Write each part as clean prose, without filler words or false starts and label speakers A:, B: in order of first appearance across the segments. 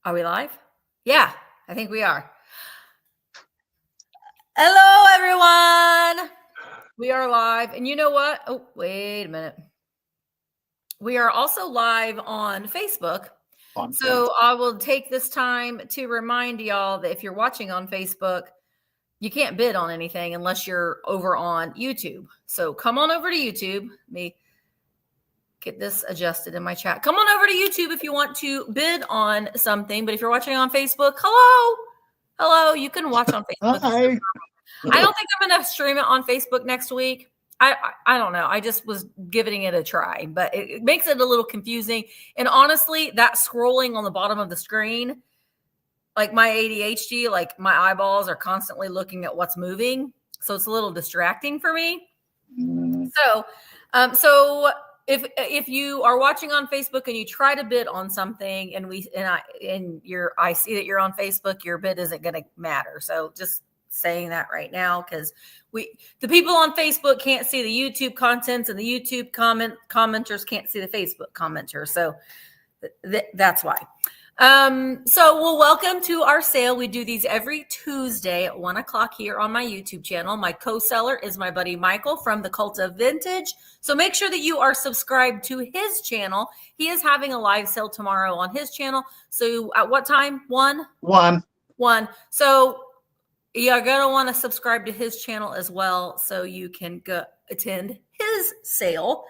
A: Are we live? Yeah, I think we are. Hello, everyone. We are live. And you know what? Oh, wait a minute. We are also live on Facebook. So I will take this time to remind y'all that if you're watching on Facebook, you can't bid on anything unless you're over on YouTube. So come on over to YouTube. Let me get this adjusted in my chat. Come on over to YouTube if you want to bid on something. But if you're watching on Facebook, hello, you can watch on Facebook.
B: Hi.
A: I don't think I'm going to stream it on Facebook next week. I don't know. I just was giving it a try, but it makes it a little confusing. And honestly, that scrolling on the bottom of the screen, like my ADHD, like my eyeballs are constantly looking at what's moving. So it's a little distracting for me. So if you are watching on Facebook and you try to bid on something and I see that you're on Facebook, your bid isn't going to matter. So just saying that right now, because the people on Facebook can't see the YouTube contents and the YouTube commenters can't see the Facebook commenters. So that's why. So welcome to our sale. We do these every Tuesday at 1:00 here on my YouTube channel. My co-seller is my buddy Michael from the Cult of Vintage. So make sure that you are subscribed to his channel. He is having a live sale tomorrow on his channel. So at what time? 1? 1. So you're going to want to subscribe to his channel as well so you can go attend his sale.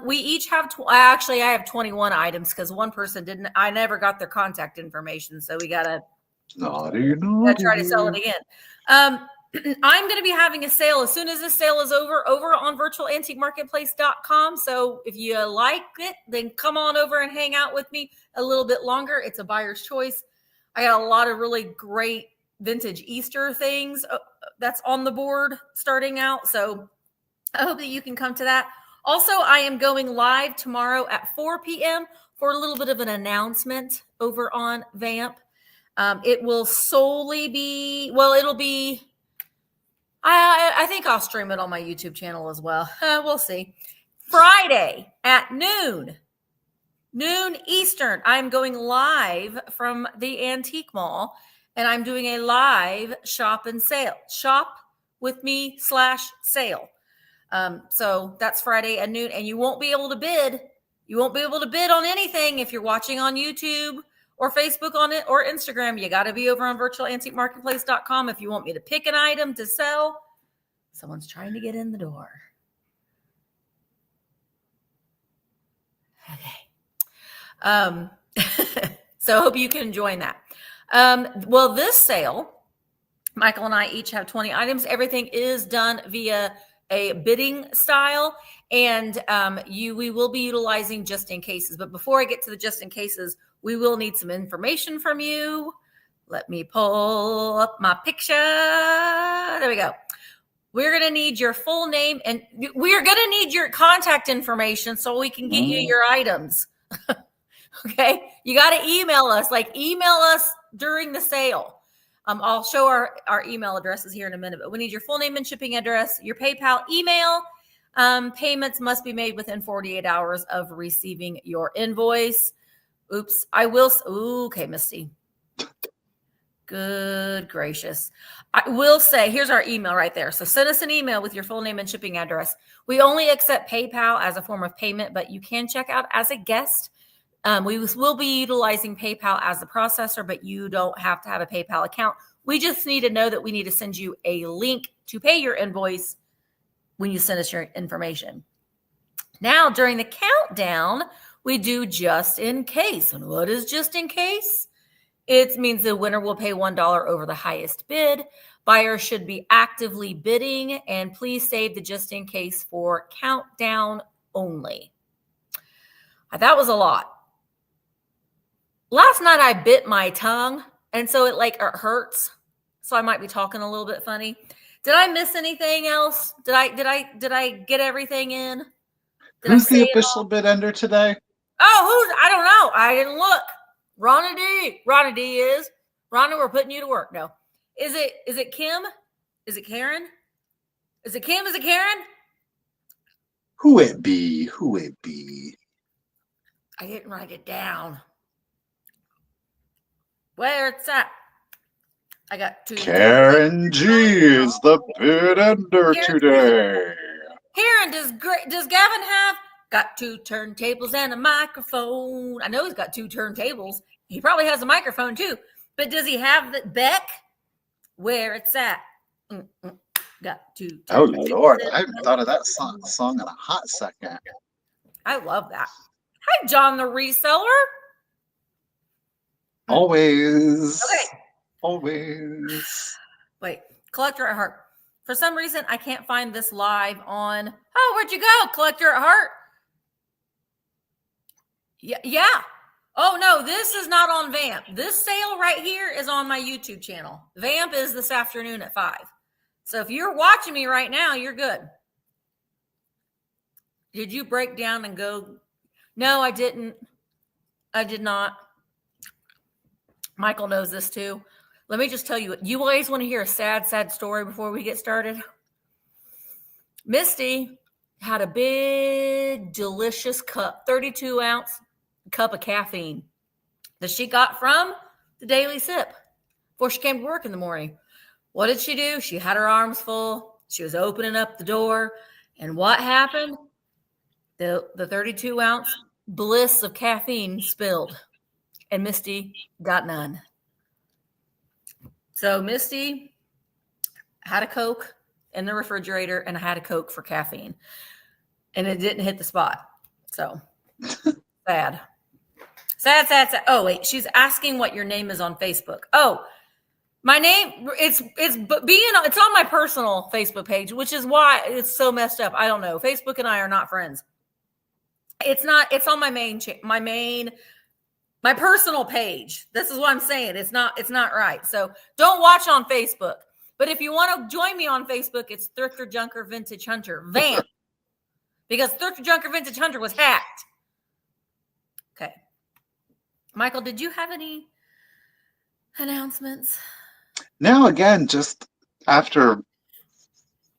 A: We each have, actually, I have 21 items because one person I never got their contact information. So we got to try to sell it again. I'm going to be having a sale as soon as this sale is over on virtualantiquemarketplace.com. So if you like it, then come on over and hang out with me a little bit longer. It's a buyer's choice. I got a lot of really great vintage Easter things that's on the board starting out. So I hope that you can come to that. Also, I am going live tomorrow at 4 p.m. for a little bit of an announcement over on VAMP. It will solely be, I think I'll stream it on my YouTube channel as well. We'll see. Friday at noon Eastern, I'm going live from the Antique Mall, and I'm doing a live shop with me /sale. So that's Friday at noon, and you won't be able to bid. You won't be able to bid on anything if you're watching on YouTube or Facebook on it or Instagram. You got to be over on virtualantiquemarketplace.com if you want me to pick an item to sell. Someone's trying to get in the door. Okay. So I hope you can join that. This sale, Michael and I each have 20 items. Everything is done via a bidding style, and we will be utilizing just in cases. But before I get to the just in cases, we will need some information from you. Let me pull up my picture. There we go. We're going to need your full name, and we're going to need your contact information so we can get you your items. Okay. You got to email us, email us during the sale. I'll show our email addresses here in a minute, but we need your full name and shipping address, your PayPal email. Payments must be made within 48 hours of receiving your invoice. Oops. Okay, Misty. Good gracious. I will say, here's our email right there. So send us an email with your full name and shipping address. We only accept PayPal as a form of payment, but you can check out as a guest. We will be utilizing PayPal as the processor, but you don't have to have a PayPal account. We just need to know that we need to send you a link to pay your invoice when you send us your information. Now, during the countdown, we do just in case. And what is just in case? It means the winner will pay $1 over the highest bid. Buyers should be actively bidding, and please save the just in case for countdown only. That was a lot. Last night I bit my tongue, and so it hurts. So I might be talking a little bit funny. Did I miss anything else? Did I get everything in?
B: Who's the official bid ender today?
A: Oh, I don't know. I didn't look. Ronnie D. Ronnie D is. Ronnie, we're putting you to work. No. Is it Kim? Is it Karen? Is it Kim? Is it Karen?
B: Who it be? Who it be?
A: I didn't write it down. Where it's at. I got two.
B: Karen G is the bid under today.
A: Karen, does Gavin have got 2 turntables and a microphone? I know he's got 2 turntables. He probably has a microphone too. But does he have the Beck? Where it's at. Got 2 turntables.
B: Oh Lord, I haven't thought of that song in a hot second.
A: I love that. Hi, John the reseller.
B: Always.
A: Okay.
B: Always.
A: Wait, Collector at Heart. For some reason, I can't find this live on. Oh, where'd you go, Collector at Heart? Yeah. Oh, no, this is not on VAMP. This sale right here is on my YouTube channel. VAMP is this afternoon at 5. So if you're watching me right now, you're good. Did you break down and go? No, I didn't. I did not. Michael knows this too. Let me just tell you, you always want to hear a sad story before we get started. Misty had a big, delicious cup, 32-ounce cup of caffeine that she got from the Daily Sip before she came to work in the morning. What did she do? She had her arms full. She was opening up the door. And what happened? The 32-ounce bliss of caffeine spilled. And Misty got none. So Misty had a Coke in the refrigerator and I had a Coke for caffeine. And it didn't hit the spot. So sad. Sad. Oh, wait. She's asking what your name is on Facebook. Oh, my name, it's on my personal Facebook page, which is why it's so messed up. I don't know. Facebook and I are not friends. It's on my personal page. This is what I'm saying. It's not right. So don't watch on Facebook. But if you want to join me on Facebook, it's Thrifter Junker Vintage Hunter VAMP. Because Thrifter Junker Vintage Hunter was hacked. Okay. Michael, did you have any announcements?
B: Now again, just after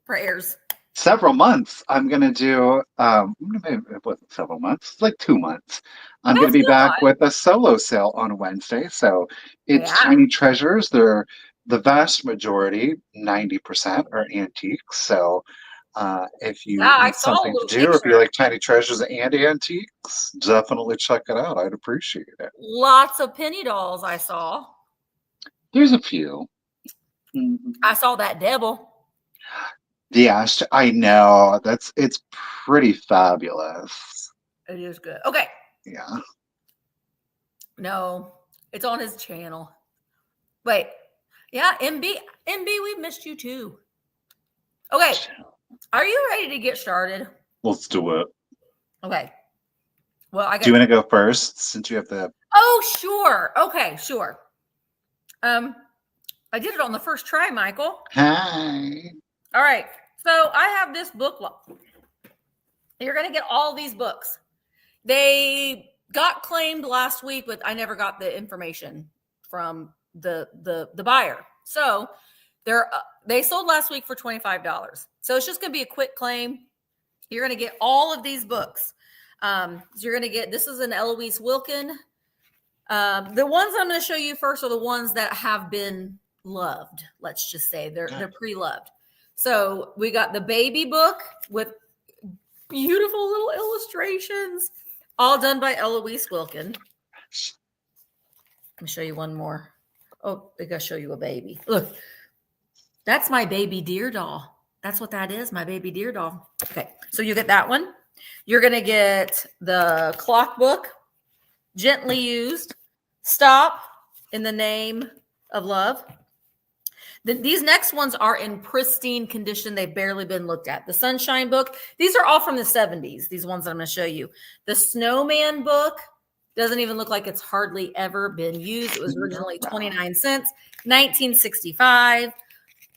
A: prayers.
B: Several months, I'm going to do, it wasn't several months, like 2 months. I'm going to be back with a solo sale on Wednesday. So it's Tiny Treasures. They're the vast majority, 90% are antiques. So if you need something to do, if you like Tiny Treasures and antiques, definitely check it out. I'd appreciate it.
A: Lots of penny dolls I saw.
B: There's a few.
A: I saw that devil.
B: Yeah, I know. It's pretty fabulous.
A: It is good. Okay.
B: Yeah.
A: No, it's on his channel. Wait. Yeah, MB, we missed you too. Okay. Are you ready to get started?
B: Let's do it.
A: Okay. Well,
B: do you want to go first since you have the...
A: Oh, sure. Okay, sure. I did it on the first try, Michael.
B: Hi.
A: All right. So I have this book. You're going to get all these books. They got claimed last week, but I never got the information from the buyer. So they sold last week for $25. So it's just going to be a quick claim. You're going to get all of these books. So you're going to get, this is an Eloise Wilkin. The ones I'm going to show you first are the ones that have been loved. Let's just say they're pre-loved. So we got the baby book with beautiful little illustrations, all done by Eloise Wilkin. Let me show you one more. Oh, I gotta show you a baby. Look, that's my baby deer doll. That's what that is, my baby deer doll. Okay, so you get that one. You're gonna get the clock book, Gently Used, Stop in the Name of Love. These next ones are in pristine condition. They've barely been looked at. The Sunshine book, these are all from the 70s, these ones I'm going to show you. The Snowman book doesn't even look like it's hardly ever been used. It was originally 29 cents, 1965.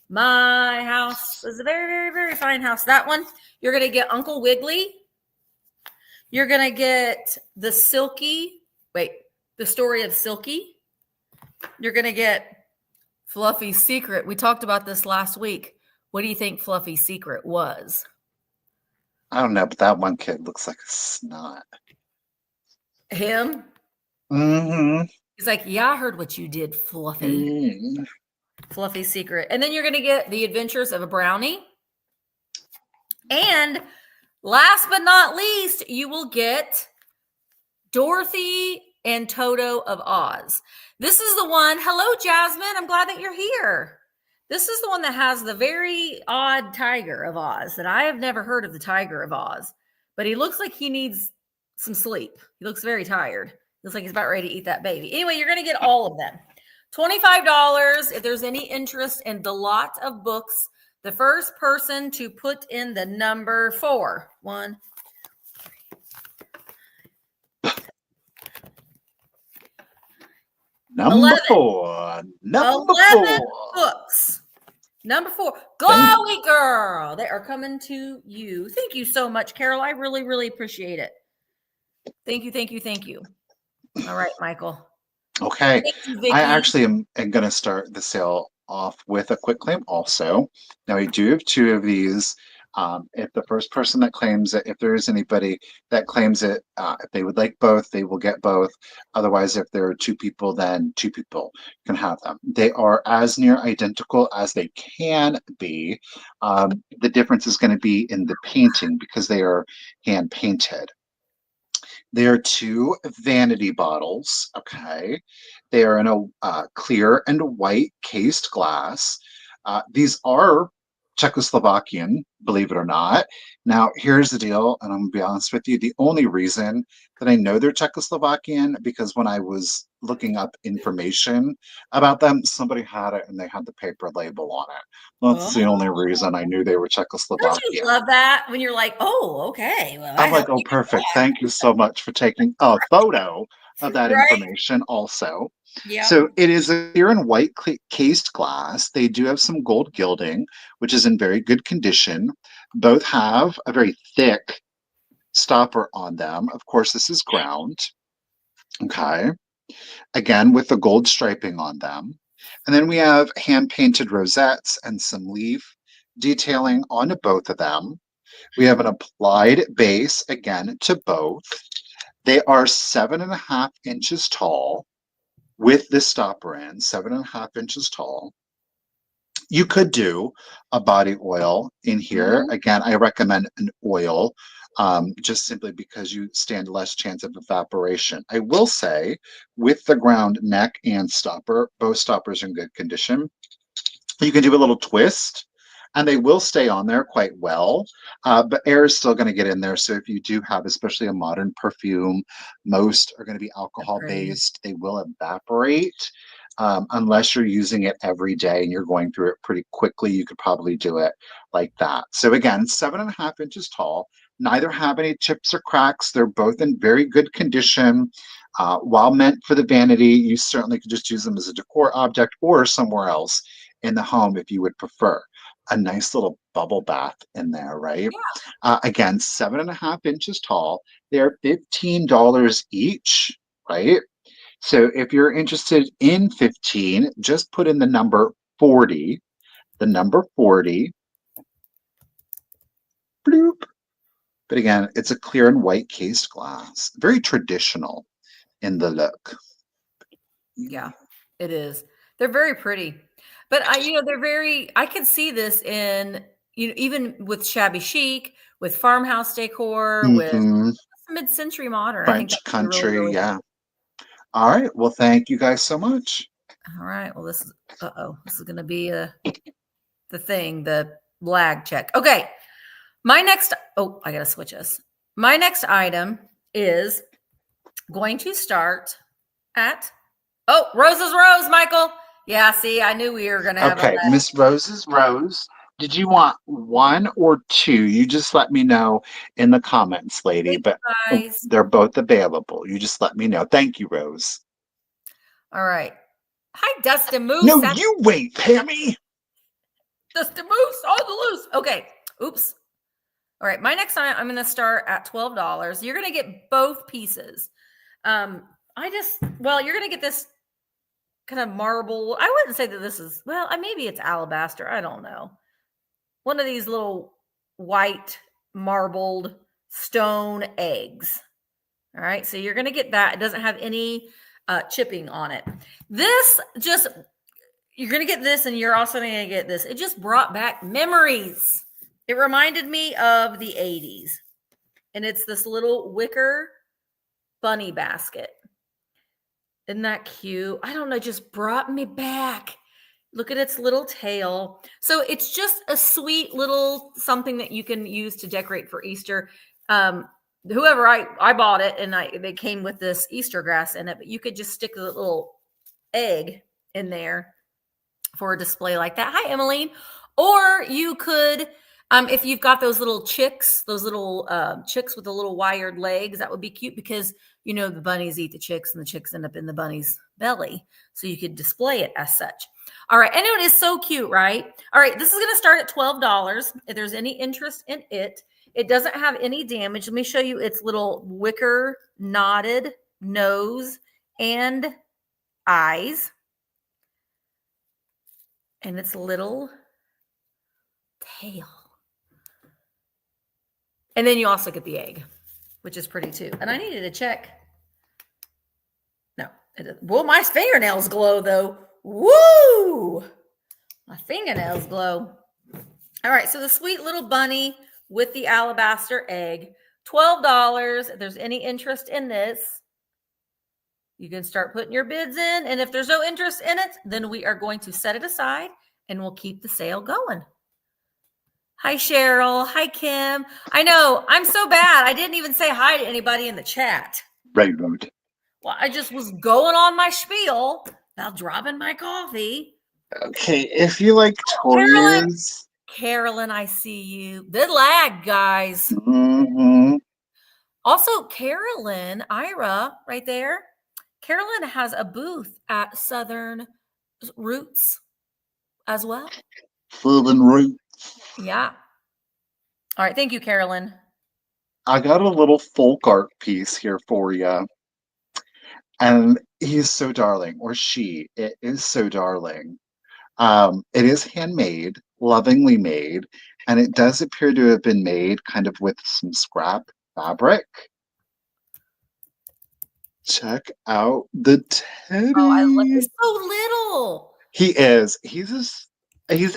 A: My house is a very, very, very fine house. That one, you're going to get Uncle Wiggly. You're going to get the Story of Silky. You're going to get Fluffy's Secret. We talked about this last week. What do you think Fluffy's Secret was?
B: I don't know, but that one kid looks like a snot.
A: Him?
B: Mm-hmm.
A: He's like, yeah, I heard what you did, Fluffy. Fluffy secret. And then you're going to get The Adventures of a Brownie. And last but not least, you will get Dorothy and Toto of Oz. This is the one. Hello, Jasmine. I'm glad that you're here. This is the one that has the very odd Tiger of Oz that I have never heard of, the Tiger of Oz, but he looks like he needs some sleep. He looks very tired. Looks like he's about ready to eat that baby. Anyway, you're going to get all of them. $25. If there's any interest in the lot of books, the first person to put in the number 4. 1,
B: Number
A: 11.
B: 4. Number
A: 11
B: 4.
A: books. Number 4. Glowy Girl. They are coming to you. Thank you so much, Carol. I really, really appreciate it. Thank you, thank you, thank you. All right, Michael.
B: Okay.
A: You,
B: I actually am going to start the sale off with a quick claim also. Now, we do have 2 of these. If the first person that claims it, if there is anybody that claims it, if they would like both, they will get both. Otherwise, if there are 2 people, then 2 people can have them. They are as near identical as they can be. The difference is going to be in the painting because they are hand painted. They are 2 vanity bottles, okay? They are in a clear and white cased glass. These are Czechoslovakian, believe it or not. Now, here's the deal, and I'm going to be honest with you. The only reason that I know they're Czechoslovakian, because when I was looking up information about them, somebody had it and they had the paper label on it. That's the only reason I knew they were Czechoslovakian.
A: Don't you love that when you're like, oh, okay. Well,
B: I'm like, oh, perfect. Thank you so much for taking a photo of that information also.
A: Yeah.
B: So it is a clear and white cased glass. They do have some gold gilding, which is in very good condition. Both have a very thick stopper on them. Of course, this is ground. Okay. Again, with the gold striping on them. And then we have hand-painted rosettes and some leaf detailing on both of them. We have an applied base, again, to both. They are 7.5 inches tall with this stopper in, 7.5 inches tall. You could do a body oil in here. Again, I recommend an oil just simply because you stand less chance of evaporation. I will say, with the ground neck and stopper, both stoppers are in good condition. You can do a little twist and they will stay on there quite well, but air is still going to get in there. So if you do have, especially a modern perfume, most are going to be alcohol based. They will evaporate unless you're using it every day and you're going through it pretty quickly. You could probably do it like that. So again, 7.5 inches tall. Neither have any chips or cracks. They're both in very good condition. While meant for the vanity, you certainly could just use them as a decor object or somewhere else in the home if you would prefer. A nice little bubble bath in there, right? Yeah. Again, 7.5 inches tall. They're $15 each, right? So if you're interested in 15, just put in the number 40. The number 40. Bloop. But again, it's a clear and white cased glass. Very traditional in the look.
A: Yeah, it is. They're very pretty. But they're very, I can see this in, even with shabby chic, with farmhouse decor, with mid-century modern.
B: French country, really, really yeah. All right. Well, thank you guys so much.
A: All right. Well, this is going to be the lag check. Okay. My next, I got to switch this. My next item is going to start at, Rose's Rose, Michael. Yeah, see, I knew we were going to have
B: okay, Miss Rose's Rose. Did you want 1 or 2? You just let me know in the comments, lady. But they're both available. You just let me know. Thank you, Rose.
A: All right. Hi, Dustin Moose.
B: No, you wait, Pammy.
A: Dustin Moose on the loose. Okay. Oops. All right. My next time, I'm going to start at $12. You're going to get both pieces. You're going to get this kind of marble. I wouldn't say that this is, maybe it's alabaster. I don't know. One of these little white marbled stone eggs. All right. So you're going to get that. It doesn't have any chipping on it. This just, you're going to get this and you're also going to get this. It just brought back memories. It reminded me of the 80s. And it's this little wicker bunny basket. Isn't that cute? I don't know, just brought me back. Look at its little tail. So it's just a sweet little something that you can use to decorate for Easter. Whoever I bought it, and they came with this Easter grass in it, but you could just stick a little egg in there for a display like that. Hi, Emmeline. Or you could, if you've got those little chicks, those little chicks with the little wired legs, that would be cute because, you know, the bunnies eat the chicks and the chicks end up in the bunny's belly. So you could display it as such. All right. I know it is so cute, right? All right. This is going to start at $12. If there's any interest in it, it doesn't have any damage. Let me show you its little wicker knotted nose and eyes. And its little tail. And then you also get the egg, which is pretty too. And I needed to check. No. Well, my fingernails glow though. Woo! My fingernails glow. All right. So the sweet little bunny with the alabaster egg, $12. If there's any interest in this, you can start putting your bids in. And if there's no interest in it, then we are going to set it aside and we'll keep the sale going. Hi, Cheryl. Hi, Kim. I know I'm so bad. I didn't even say hi to anybody in the chat.
B: Right.
A: Well, I just was going on my spiel about dropping my coffee.
B: Okay. If you like toys.
A: Carolyn, I see you. The lag, guys.
B: Mm-hmm.
A: Also, Carolyn, Ira, right there. Carolyn has a booth at Southern Roots as well.
B: Southern Roots.
A: Yeah. All right. Thank you, Carolyn.
B: I got a little folk art piece here for you. And he's so darling, or she. It is so darling. It is handmade, lovingly made, and it does appear to have been made kind of with some scrap fabric. Check out the teddy.
A: Oh, I love, he's so little.
B: He is. He's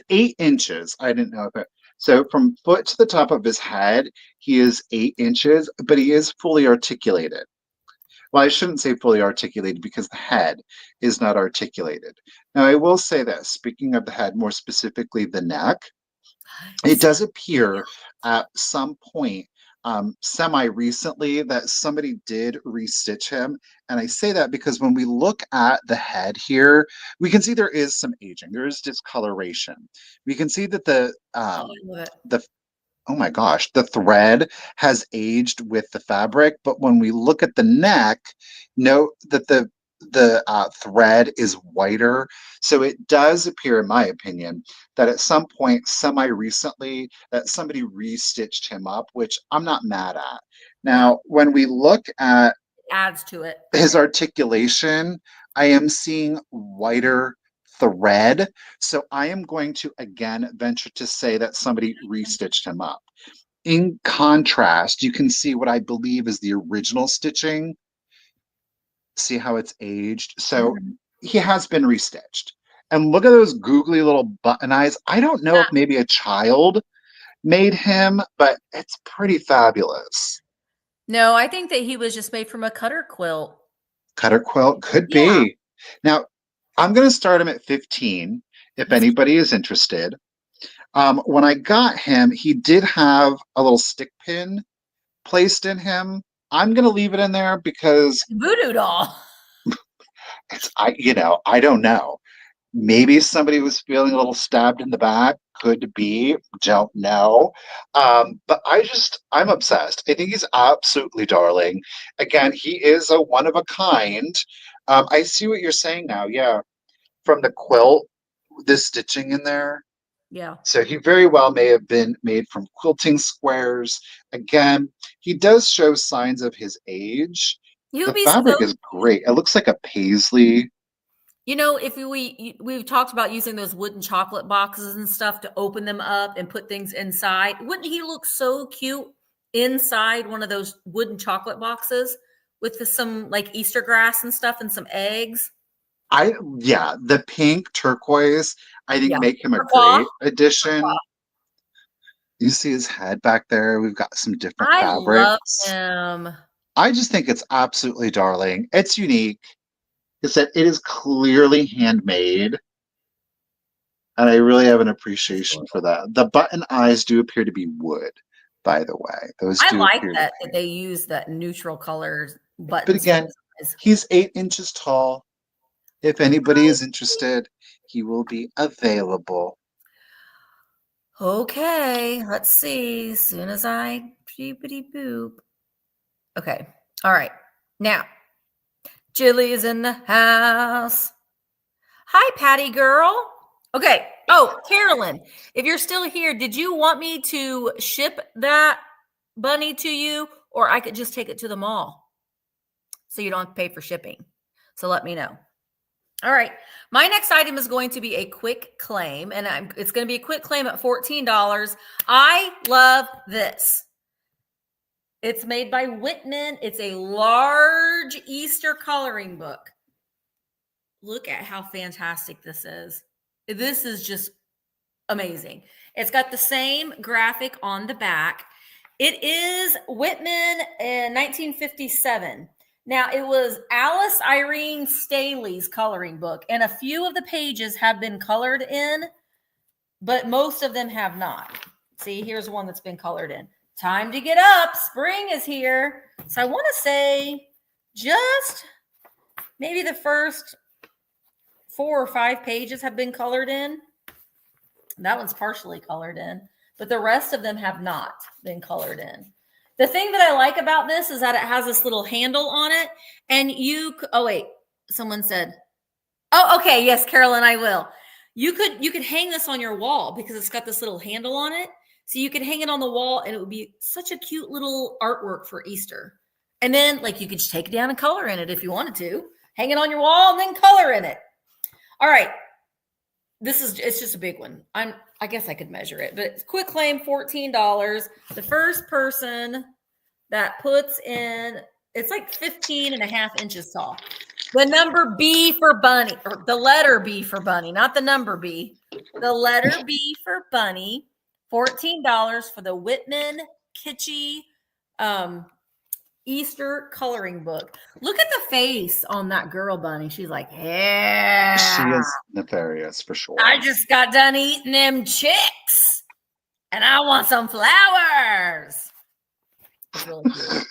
B: 8 inches. I didn't know that. So from foot to the top of his head, he is 8 inches, but he is fully articulated. Well, I shouldn't say fully articulated because the head is not articulated. Now, I will say this, speaking of the head, more specifically the neck, it does appear at some point semi-recently that somebody did restitch him. And I say that because when we look at the head here, we can see there is some aging. There is discoloration. We can see that oh my gosh, the thread has aged with the fabric. But when we look at the neck, note that the thread is whiter. So it does appear, in my opinion, that at some point, semi-recently, that somebody restitched him up, which I'm not mad at. Now, when we look at
A: adds to it,
B: his articulation, I am seeing whiter thread. So I am going to again venture to say that somebody restitched him up. In contrast, you can see what I believe is the original stitching. See how it's aged? So he has been restitched. And look at those googly little button eyes. I don't know if maybe a child made him, but it's pretty fabulous.
A: No, I think that he was just made from a cutter quilt.
B: Cutter quilt could be. Now, I'm going to start him at 15 if anybody is interested. When I got him, he did have a little stick pin placed in him. I'm going to leave it in there because
A: voodoo doll.
B: I don't know. Maybe somebody was feeling a little stabbed in the back. Could be. Don't know. But I'm obsessed. I think he's absolutely darling. Again, he is a one of a kind. I see what you're saying now. Yeah. From the quilt, this stitching in there.
A: Yeah.
B: So he very well may have been made from quilting squares. Again, he does show signs of his age. The fabric is great. It looks like a paisley.
A: You know, if we've talked about using those wooden chocolate boxes and stuff to open them up and put things inside. Wouldn't he look so cute inside one of those wooden chocolate boxes with some like Easter grass and stuff and some eggs.
B: The pink turquoise, I think make him a
A: Turquoise.
B: great addition. You see his head back there. We've got some different fabrics.
A: I love him.
B: I just think it's absolutely darling. It's unique. It's that it is clearly handmade. And I really have an appreciation for that. The button eyes do appear to be wood, by the way.
A: I like that they use that neutral color button.
B: But again, he's 8 inches tall. If anybody is interested, he will be available.
A: Okay, let's see. As soon as I beepity boop. Okay. All right. Now, Jilly is in the house. Hi, Patty girl. Okay. Oh, Carolyn, if you're still here, did you want me to ship that bunny to you, or I could just take it to the mall so you don't have to pay for shipping? So let me know. All right. My next item is going to be a quick claim, and it's going to be a quick claim at $14. I love this. It's made by Whitman. It's a large Easter coloring book. Look at how fantastic this is. This is just amazing. It's got the same graphic on the back. It is Whitman in 1957. Now, it was Alice Irene Staley's coloring book, and a few of the pages have been colored in, but most of them have not. See, here's one that's been colored in. Time to get up. Spring is here. So I want to say just maybe the first 4 or 5 pages have been colored in. That one's partially colored in, but the rest of them have not been colored in. The thing that I like about this is that it has this little handle on it, and oh wait, someone said, oh, okay, yes, Carolyn, I will. You could hang this on your wall because it's got this little handle on it. So you could hang it on the wall, and it would be such a cute little artwork for Easter. And then like you could just take it down and color in it if you wanted to. Hang it on your wall and then color in it. All right. It's just a big one. I guess I could measure it, but quick claim, $14. The first person that puts in, it's like 15 and a half inches tall. The number B for bunny, or the letter B for bunny, not the number B. The letter B for bunny, $14 for the Whitman Kitschy Easter coloring book. Look at the face on that girl bunny. She's like, yeah.
B: She is nefarious for sure.
A: I just got done eating them chicks and I want some flowers. It's really cute.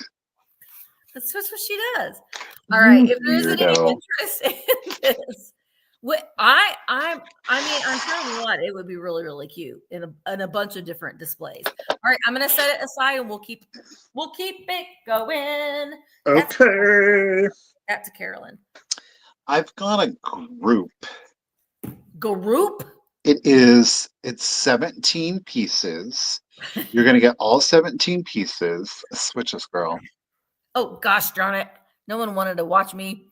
A: That's what she does. All right. If there's any interest in this, I'm telling you what, it would be really, really cute in a bunch of different displays. All right, I'm gonna set it aside and we'll keep it going.
B: Okay.
A: That's Carolyn.
B: I've got a group.
A: Group?
B: It's 17 pieces. You're gonna get all 17 pieces. Switch us, girl.
A: Oh gosh darn it. No one wanted to watch me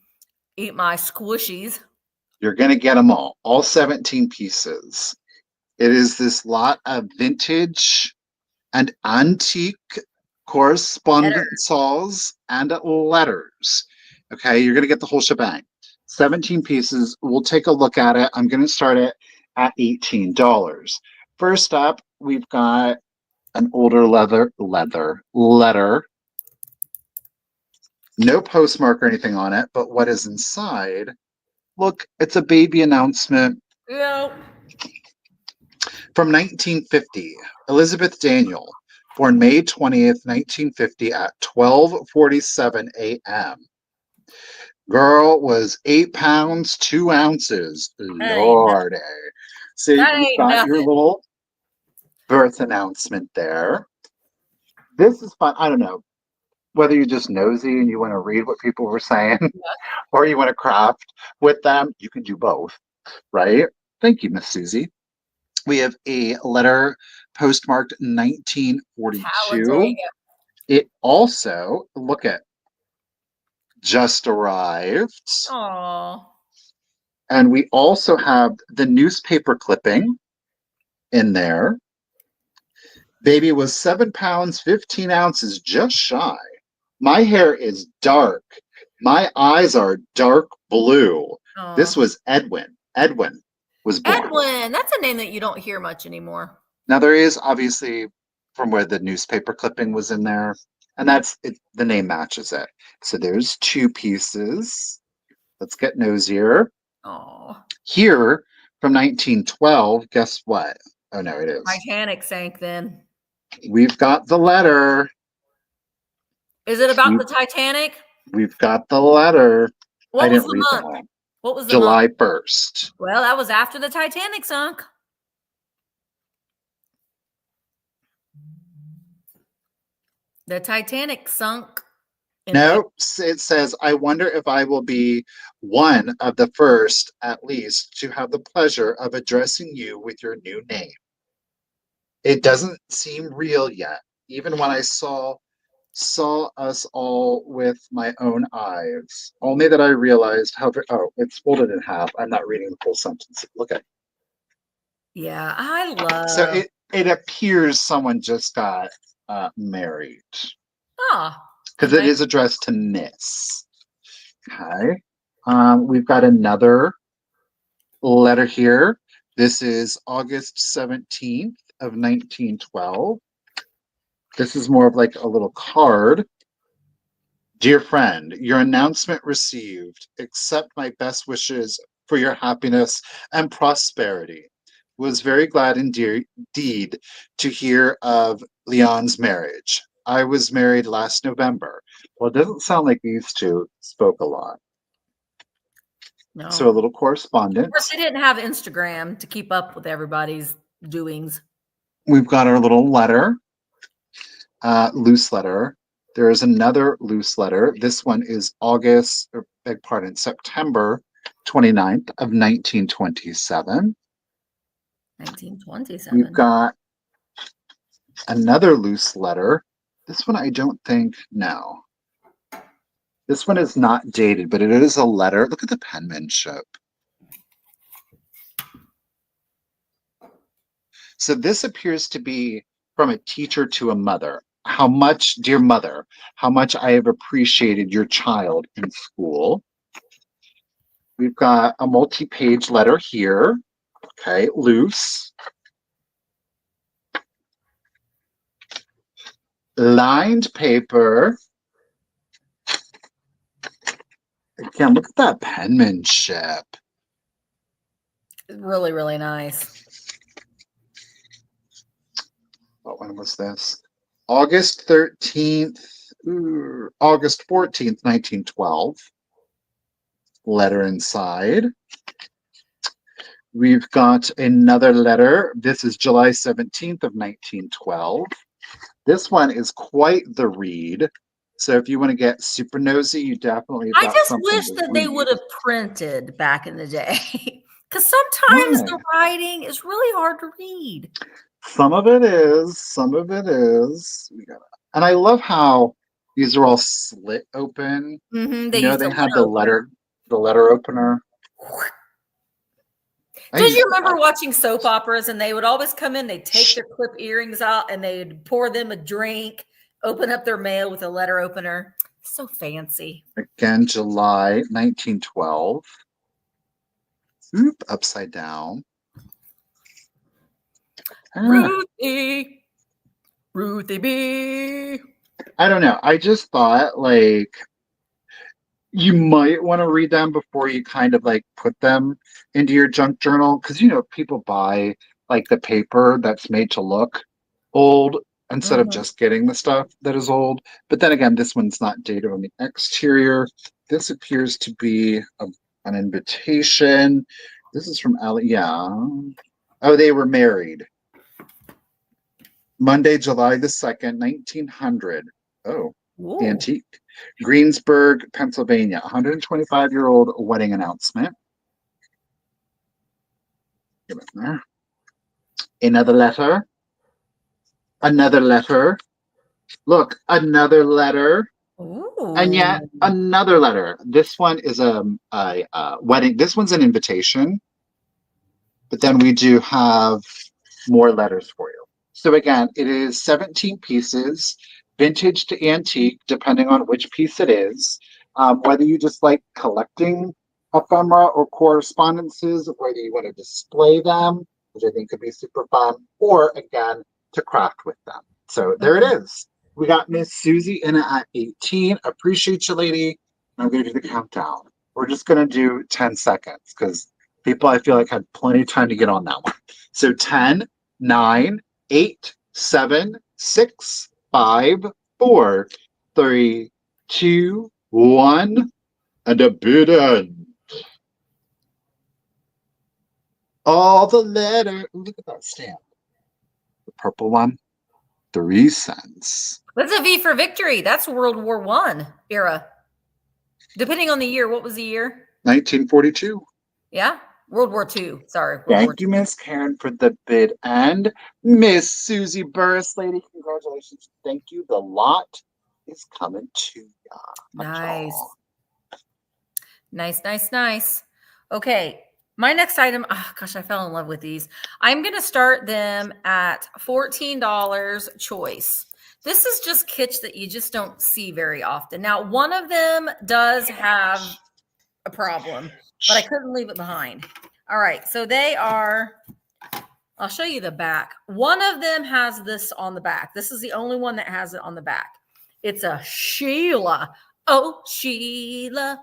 A: eat my squishies.
B: You're going to get them all 17 pieces. It is this lot of vintage and antique correspondence and letters. Okay, you're going to get the whole shebang. 17 pieces. We'll take a look at it. I'm going to start it at $18. First up, we've got an older letter. No postmark or anything on it, but what is inside? Look, it's a baby announcement.
A: Yeah.
B: From 1950, Elizabeth Daniel, born May 20th, 1950 at 12:47 a.m. Girl was 8 pounds, 2 ounces. Lordy. See, you've got your little birth announcement there. This is fun. I don't know whether you're just nosy and you want to read what people were saying or you want to craft with them. You can do both, right? Thank you, Miss Susie. We have a letter postmarked 1942. It also, look at, just arrived.
A: Aww.
B: And we also have the newspaper clipping in there. Baby was 7 pounds, 15 ounces, just shy. My hair is dark. My eyes are dark blue. This
A: Oh,
B: was Edwin. Edwin was born.
A: Edwin. That's a name that you don't hear much anymore.
B: Now there is obviously from where the newspaper clipping was in there, and that's it, the name matches it. So there's 2 pieces. Let's get nosier.
A: Oh,
B: Here from 1912, guess what? Oh no, it is.
A: Titanic sank then.
B: We've got the letter.
A: Is it about the Titanic?
B: We've got the letter.
A: What
B: I
A: was
B: didn't
A: the
B: read
A: month?
B: that one.
A: What was the
B: July
A: month?
B: 1st.
A: Well, that was after the Titanic sunk. The Titanic sunk.
B: No, it says, I wonder if I will be one of the first, at least, to have the pleasure of addressing you with your new name. It doesn't seem real yet, even when I saw us all with my own eyes. Only that I realized how. Oh, it's folded in half. I'm not reading the full sentence. Look at it.
A: Yeah, I love.
B: So it appears someone just got married. Because it is addressed to Miss. Okay. We've got another letter here. This is August 17th of 1912. This is more of like a little card. Dear friend, your announcement received. Accept my best wishes for your happiness and prosperity. Was very glad indeed to hear of Leon's marriage. I was married last November. Well, it doesn't sound like these two spoke a lot.
A: No.
B: So a little correspondence.
A: Of course, they didn't have Instagram to keep up with everybody's doings.
B: We've got our little letter, loose letter. There is another loose letter. This one is September 29th of 1927.
A: 1927.
B: We've got another loose letter. This one I don't think, no. This one is not dated, but it is a letter. Look at the penmanship. So this appears to be from a teacher to a mother. How much, dear mother, how much I have appreciated your child in school. We've got a multi-page letter here. Okay, loose. Lined paper. Again, look at that penmanship.
A: Really, really nice.
B: What one was this? August 13th, August 14th, 1912. Letter inside. We've got another letter. This is July 17th of 1912. This one is quite the read. So if you want to get super nosy, you definitely
A: I just wish that they would have printed back in the day. Because sometimes the writing is really hard to read.
B: Some of it is. Some of it is. And I love how these are all slit open.
A: Mm-hmm.
B: They had the letter opener.
A: Did you remember watching soap operas and they would always come in, they'd take their clip earrings out and they'd pour them a drink, open up their mail with a letter opener. So fancy.
B: Again, July 1912. Oop, upside down.
A: Ruthie B.
B: I don't know. I just thought like you might want to read them before you kind of like put them into your junk journal because people buy like the paper that's made to look old instead of just getting the stuff that is old. But then again, this one's not dated on the exterior. This appears to be an invitation. This is from Ali. Yeah. Oh, they were married. Monday, July the 2nd, 1900. Oh, ooh. Antique. Greensburg, Pennsylvania. 125-year-old wedding announcement. Give it there. Another letter. Another letter. Look, another letter.
A: Ooh.
B: And yet another letter. This one is a wedding. This one's an invitation. But then we do have more letters for you. So again, it is 17 pieces. vintage to antique, depending on which piece it is. Whether you just like collecting ephemera or correspondences, whether you want to display them, which I think could be super fun, or again, to craft with them. So there it is. We got Miss Susie in at 18. Appreciate you, lady. I'm going to do the countdown. We're just going to do 10 seconds because people, I feel like, had plenty of time to get on that one. So 10, 9, 8, 7, 6, 5, 4, 3, 2, 1, and a bid end. All the letter. Ooh, look at that stamp. The purple one, 3 cents.
A: That's a V for victory. That's World War I era. Depending on the year. What was the year?
B: 1942.
A: Yeah. World War II. Sorry.
B: Thank you, Miss Karen, for the bid end. Miss Susie Burris, lady, congratulations. Thank you. The lot is coming to ya.
A: Nice. Nice. Okay. My next item, oh gosh, I fell in love with these. I'm going to start them at $14 choice. This is just kitsch that you just don't see very often. Now, one of them does have a problem, but I couldn't leave it behind. All right, so they are, I'll show you the back. One of them has this on the back. This is the only one that has it on the back. It's a Sheila. Oh, Sheila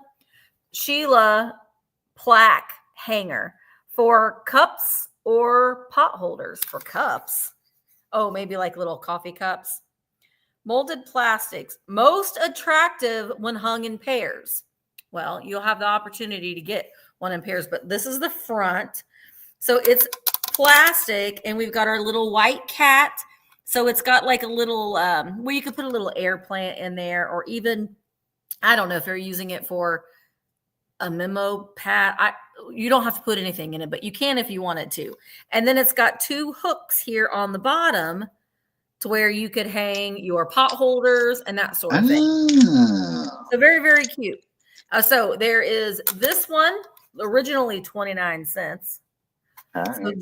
A: plaque hanger for cups or pot holders. For cups. Oh, maybe like little coffee cups. Molded plastics, most attractive when hung in pairs. Well, you'll have the opportunity to get one in pairs, but this is the front. So it's plastic, and we've got our little white cat. So it's got like a little, where you could put a little air plant in there, or even, I don't know if you're using it for a memo pad. You don't have to put anything in it, but you can if you wanted to. And then it's got 2 hooks here on the bottom to where you could hang your pot holders and that sort of thing. So very, very cute. So there is this one, originally 29 cents. Right. So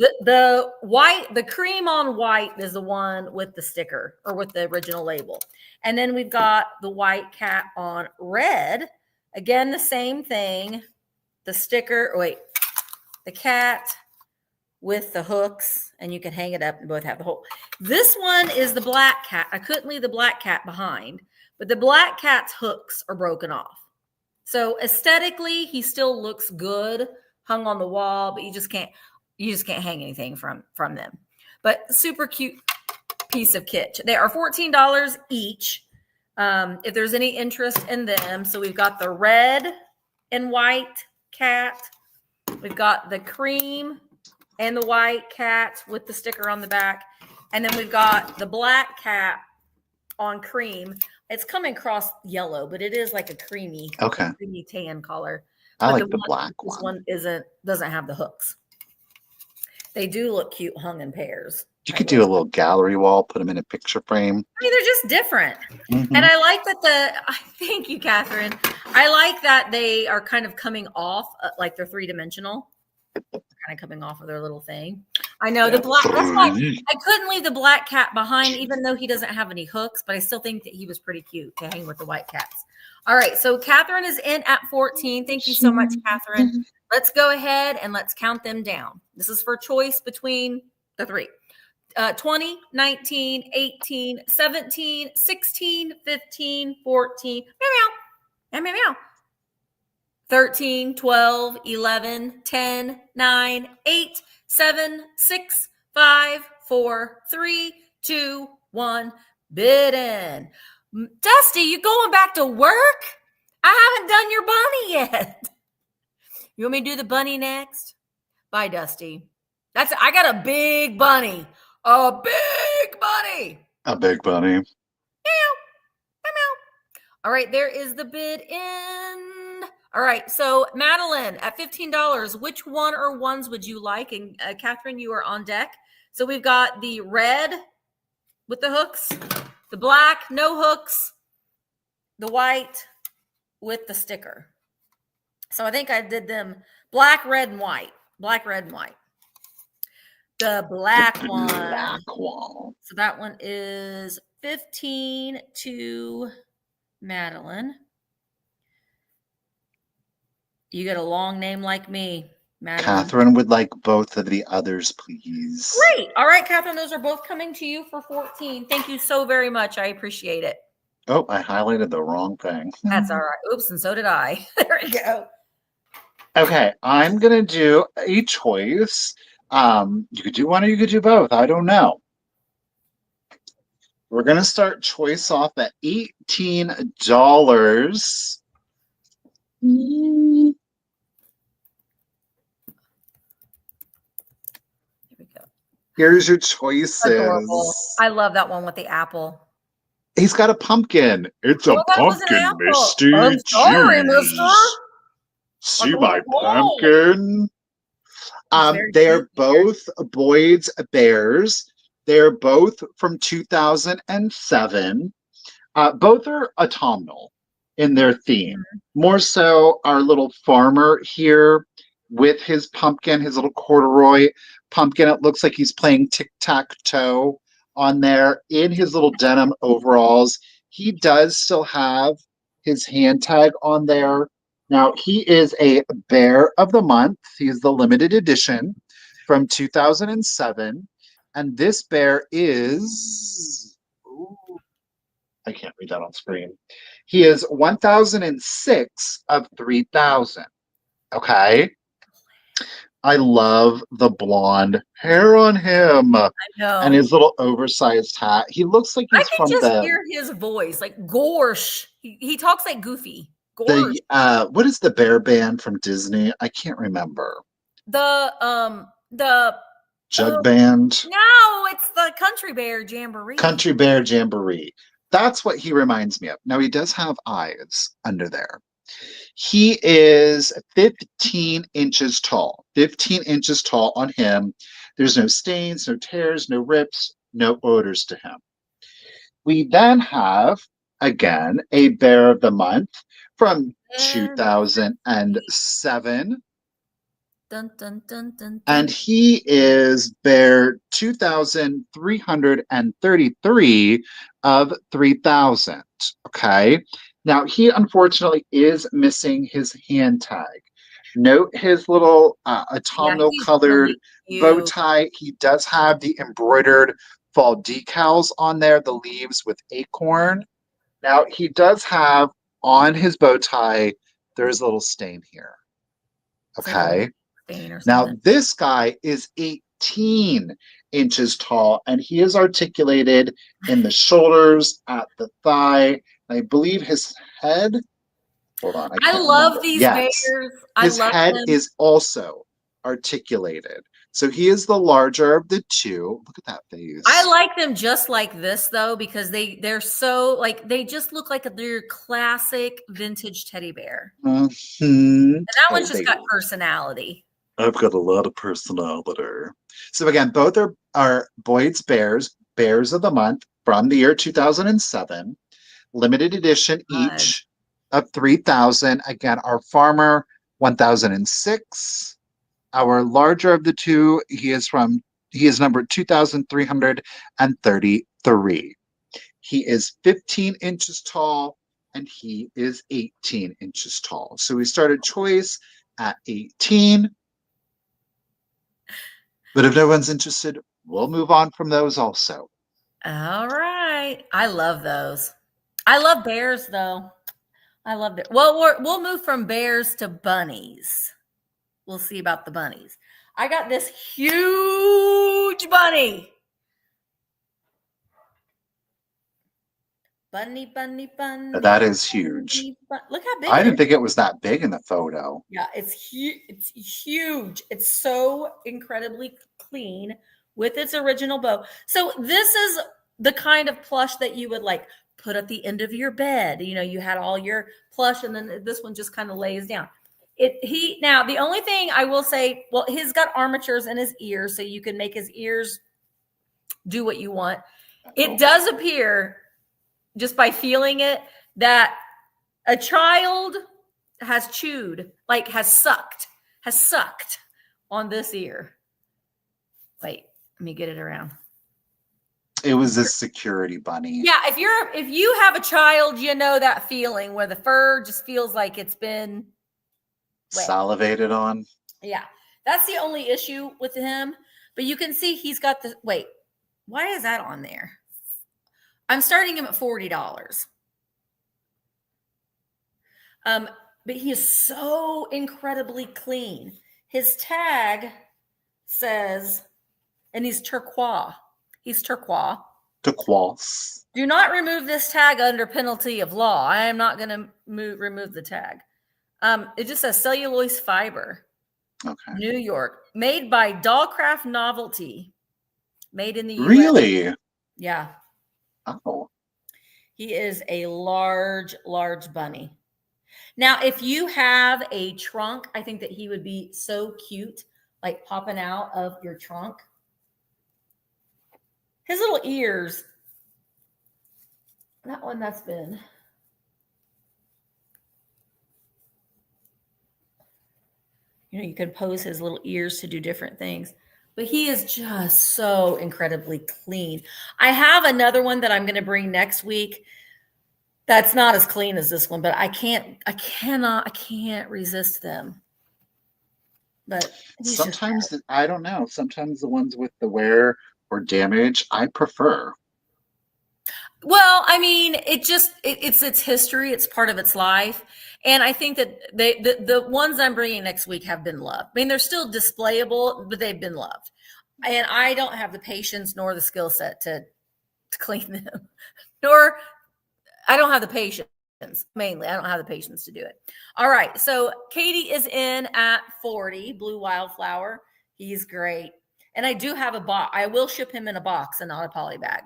A: the cream on white is the one with the sticker or with the original label. And then we've got the white cat on red. Again, the same thing. The sticker, the cat with the hooks, and you can hang it up and both have the hole. This one is the black cat. I couldn't leave the black cat behind, but the black cat's hooks are broken off. So aesthetically, he still looks good hung on the wall, but you just can't hang anything from them. But super cute piece of kitsch. They are $14 each. If there's any interest in them. So we've got the red and white cat. We've got the cream and the white cat with the sticker on the back. And then we've got the black cat on cream. It's coming across yellow, but it is like a creamy tan color.
B: I like the black one.
A: This one doesn't have the hooks. They do look cute hung in pairs.
B: You could do a little gallery wall, put them in a picture frame.
A: I mean, they're just different. Mm-hmm. And I like that thank you, Catherine. I like that they are kind of coming off, like they're 3-dimensional. Kind of coming off of their little thing. I know the black, that's why I couldn't leave the black cat behind, even though he doesn't have any hooks, but I still think that he was pretty cute to hang with the white cats. All right. So Catherine is in at 14. Thank you so much, Catherine. Let's go ahead and let's count them down. This is for choice between the 3. 20, 19, 18, 17, 16, 15, 14, meow, meow, meow, 13, 12, 11, 10, 9, 8, 7, 6, 5, 4, 3, 2, 1. Bid in. Dusty, you going back to work? I haven't done your bunny yet. You want me to do the bunny next? Bye, Dusty. I got a big bunny. A big bunny.
B: A big bunny.
A: Meow. Meow. All right, there is the bid in. All right, so Madeline at $15. Which one or ones would you like? And Catherine, you are on deck. So we've got the red with the hooks, the black, no hooks, the white with the sticker. So I think I did them black, red, and white. Black, red, and white. The black one.
B: Black one.
A: So that one is 15 to Madeline. You get a long name like me, Madeline.
B: Catherine would like both of the others, please.
A: Great. All right, Catherine, those are both coming to you for 14. Thank you so very much. I appreciate it.
B: Oh, I highlighted the wrong thing.
A: That's all right. Oops, and so did I. There we go.
B: Okay, I'm going to do a choice. You could do one or you could do both. I don't know. We're going to start choice off at $18.
A: Here we go.
B: Here's your choices.
A: Adorable. I love that one with the apple.
B: He's got a pumpkin. It's a pumpkin, Misty.
A: I'm sorry, mister.
B: See my pumpkin? They are both Boyds bears. They're both from 2007. Both are autumnal in their theme. More so our little farmer here with his pumpkin, his little corduroy pumpkin. It looks like he's playing tic-tac-toe on there in his little denim overalls. He does still have his hand tag on there. Now, he is a Bear of the Month. He's the limited edition from 2007. And this bear is... Ooh, I can't read that on screen. He is 1006 of 3000. Okay? I love the blonde hair on him.
A: I know.
B: And his little oversized hat. He looks like he's from the... I can just
A: hear his voice, like Gorsh. He talks like Goofy. Gorsh.
B: What is the bear band from Disney? I can't remember.
A: The
B: Jug Band?
A: No, it's the Country Bear Jamboree.
B: Country Bear Jamboree. That's what he reminds me of. Now, he does have eyes under there. He is 15 inches tall. 15 inches tall on him. There's no stains, no tears, no rips, no odors to him. We then have, again, a Bear of the Month from 2007.
A: Dun, dun, dun, dun,
B: and he is Bear 2,333 of 3,000. Okay. Now, he unfortunately is missing his hand tag. Note his little autumnal colored bow tie. He does have the embroidered fall decals on there, the leaves with acorn. Now, he does have on his bow tie, there's a little stain here. Okay. Now, this guy is 18 inches tall, and he is articulated in the shoulders, at the thigh. I believe his head. Hold on.
A: I love these bears.
B: His head is also articulated. So he is the larger of the two. Look at that face.
A: I like them just like this, though, because they're so, like, they just look like their classic vintage teddy bear.
B: Mm-hmm.
A: And that one's just got personality.
B: I've got a lot of personality. So again, both are Boyd's Bears, Bears of the Month from the year 2007. Limited edition each of 3,000. Again, our farmer, 1,006. Our larger of the two, he is numbered 2,333. He is 15 inches tall, and he is 18 inches tall. So we started choice at 18. But if no one's interested, we'll move on from those also.
A: All right. I love those. I love bears, though. I love it. Well, we'll move from bears to bunnies. We'll see about the bunnies. I got this huge bunny. Bunny.
B: That is huge.
A: Look how big.
B: I didn't think it was that big in the photo.
A: Yeah, it's huge. It's huge. It's so incredibly clean with its original bow. So this is the kind of plush that you would like put at the end of your bed. You know, you had all your plush, and then this one just kind of lays down. Now the only thing I will say, well, he's got armatures in his ears, so you can make his ears do what you want. It does appear, just by feeling it, that a child has chewed, like has sucked on this ear. Wait, Let me get it around.
B: It was a security bunny.
A: Yeah, if you have a child, you know that feeling where the fur just feels like it's been
B: salivated on.
A: Yeah, that's the only issue with him. But you can see he's got the wait. Why is that on there? I'm starting him at $40. But he is so incredibly clean. His tag says, and he's turquoise. He's turquoise.
B: Turquoise.
A: Do not remove this tag under penalty of law. I am not going to remove the tag. It just says cellulose fiber.
B: Okay.
A: New York. Made by Dollcraft Novelty. Made in the US.
B: Really?
A: Yeah.
B: Oh.
A: He is a large, large bunny. Now, if you have a trunk, I think that he would be so cute, like popping out of your trunk. His little ears. That one that's been. You know, you can pose his little ears to do different things. But he is just so incredibly clean. I have another one that I'm going to bring next week. That's not as clean as this one, but I can't resist them. But
B: sometimes I don't know. Sometimes the ones with the wear or damage, I prefer.
A: Well, I mean, it's its history. It's part of its life. And I think that the ones I'm bringing next week have been loved. I mean, they're still displayable, but they've been loved. And I don't have the patience nor the skill set to clean them, nor I don't have the patience. Mainly, I don't have the patience to do it. All right. So Katie is in at 40, Blue Wildflower. He's great. And I do have a box. I will ship him in a box and not a poly bag.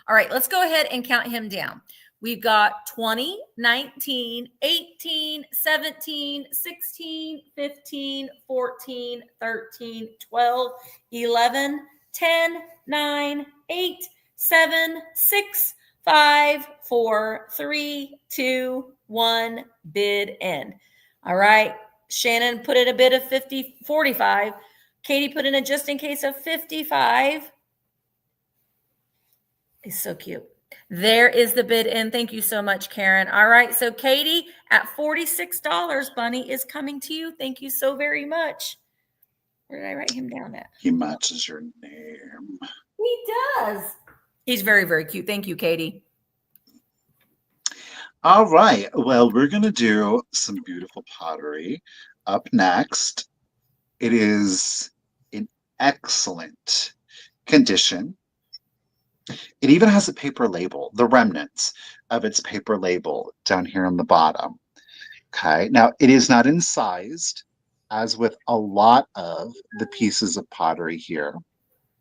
A: All right. Let's go ahead and count him down. We've got 20, 19, 18, 17, 16, 15, 14, 13, 12, 11, 10, 9, 8, 7, 6, 5, 4, 3, 2, 1, bid end. All right. Shannon put in a bid of 45. Katie put in a just in case of 55. He's so cute. There is the bid in. Thank you so much, Karen. All right. So Katie at $46, Bunny is coming to you. Thank you so very much. Where did I write him down at?
B: He matches your name.
A: He does. He's very, very cute. Thank you, Katie.
B: All right. Well, we're going to do some beautiful pottery. Up next, it is in excellent condition. It even has a paper label, the remnants of its paper label down here on the bottom. Okay. Now, it is not incised, as with a lot of the pieces of pottery here.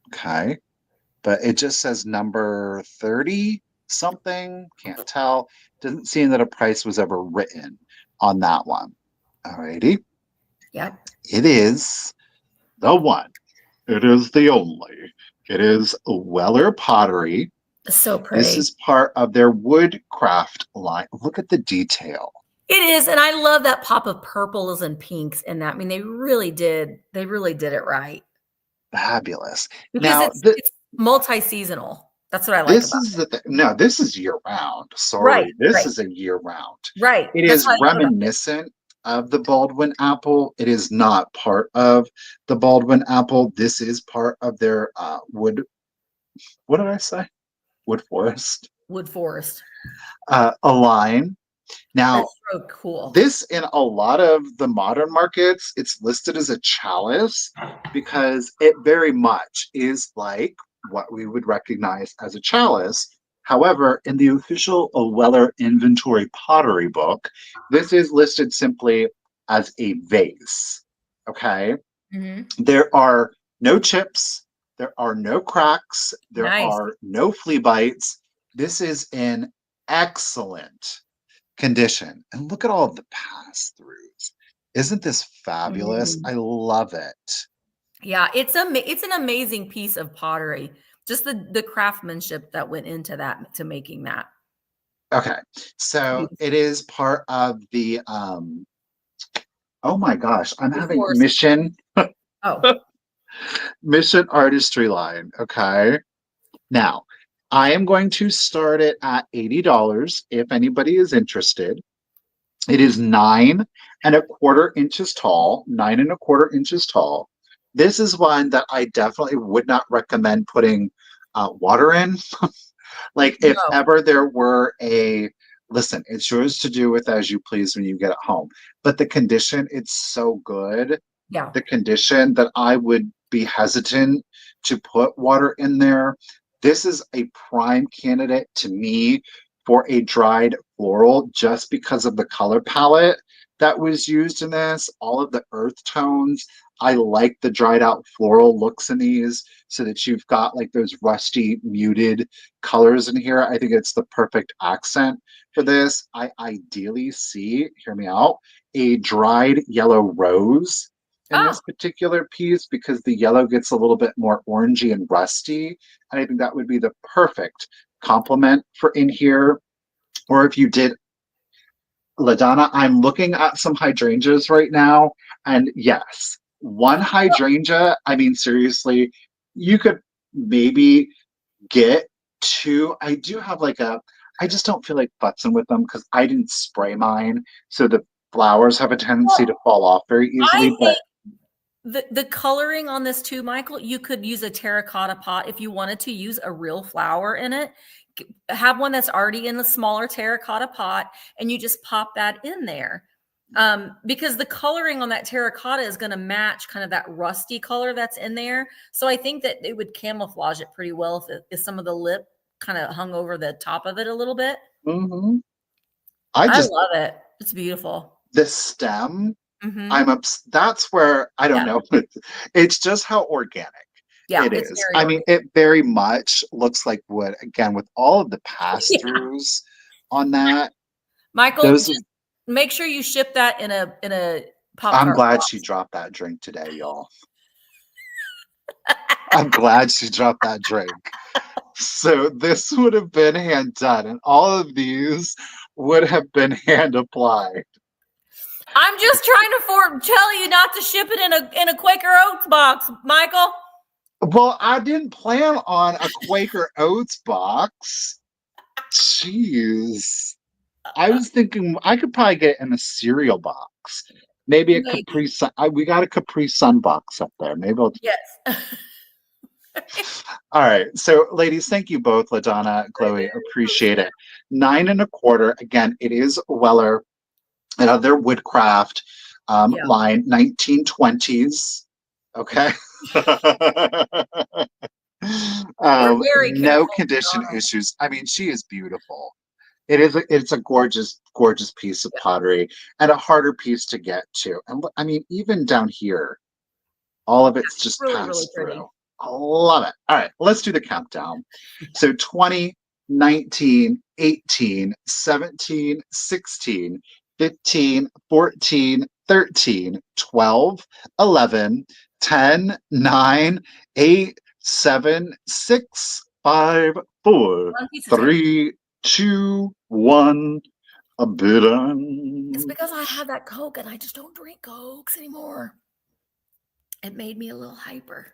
B: Okay. But it just says number 30 something. Can't tell. Doesn't seem that a price was ever written on that one. All righty.
A: Yep.
B: It is the one. It is the only. It is Weller Pottery.
A: So pretty.
B: This is part of their woodcraft line. Look at the detail.
A: It is, and I love that pop of purples and pinks in that. I mean, they really did it right.
B: Fabulous.
A: Because
B: now,
A: it's multi-seasonal. That's what I like
B: this
A: about
B: is
A: it.
B: No, this is year-round. Sorry,
A: right,
B: this is a year-round.
A: Right.
B: It is reminiscent of the Baldwin apple. It is not part of the Baldwin apple. This is part of their wood. What did I say? Wood forest.
A: Wood forest.
B: A line. Now,
A: that's so cool.
B: This in a lot of the modern markets, it's listed as a chalice because it very much is like what we would recognize as a chalice. However, in the official Weller inventory pottery book, this is listed simply as a vase. Okay.
A: Mm-hmm.
B: There are no chips. There are no cracks. There are no flea bites. This is in excellent condition. And look at all of the pass-throughs. Isn't this fabulous? I love it.
A: Yeah, it's an amazing piece of pottery. Just the craftsmanship that went into that, to making that.
B: Okay. So it is part of the oh my gosh, I'm having mission. Mission Artistry line. Okay. Now, I am going to start it at $80 if anybody is interested. It is 9.25 inches tall, 9.25 inches tall. This is one that I definitely would not recommend putting water in. Like if
A: No.
B: ever there were listen, it's yours to do with as you please when you get it home. But the condition, it's so good.
A: Yeah.
B: The condition that I would be hesitant to put water in there. This is a prime candidate to me for a dried floral just because of the color palette that was used in this, all of the earth tones. I like the dried out floral looks in these so that you've got like those rusty muted colors in here. I think it's the perfect accent for this. I ideally see, hear me out, a dried yellow rose in this particular piece because the yellow gets a little bit more orangey and rusty. And I think that would be the perfect complement for in here. Or if you did, LaDonna, I'm looking at some hydrangeas right now. And yes, one hydrangea, I mean, seriously, you could maybe get two. I do have I just don't feel like futzing with them because I didn't spray mine. So the flowers have a tendency to fall off very easily. But
A: the coloring on this too, Michael, you could use a terracotta pot if you wanted to use a real flower in it. Have one that's already in a smaller terracotta pot and you just pop that in there. Because the coloring on that terracotta is going to match kind of that rusty color that's in there. So I think that it would camouflage it pretty well if some of the lip kind of hung over the top of it a little bit.
B: Mm-hmm.
A: I love it. It's beautiful.
B: The stem, that's where, I don't know. It's just how organic. Yeah, it is. I mean, it very much looks like wood, again, with all of the pass-throughs on that.
A: Michael, just make sure you ship that in a pop.
B: I'm glad she dropped that drink today, y'all. I'm glad she dropped that drink. So this would have been hand done, and all of these would have been hand applied.
A: I'm just trying to tell you not to ship it in a Quaker Oats box, Michael.
B: Well, I didn't plan on a Quaker Oats box. Jeez. I was thinking I could probably get it in a cereal box. Maybe a Capri Sun. We got a Capri Sun box up there. Maybe I'll...
A: Yes.
B: All right. So, ladies, thank you both, LaDonna, Chloe. Appreciate it. 9.25. Again, it is Weller, another woodcraft line, 1920s. Okay. No condition issues. I mean, she is beautiful. It's a gorgeous, gorgeous piece of pottery and a harder piece to get to. And I mean, even down here, all of it's just passed through. I love it. All right, let's do the countdown. So 20, 19, 18, 17, 16, 15, 14, 13, 12, 11, 10, 9, 8, 7, 6, 5, 4, 3, 2, 1. A bit on.
A: It's because I had that Coke and I just don't drink Cokes anymore. It made me a little hyper.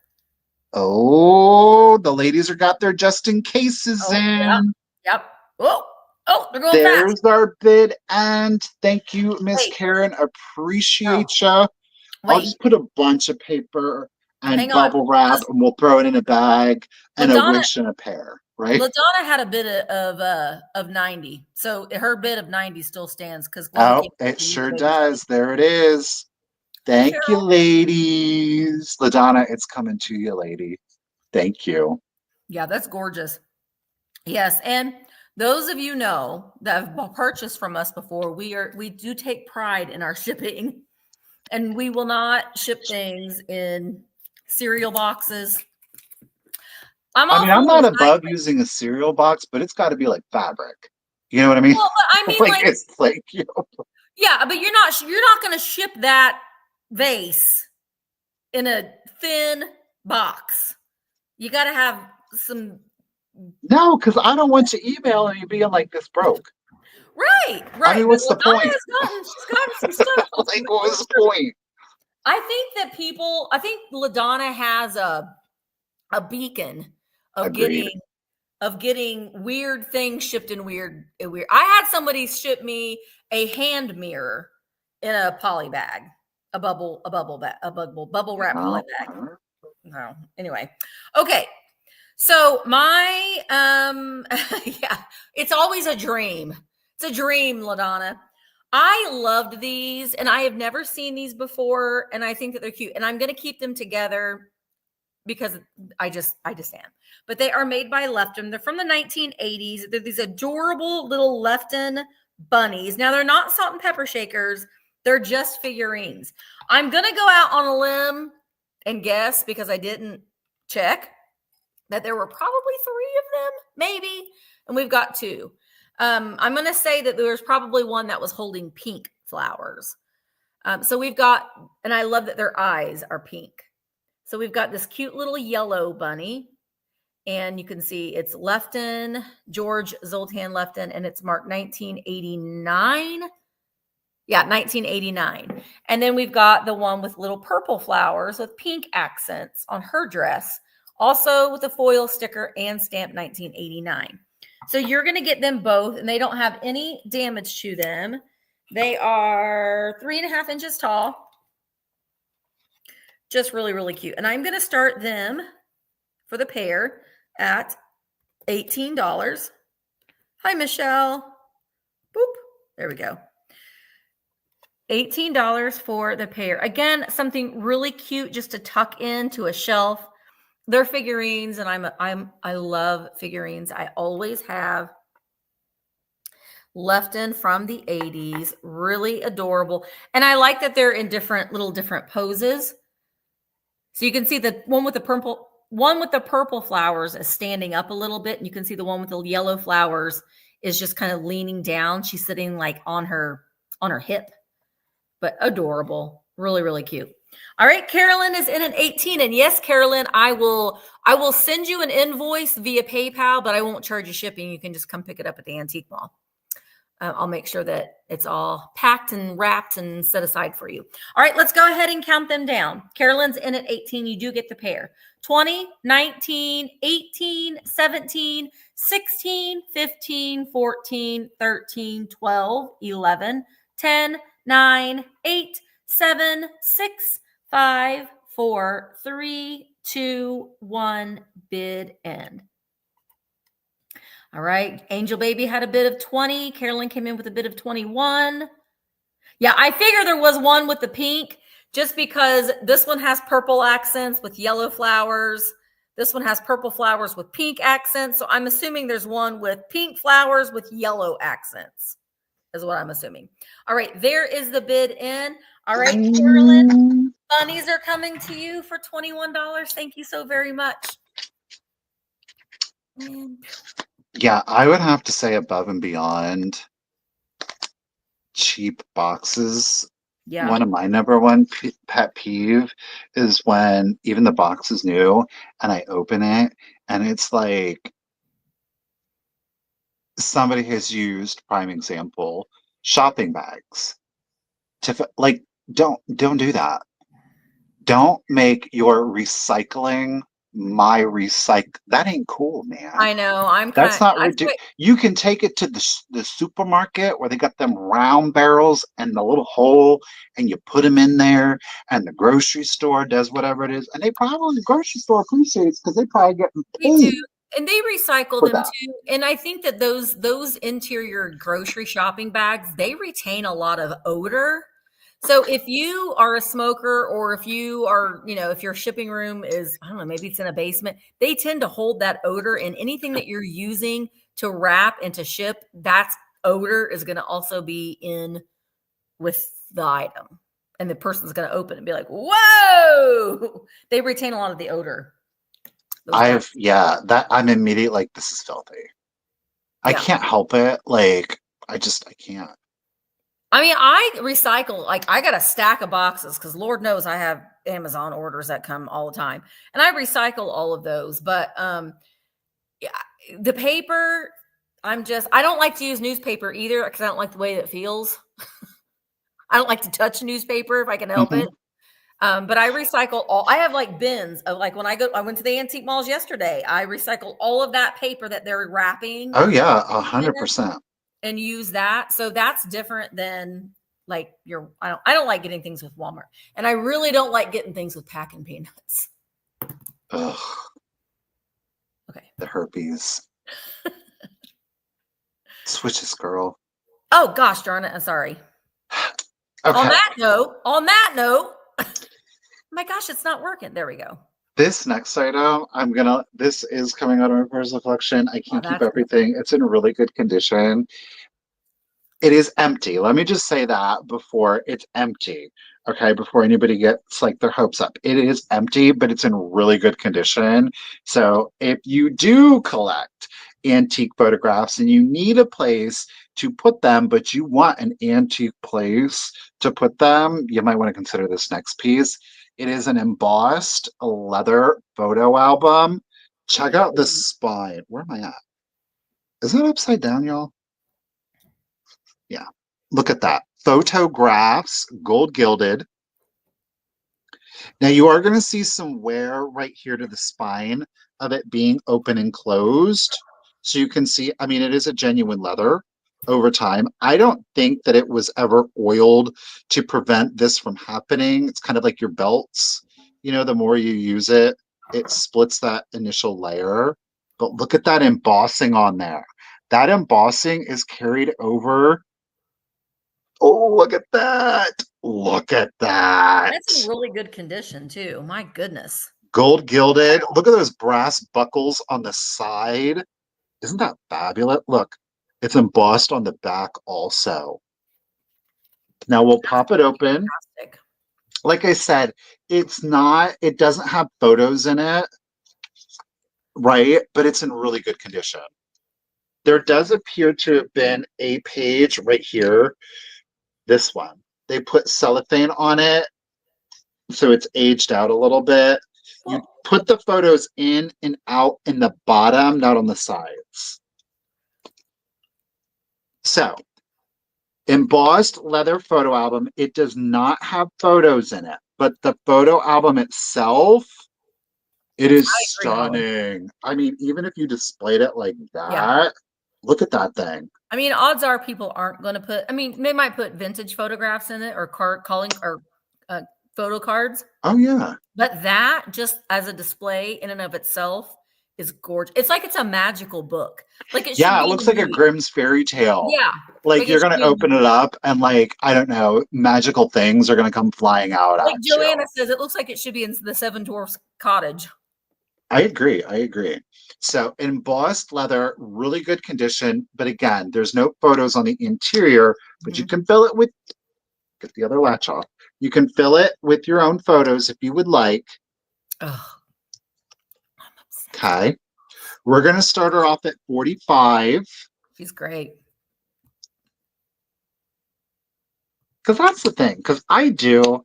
B: Oh, the ladies are got their just in cases in.
A: Yep. Oh, they're going
B: There's
A: fast.
B: our bid, and thank you, Miss Karen. Appreciate you. I'll just put a bunch of paper and bubble wrap, and we'll throw it in a bag and a wish and a pear. Right?
A: LaDonna had a bid of 90, so her bid of 90 still stands because.
B: Oh, it sure does. There it is. Thank you, ladies. LaDonna, it's coming to you, lady. Thank you.
A: Yeah, that's gorgeous. Yes, and those of you know that have purchased from us before, we do take pride in our shipping, and we will not ship things in cereal boxes.
B: I'm not above using a cereal box, but it's got to be like fabric. You know what I mean?
A: Well, I mean,
B: it's like
A: yeah, but you're not going to ship that vase in a thin box. You got to have some.
B: No, because I don't want you emailing you being like, this broke.
A: Right.
B: I mean, what's the point?
A: She's got some stuff.
B: Like, what was the point?
A: I think LaDonna has a beacon of
B: Agreed.
A: getting weird things shipped in weird. I had somebody ship me a hand mirror in a poly bag, a bubble wrap poly bag. No, anyway, okay. So my yeah, it's always a dream. It's a dream, LaDonna. I loved these, and I have never seen these before, and I think that they're cute, and I'm going to keep them together because I just am. But they are made by Lefton. They're from the 1980s. They're these adorable little Lefton bunnies. Now, they're not salt and pepper shakers. They're just figurines. I'm going to go out on a limb and guess, because I didn't check, that there were probably 3 of them, maybe, and we've got 2. I'm going to say that there's probably one that was holding pink flowers. So we've got, and I love that their eyes are pink. So we've got this cute little yellow bunny, and you can see it's Lefton, George Zoltan Lefton, and it's marked 1989. Yeah, 1989. And then we've got the one with little purple flowers with pink accents on her dress, also with a foil sticker and stamp 1989. So you're going to get them both, and they don't have any damage to them. They are 3.5 inches tall. Just really, really cute. And I'm going to start them for the pair at $18. Hi, Michelle. Boop. There we go. $18 for the pair. Again, something really cute just to tuck into a shelf. They're figurines, and I love figurines. I always have. Lefton from the 80s, really adorable. And I like that they're in different poses. So you can see the one with the purple flowers is standing up a little bit, and you can see the one with the yellow flowers is just kind of leaning down. She's sitting like on her hip, but adorable, really, really cute. All right, Carolyn is in at 18, and yes, Carolyn, I will send you an invoice via PayPal, but I won't charge you shipping. You can just come pick it up at the antique mall. I'll make sure that it's all packed and wrapped and set aside for you. All right, let's go ahead and count them down. Carolyn's in at 18. You do get the pair. 20, 19, 18, 17, 16, 15, 14, 13, 12, 11, 10, 9, 8, 7, 6, 5, 4, 3, 2, 1, bid end. All right. Angel Baby had a bid of 20. Carolyn came in with a bid of 21. Yeah, I figure there was one with the pink just because this one has purple accents with yellow flowers. This one has purple flowers with pink accents. So I'm assuming there's one with pink flowers with yellow accents is what I'm assuming. All right. There is the bid in. All right, Carolyn, bunnies are coming to you for $21. Thank you so very much.
B: Yeah, I would have to say above and beyond cheap boxes. Yeah. One of my number one pet peeve is when even the box is new and I open it and it's like somebody has used, prime example, shopping bags to like don't do that. Don't make your recycling my recycle. That ain't cool, man.
A: I know.
B: That's not ridiculous. You can take it to the supermarket where they got them round barrels and the little hole, and you put them in there, and the grocery store does whatever it is, and the grocery store appreciates because they probably get paid.
A: And they recycle them too. And I think that those interior grocery shopping bags, they retain a lot of odor. So if you are a smoker, or if you are, if your shipping room is, I don't know, maybe it's in a basement, they tend to hold that odor, and anything that you're using to wrap and to ship, that odor is going to also be in with the item. And the person's going to open and be like, whoa, they retain a lot of the odor.
B: I'm immediately like, this is filthy. I can't help it. Like, I can't.
A: I mean, I recycle, like I got a stack of boxes because Lord knows I have Amazon orders that come all the time. And I recycle all of those. But the paper, I don't like to use newspaper either because I don't like the way it feels. I don't like to touch newspaper if I can help it. But I recycle all. I have like bins of like when I went to the antique malls yesterday. I recycle all of that paper that they're wrapping.
B: Oh yeah, 100%.
A: And use that. So that's different than like I don't like getting things with Walmart, and I really don't like getting things with packing peanuts.
B: Ugh.
A: Okay.
B: The herpes. Switches, girl.
A: Oh gosh darn it! I'm sorry.
B: Okay.
A: On that note, my gosh, it's not working. There we go.
B: This next item, this is coming out of my personal collection. I can't keep everything. It's in really good condition. It is empty. Let me just say that before it's empty. Okay, before anybody gets like their hopes up. It is empty, but it's in really good condition. So if you do collect antique photographs and you need a place to put them, but you want an antique place to put them, you might want to consider this next piece. It is an embossed leather photo album. Check out the spine. Where am I at? Is that upside down, y'all? Yeah. Look at that. Photographs, gold gilded. Now you are going to see some wear right here to the spine of it being open and closed. So you can see, I mean, it is a genuine leather over time. I don't think that it was ever oiled to prevent this from happening. It's kind of like your belts. You know, the more you use it, it splits that initial layer. But look at that embossing on there. That embossing is carried over. Oh, look at that. Look at that.
A: That's in really good condition too. My goodness.
B: Gold gilded. Look at those brass buckles on the side. Isn't that fabulous? Look, it's embossed on the back also. Now we'll pop it open.
A: Fantastic.
B: Like I said, it doesn't have photos in it, right? But it's in really good condition. There does appear to have been a page right here. This one. They put cellophane on it, so it's aged out a little bit. You put the photos in and out in the bottom, not on the sides. So, embossed leather photo album. It does not have photos in it, but the photo album itself, it is stunning. I mean, even if you displayed it like that, look at that thing.
A: I mean, odds are people aren't going to put, I mean, they might put vintage photographs in it or photo cards.
B: Oh, yeah.
A: But that just as a display in and of itself is gorgeous. It's like it's a magical book. Like it
B: looks like a Grimm's fairy tale.
A: Yeah.
B: Like you're going to open it up and like, I don't know, magical things are going to come flying out.
A: Like Joanna says, it looks like it should be in the Seven Dwarfs cottage.
B: I agree. So embossed leather, really good condition. But again, there's no photos on the interior, but you can fill it with, get the other latch off. You can fill it with your own photos if you would like.
A: Oh,
B: okay. We're going to start her off at 45.
A: She's great.
B: Because that's the thing. Because I do.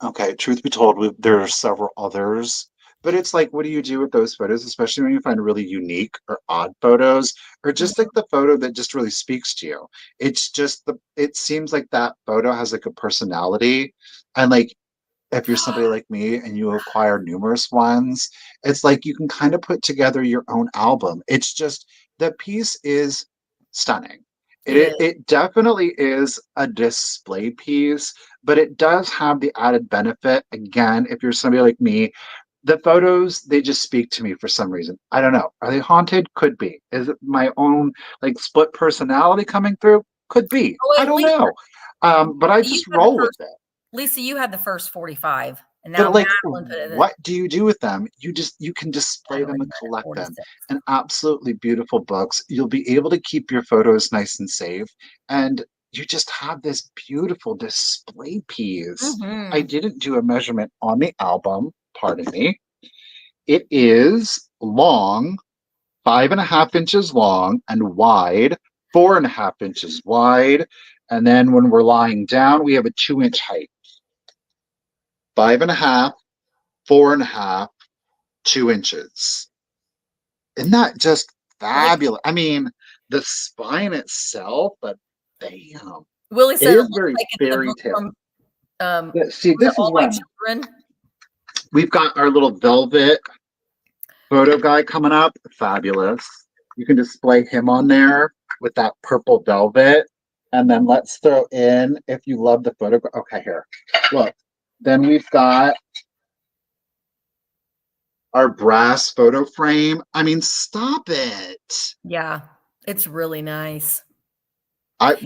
B: Okay, truth be told, there are several others. But it's like, what do you do with those photos, especially when you find really unique or odd photos, or just like the photo that just really speaks to you? It's just it seems like that photo has like a personality. And like, if you're somebody like me and you acquire numerous ones, it's like you can kind of put together your own album. It's just, the piece is stunning. It definitely is a display piece, but it does have the added benefit. Again, if you're somebody like me, the photos, they just speak to me for some reason. I don't know. Are they haunted? Could be. Is it my own like split personality coming through? Could be. I don't know. But I just roll with it.
A: Lisa, you had the first 45. And now
B: but like, what do you do with them? You can display them and collect them. And absolutely beautiful books. You'll be able to keep your photos nice and safe. And you just have this beautiful display piece. I didn't do a measurement on the album. Pardon me. It is long, 5.5 inches long, and wide, 4.5 inches wide. And then when we're lying down, we have a 2-inch height. 5.5, 4.5, 2 inches. Isn't that just fabulous? I mean, the spine itself, but bam.
A: Willie said
B: it is very fairy tale. See, this is
A: all my
B: one.
A: children.
B: We've got our little velvet photo guy coming up. Fabulous. You can display him on there with that purple velvet. And then let's throw in, if you love the photo. Okay, here. Look. Then we've got our brass photo frame. I mean, stop it.
A: Yeah, it's really nice.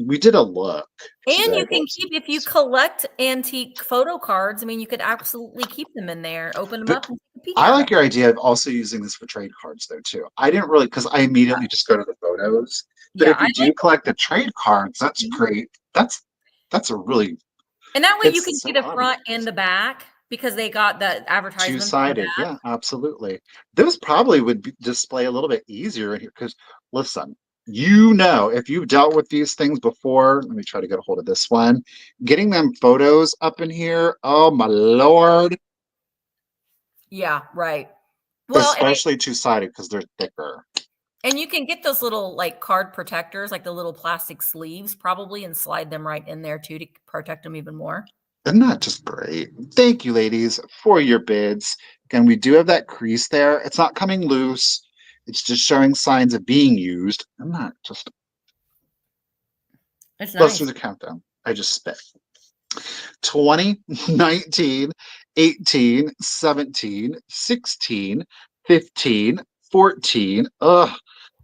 B: We did a look.
A: And you can keep, if you collect antique photo cards, I mean, you could absolutely keep them in there, open them up and take a peek.
B: I like your idea of also using this for trade cards though too. I didn't really, because I immediately just go to the photos. But if you do collect the trade cards, that's great. That's a really,
A: and that way you can see the front and the back because they got the advertisement.
B: Two-sided, yeah, absolutely. Those probably would display a little bit easier in here because listen, if you've dealt with these things before, let me try to get a hold of this one. Getting them photos up in here, oh my Lord.
A: Yeah, right. Well,
B: especially two-sided because they're thicker.
A: And you can get those little like card protectors, like the little plastic sleeves probably, and slide them right in there too to protect them even more.
B: Isn't that just great? Thank you, ladies, for your bids. Again, we do have that crease there. It's not coming loose. It's just showing signs of being used. I'm not just...
A: It's
B: Let's
A: nice.
B: do the countdown. I just spit. 20, 19, 18, 17, 16, 15, 14,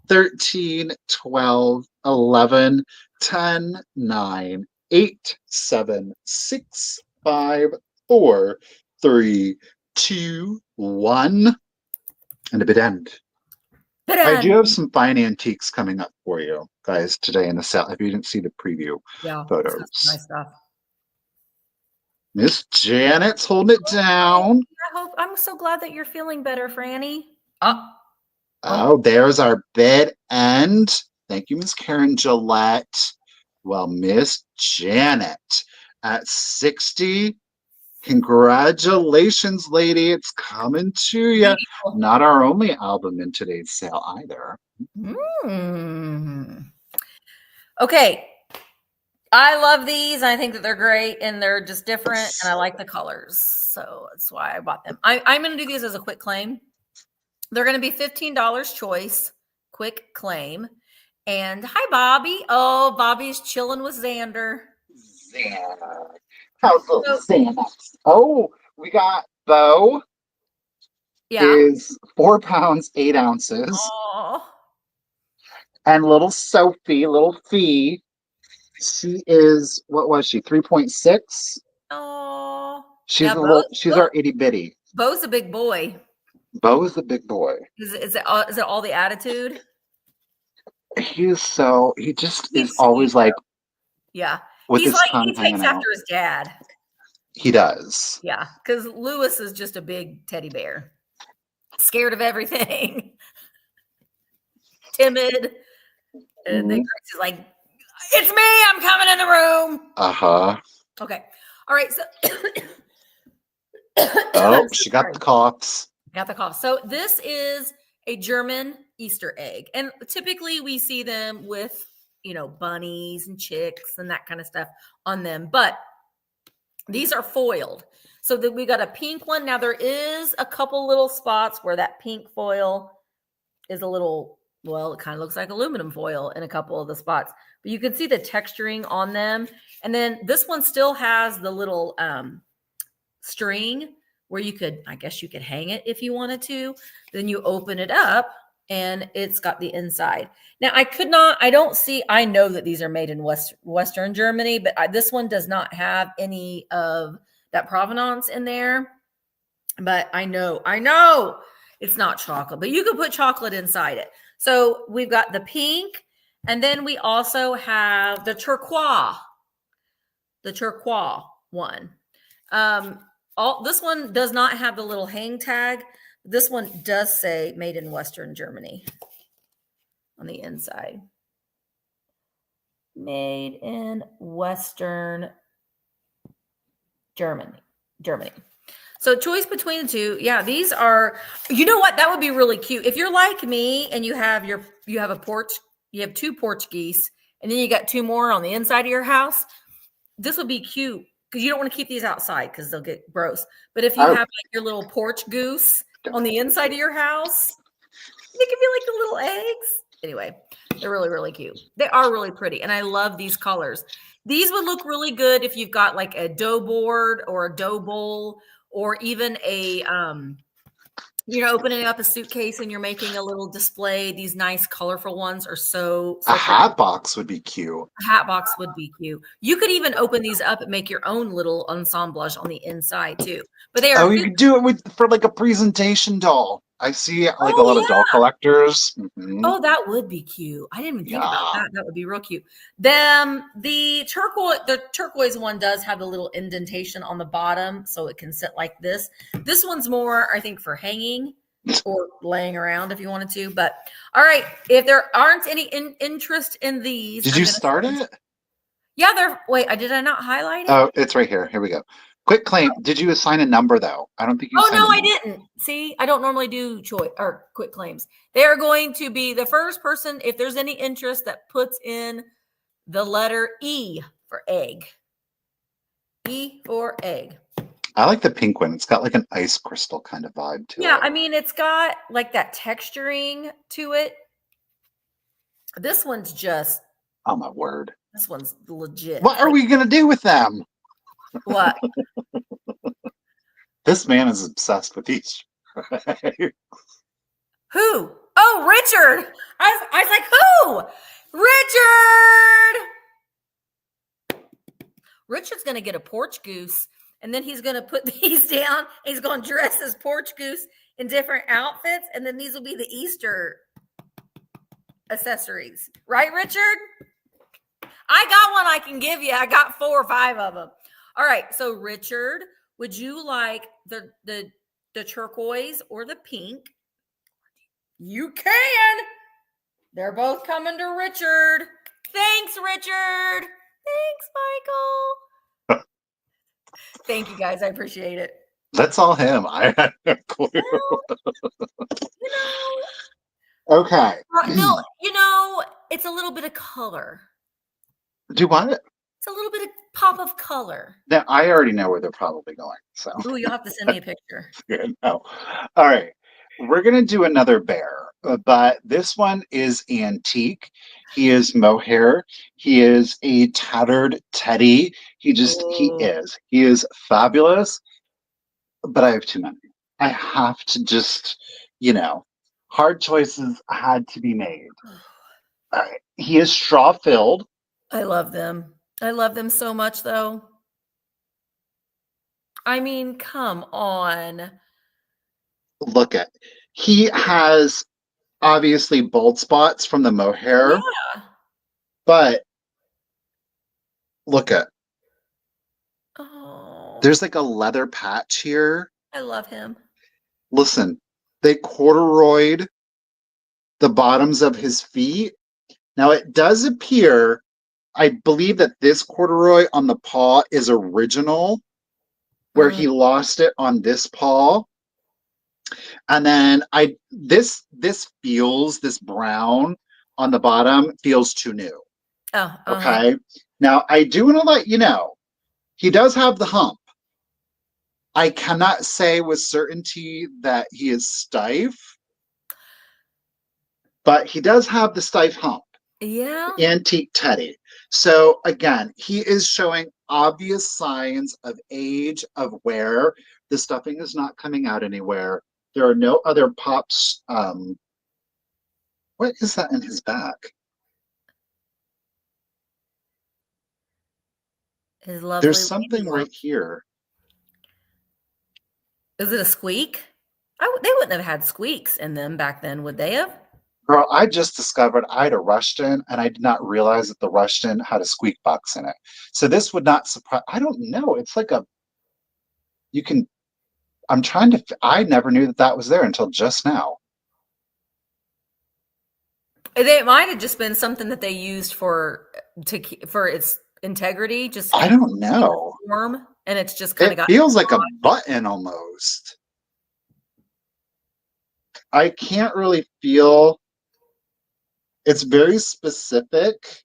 B: 13, 12, 11, 10, 9, 8, 7, 6, 5, 4, 3, 2, 1, and a bid end. I do have some fine antiques coming up for you guys today in the sale. If you didn't see the preview photos.
A: Nice stuff.
B: Miss Janet's holding it down.
A: I'm so glad that you're feeling better, Franny.
B: Oh, there's our bid end. Thank you, Miss Karen Gillette. Well, Miss Janet at 60. Congratulations, lady. It's coming to you. Not our only album in today's sale either.
A: Okay. I love these. I think that they're great and they're just different and I like the colors. So that's why I bought them. I'm going to do these as a quick claim. They're going to be $15 choice, quick claim. And hi, Bobby. Oh, Bobby's chilling with Xander.
B: Xander. How's little Xander? Oh, we got Bo.
A: Yeah.
B: Is 4 pounds, 8 ounces.
A: Oh.
B: And little Sophie, little Fee. She is, what was she, 3.6?
A: Oh.
B: She's she's our itty bitty.
A: Bo's a big boy.
B: Bo is a big boy.
A: Is it all the attitude?
B: He just is always like,
A: yeah.
B: With
A: He's
B: his
A: like,
B: tongue
A: he takes after his dad.
B: He does.
A: Yeah. Because Lewis is just a big teddy bear. Scared of everything. Timid. And then Grace is like, it's me, I'm coming in the room.
B: Uh-huh.
A: Okay. All right. So
B: she got the coughs.
A: Got the cough. So this is a German Easter egg. And typically we see them with, bunnies and chicks and that kind of stuff on them. But these are foiled. So that we got a pink one. Now there is a couple little spots where that pink foil is a little, well, it kind of looks like aluminum foil in a couple of the spots. But you can see the texturing on them. And then this one still has the little string where I guess you could hang it if you wanted to. Then you open it up and it's got the inside. Now I know that these are made in Western Germany, but this one does not have any of that provenance in there. But I know it's not chocolate, but you can put chocolate inside it. So we've got the pink, and then we also have the turquoise one. This one does not have the little hang tag. This one does say made in Western Germany on the inside. Made in Western Germany. So choice between the two. Yeah, these are, you know what? That would be really cute. If you're like me and you have you have 2 Portuguese and then you got 2 more on the inside of your house, this would be cute because you don't want to keep these outside because they'll get gross. But if you
B: Oh.
A: have like your little porch goose on the inside of your house, they can be like the little eggs. Anyway, they're really, really cute. They are really pretty. And I love these colors. These would look really good if you've got like a dough board or a dough bowl or even a, opening up a suitcase and you're making a little display. These nice colorful ones are so
B: a
A: pretty.
B: hat box would be cute.
A: A hat box would be cute. You could even open these up and make your own little ensemblage on the inside too. But they are.
B: Oh, you could do it for like a presentation doll. I see like a lot of doll collectors. Mm-hmm.
A: Oh, that would be cute. I didn't even think about that. That would be real cute. The turquoise one does have a little indentation on the bottom, so it can sit like this. This one's more, I think, for hanging or laying around if you wanted to. But all right, if there aren't any interest in these,
B: did you start it?
A: Yeah, wait, did I not highlight it?
B: Oh, it's right here. Here we go. Quick claim. Did you assign a number though? I don't think you.
A: Oh no, I didn't. See, I don't normally do choice or quick claims. They are going to be the first person, if there's any interest, that puts in the letter E for egg. E for egg.
B: I like the pink one. It's got like an ice crystal kind of vibe to it.
A: Yeah, I mean, it's got like that texturing to it. This one's just.
B: Oh my word.
A: This one's legit.
B: What are we gonna do with them?
A: What?
B: This man is obsessed with these.
A: Who? Oh, Richard. I was like, who? Richard. Richard's going to get a porch goose, and then he's going to put these down. He's going to dress his porch goose in different outfits, and then these will be the Easter accessories. Right, Richard? I got one I can give you. I got 4 or 5 of them. All right, so Richard, would you like the turquoise or the pink? You can. They're both coming to Richard. Thanks, Richard. Thanks, Michael. Thank you, guys. I appreciate it.
B: That's all him. I had no clue. Okay.
A: No, it's a little bit of color.
B: Do what?
A: It's a little bit of pop of color.
B: Now, I already know where they're probably going. So.
A: Ooh, you'll have to send me a picture.
B: Good. No. All right. We're going to do another bear, but this one is antique. He is mohair. He is a tattered teddy. He is fabulous, but I have too many. I have to just, hard choices had to be made. All right. He is straw filled.
A: I love them. I love them so much, though. I mean, come on.
B: Look at. He has obviously bold spots from the mohair.
A: Yeah.
B: But look at.
A: Oh.
B: There's like a leather patch here.
A: I love him.
B: Listen, they corduroyed the bottoms of his feet. Now it does appear, I believe that this corduroy on the paw is original, where he lost it on this paw. And then this brown on the bottom feels too new.
A: Oh,
B: okay. Now I do want to let you know, he does have the hump. I cannot say with certainty that he is stiff, but he does have the stiff hump.
A: Yeah.
B: Antique teddy. So again, he is showing obvious signs of age, of wear. The stuffing is not coming out anywhere. There are no other pops. What is that in his back?
A: His lovely.
B: There's something right here.
A: Is it a squeak? They wouldn't have had squeaks in them back then, would they have?
B: Girl, I just discovered I had a Rushton, and I did not realize that the Rushton had a squeak box in it. So this would not surprise. I don't know. It's like I never knew that was there until just now.
A: It might have just been something that they used for its integrity. Just
B: I don't know.
A: Form, and it's just kind of got.
B: It feels like a button almost. I can't really feel. It's very specific.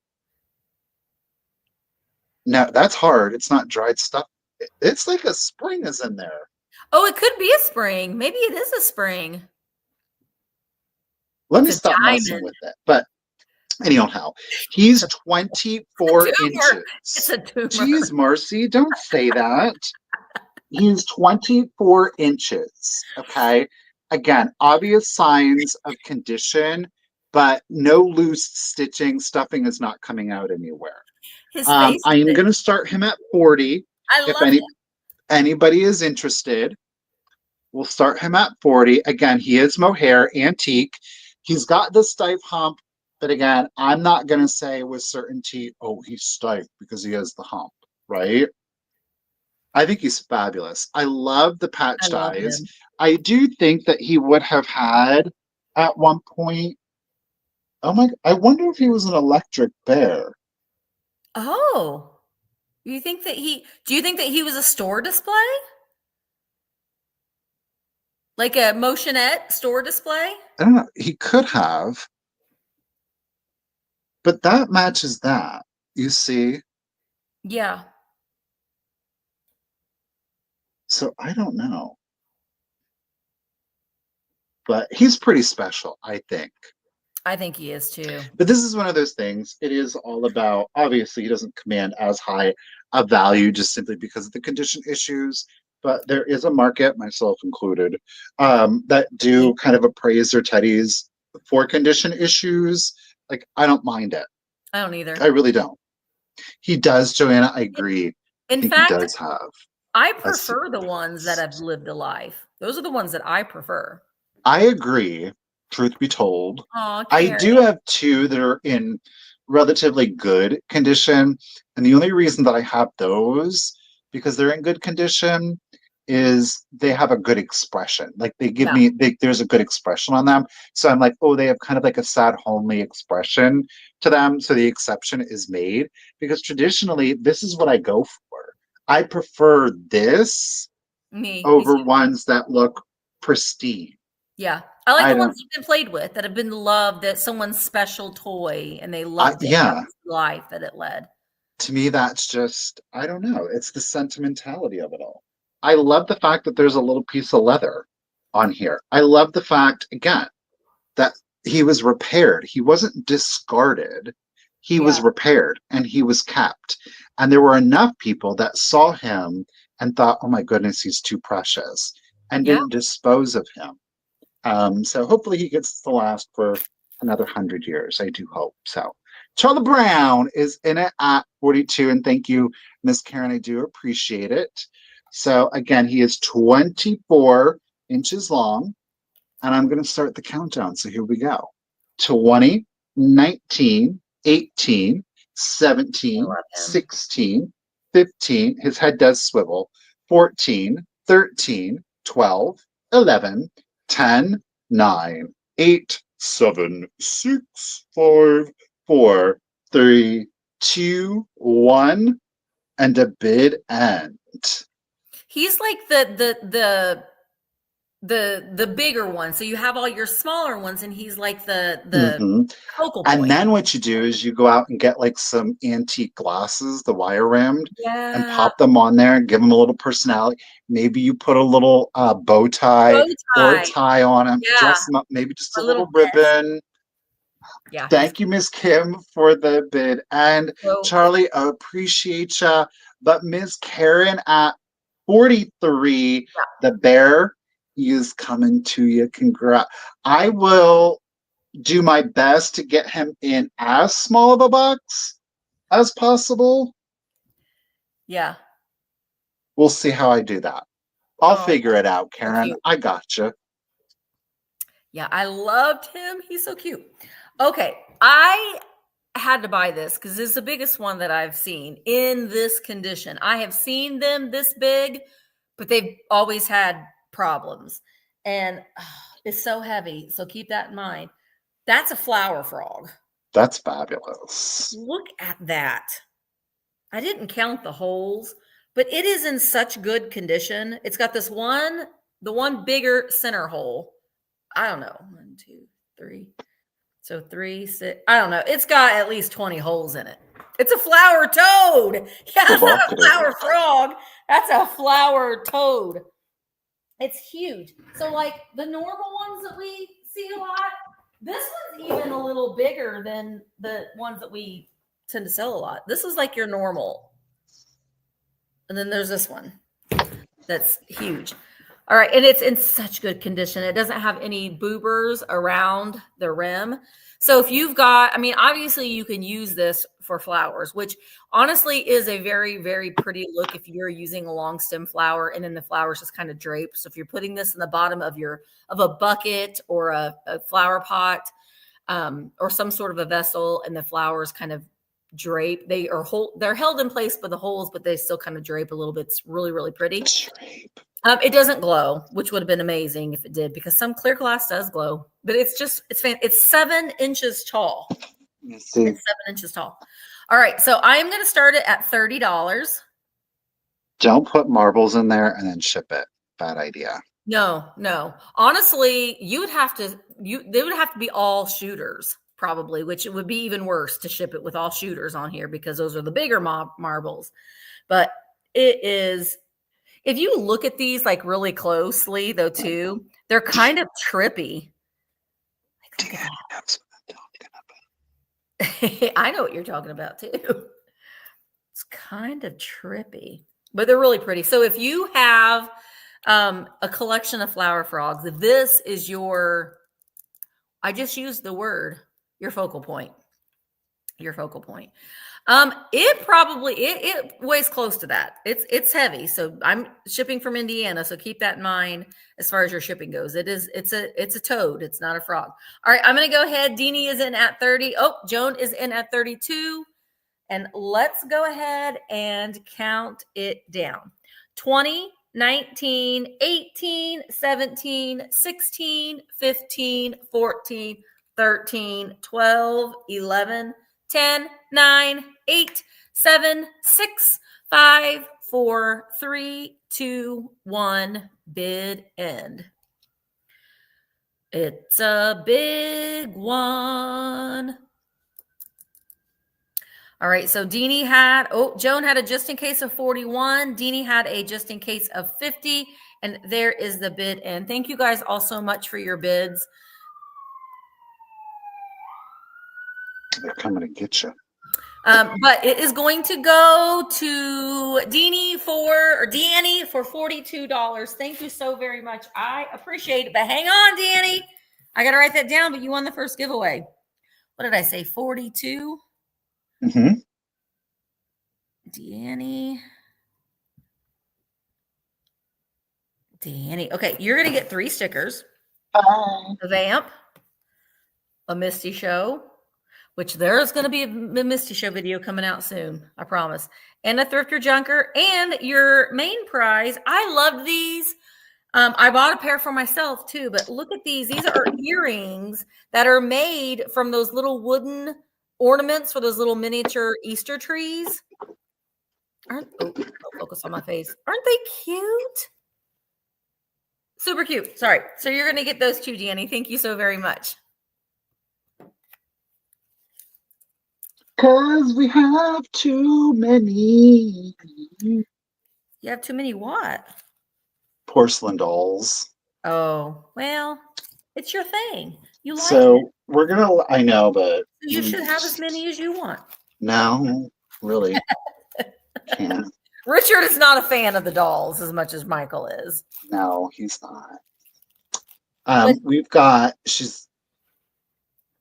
B: No, that's hard. It's not dried stuff. It's like a spring is in there.
A: Oh, it could be a spring. Maybe it is a spring.
B: Let me
A: It's a
B: stop messing
A: diamond.
B: with it. But anyhow, he's 24
A: Tumor. It's
B: inches.
A: a tumor.
B: Geez, Marcy, don't say that. He's 24 inches. Okay. Again, obvious signs of condition, but no loose stitching. Stuffing is not coming out anywhere.
A: His face.
B: I am going to start him at 40.
A: I
B: If
A: love him.
B: anybody is interested, we'll start him at 40. Again, he is mohair, antique. He's got the stiff hump, but again, I'm not going to say with certainty, oh, he's stiff because he has the hump, right? I think he's fabulous. I love the
A: I
B: patched
A: love
B: eyes.
A: him.
B: I do think that he would have had at one point. Oh my! I wonder if he was an electric bear.
A: Oh, do you think that he was a store display? Like a motionette store display?
B: I don't know. He could have, but that matches that. You see?
A: Yeah.
B: So I don't know. But he's pretty special, I think.
A: I think he is too.
B: But this is one of those things. It is all about, obviously, he doesn't command as high a value just simply because of the condition issues. But there is a market, myself included, that do kind of appraise their teddies for condition issues. Like, I don't mind it.
A: I don't either.
B: I really don't. He does, Joanna. I agree.
A: In
B: I think
A: fact,
B: he does have.
A: I prefer the ones that have lived a life. Those are the ones that I prefer.
B: I agree. Truth be told,
A: Oh,
B: I do have two that are in relatively good condition, and the only reason that I have those because they're in good condition is they have a good expression. Like they give me, there's a good expression on them. So I'm like, oh, they have kind of like a sad, homely expression to them. So the exception is made because traditionally, this is what I go for. I prefer this over ones that look pristine.
A: Yeah. I like the ones you've been played with that have been loved, that someone's special toy and they loved it.
B: Yeah.
A: Life that it led.
B: To me, that's just, I don't know. It's the sentimentality of it all. I love the fact that there's a little piece of leather on here. I love the fact, again, that he was repaired. He wasn't discarded. He was repaired and he was kept. And there were enough people that saw him and thought, oh my goodness, he's too precious, and didn't dispose of him. So hopefully he gets to last for another 100 years. I do hope so. Charlie Brown is in it at 42, and thank you, Miss Karen. I do appreciate it. So again, he is 24 inches long, and I'm going to start the countdown. So here we go. 20, 19, 18, 17, 16, 15. His head does swivel. 14, 13, 12, 11, 10, 9, 8, 7, 6, 5, 4, 3, 2, 1, and a bid end.
A: He's like the bigger one. So you have all your smaller ones, and he's like the focal point.
B: And then what you do is you go out and get like some antique glasses, the wire rimmed, and pop them on there and give them a little personality. Maybe you put a little bow tie or a tie on them, dress them up, maybe just a little ribbon.
A: Yeah.
B: Thank you, Miss Kim, for the bid. And Charlie, I appreciate you. But Miss Karen at 43, the bear is coming to you. Congrats. I will do my best to get him in as small of a box as possible.
A: Yeah.
B: We'll see how I do that. I'll figure it out, Karen. I gotcha.
A: Yeah, I loved him. He's so cute. Okay, I had to buy this because this is the biggest one that I've seen in this condition. I have seen them this big, but they've always had problems. And it's so heavy. So keep that in mind. That's a flower frog.
B: That's fabulous.
A: Look at that. I didn't count the holes, but it is in such good condition. It's got this one, the one bigger center hole. I don't know. 1, 2, 3. So 3, 6. I don't know. It's got at least 20 holes in it. It's a flower toad. Yeah, it's not a flower frog. That's a flower toad. It's huge. So like the normal ones that we see a lot, this one's even a little bigger than the ones that we tend to sell a lot. This is like your normal. And then there's this one that's huge. All right. And it's in such good condition. It doesn't have any boobers around the rim. So if you've got, I mean, obviously you can use this for flowers, which honestly is a very, very pretty look if you're using a long stem flower and then the flowers just kind of drape. So if you're putting this in the bottom of a bucket or a flower pot or some sort of a vessel and the flowers kind of drape, they're held in place by the holes, but they still kind of drape a little bit. It's really, really pretty.
B: Drape.
A: It doesn't glow, which would have been amazing if it did, because some clear glass does glow, but it's 7 inches tall. It's 7 inches tall. All right. So I am going to start it at $30.
B: Don't put marbles in there and then ship it. Bad idea.
A: No. Honestly, they would have to be all shooters probably, which it would be even worse to ship it with all shooters on here because those are the bigger marbles. But it is, if you look at these like really closely though too, they're kind of trippy. Like, look at that. I know what you're talking about too. It's kind of trippy, but they're really pretty. So if you have a collection of flower frogs, this is I just used the word, your focal point. It weighs close to that. It's heavy. So I'm shipping from Indiana. So keep that in mind as far as your shipping goes. It's a toad. It's not a frog. All right. I'm going to go ahead. Deanie is in at 30. Oh, Joan is in at 32. And let's go ahead and count it down. 20, 19, 18, 17, 16, 15, 14, 13, 12, 11, 10, 9, 8, 7, 6, 5, 4, 3, 2, 1. Bid end. It's a big one. All right. So Deanie Joan had a just in case of 41. Deanie had a just in case of 50. And there is the bid end. Thank you guys all so much for your bids.
B: They're coming to get you.
A: But it is going to go to Danny for $42. Thank you so very much. I appreciate it. But hang on, Danny. I got to write that down, but you won the first giveaway. What did I say? 42?
B: Mm-hmm.
A: Danny. Okay, you're going to get 3 stickers. A VAMP, a Misty Show, which there's going to be a Misty Show video coming out soon, I promise, and a Thrifter Junker, and your main prize. I love these. I bought a pair for myself too, but look at these. These are earrings that are made from those little wooden ornaments for those little miniature Easter trees. Don't focus on my face. Aren't they cute? Super cute. Sorry. So you're going to get those too, Danny. Thank you so very much.
B: Because we have too many.
A: You have too many what?
B: Porcelain dolls.
A: Oh, well, it's your thing. You like
B: it. We're going to, I know, but.
A: You should have as many as you want.
B: No, really. Can't.
A: Richard is not a fan of the dolls as much as Michael is.
B: No, he's not. We've got,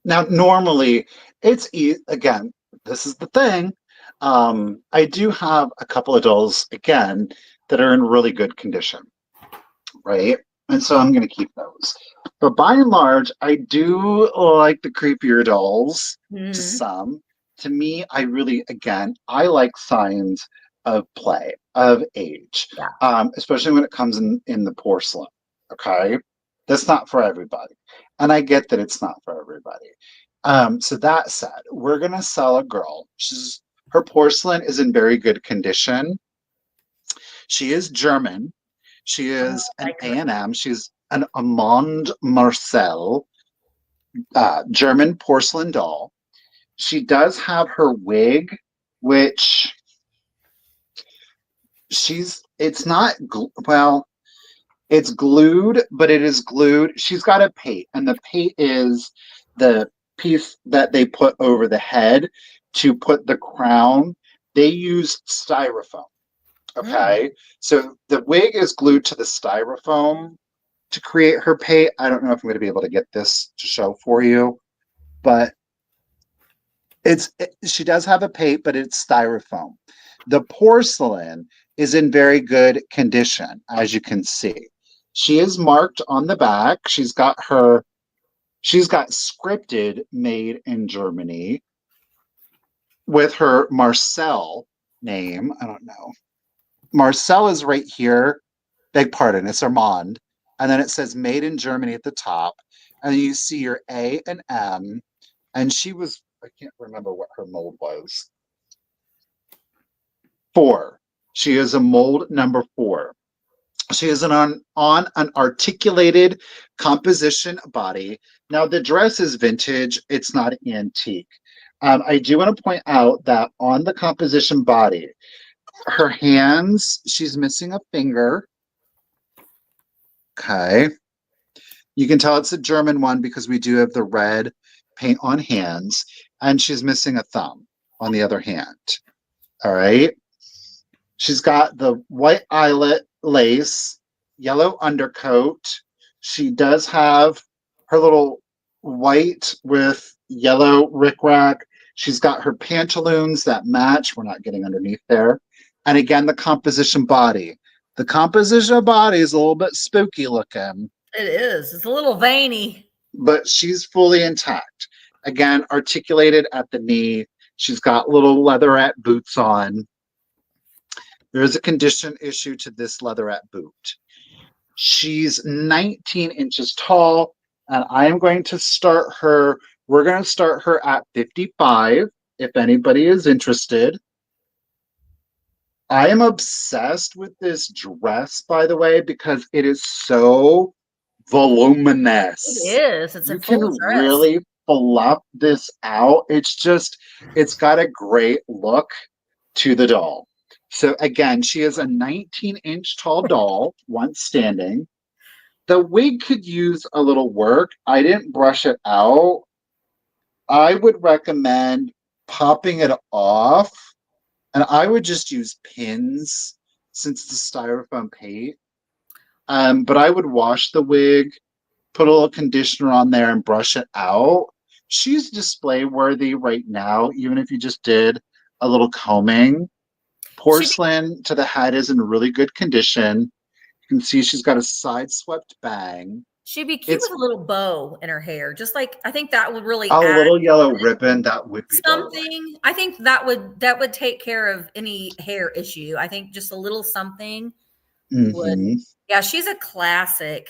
B: now normally it's, again, this is the thing. I do have a couple of dolls, again, that are in really good condition, right? And so I'm going to keep those. But by and large, I do like the creepier dolls to some. To me, I like signs of play, of age, especially when it comes in the porcelain, okay? That's not for everybody. And I get that it's not for everybody. So that said, we're going to sell a girl. Her porcelain is in very good condition. She is German. She is an A&M. She's an Armand Marseille German porcelain doll. She does have her wig, which it's not, well, it's glued, but it is glued. She's got a pate, and the pate is the piece that they put over the head to put the crown. They use styrofoam. Okay. So the wig is glued to the styrofoam to create her pate. I don't know if I'm going to be able to get this to show for you, but she does have a pate, but it's styrofoam. The porcelain is in very good condition, as you can see. She is marked on the back. She's got scripted made in Germany with her Marcel name. I don't know. Marcel is right here. Beg pardon, it's Armand. And then it says made in Germany at the top. And you see your A and M. And I can't remember what her mold was. 4. She is a mold number 4. She is on an articulated composition body. Now, the dress is vintage. It's not antique. I do want to point out that on the composition body, her hands, she's missing a finger. Okay. You can tell it's a German one because we do have the red paint on hands, and she's missing a thumb on the other hand. All right. She's got the white eyelet lace, yellow undercoat. She does have her little white with yellow rickrack. She's got her pantaloons that match. We're not getting underneath there. And again, the composition body. The composition body is a little bit spooky looking.
A: It is. It's a little veiny.
B: But she's fully intact. Again, articulated at the knee. She's got little leatherette boots on. There is a condition issue to this leatherette boot. She's 19 inches tall, and I am going to start her. We're going to start her at 55, if anybody is interested. I am obsessed with this dress, by the way, because it is so voluminous.
A: It is. It's a full dress. You can
B: really fluff this out. It's got a great look to the doll. So again, she is a 19-inch tall doll, once standing. The wig could use a little work. I didn't brush it out. I would recommend popping it off, and I would just use pins since it's a styrofoam paint. But I would wash the wig, put a little conditioner on there, and brush it out. She's display worthy right now, even if you just did a little combing. Porcelain to the head is in really good condition. You can see she's got a side swept bang.
A: She'd be cute with a little bow in her hair. Just like, I think that would really
B: a little yellow ribbon. That would be
A: something. I think that would take care of any hair issue. I think just a little something would. Yeah, she's a classic.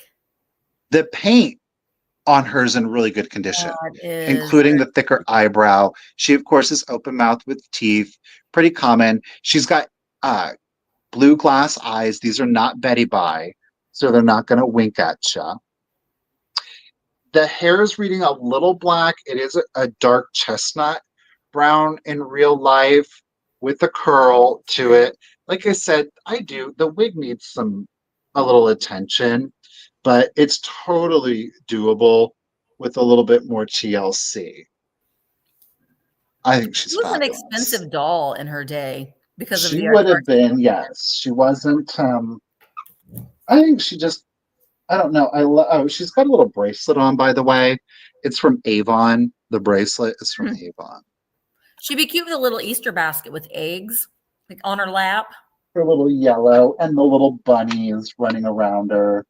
B: The paint on her is in really good condition, including the thicker eyebrow. She, of course, is open mouthed with teeth. Pretty common. She's got blue glass eyes. These are not Betty Bye, so they're not going to wink at you. The hair is reading a little black. It is a dark chestnut brown in real life with a curl to it. Like I said, the wig needs a little attention, but it's totally doable with a little bit more TLC. I think she's fabulous.
A: An expensive doll in her day because
B: she would have been. Yes, she wasn't. I think she just. I don't know. She's got a little bracelet on, by the way. It's from Avon. The bracelet is from Avon.
A: She'd be cute with a little Easter basket with eggs, like on her lap.
B: Her little yellow and the little bunnies running around her.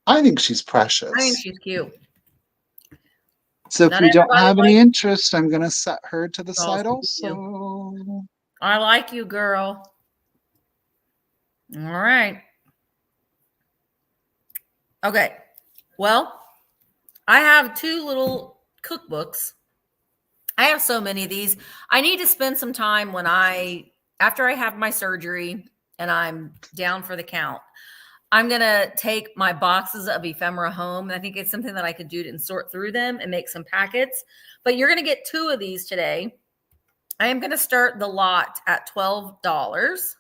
B: I think she's precious.
A: I think she's cute.
B: So if you don't have any interest, I'm going to set her to the side also.
A: I like you, girl. All right. Okay. Well, I have 2 little cookbooks. I have so many of these. I need to spend some time after I have my surgery and I'm down for the count. I'm going to take my boxes of ephemera home. And I think it's something that I could do and sort through them and make some packets. But you're going to get 2 of these today. I am going to start the lot at $12.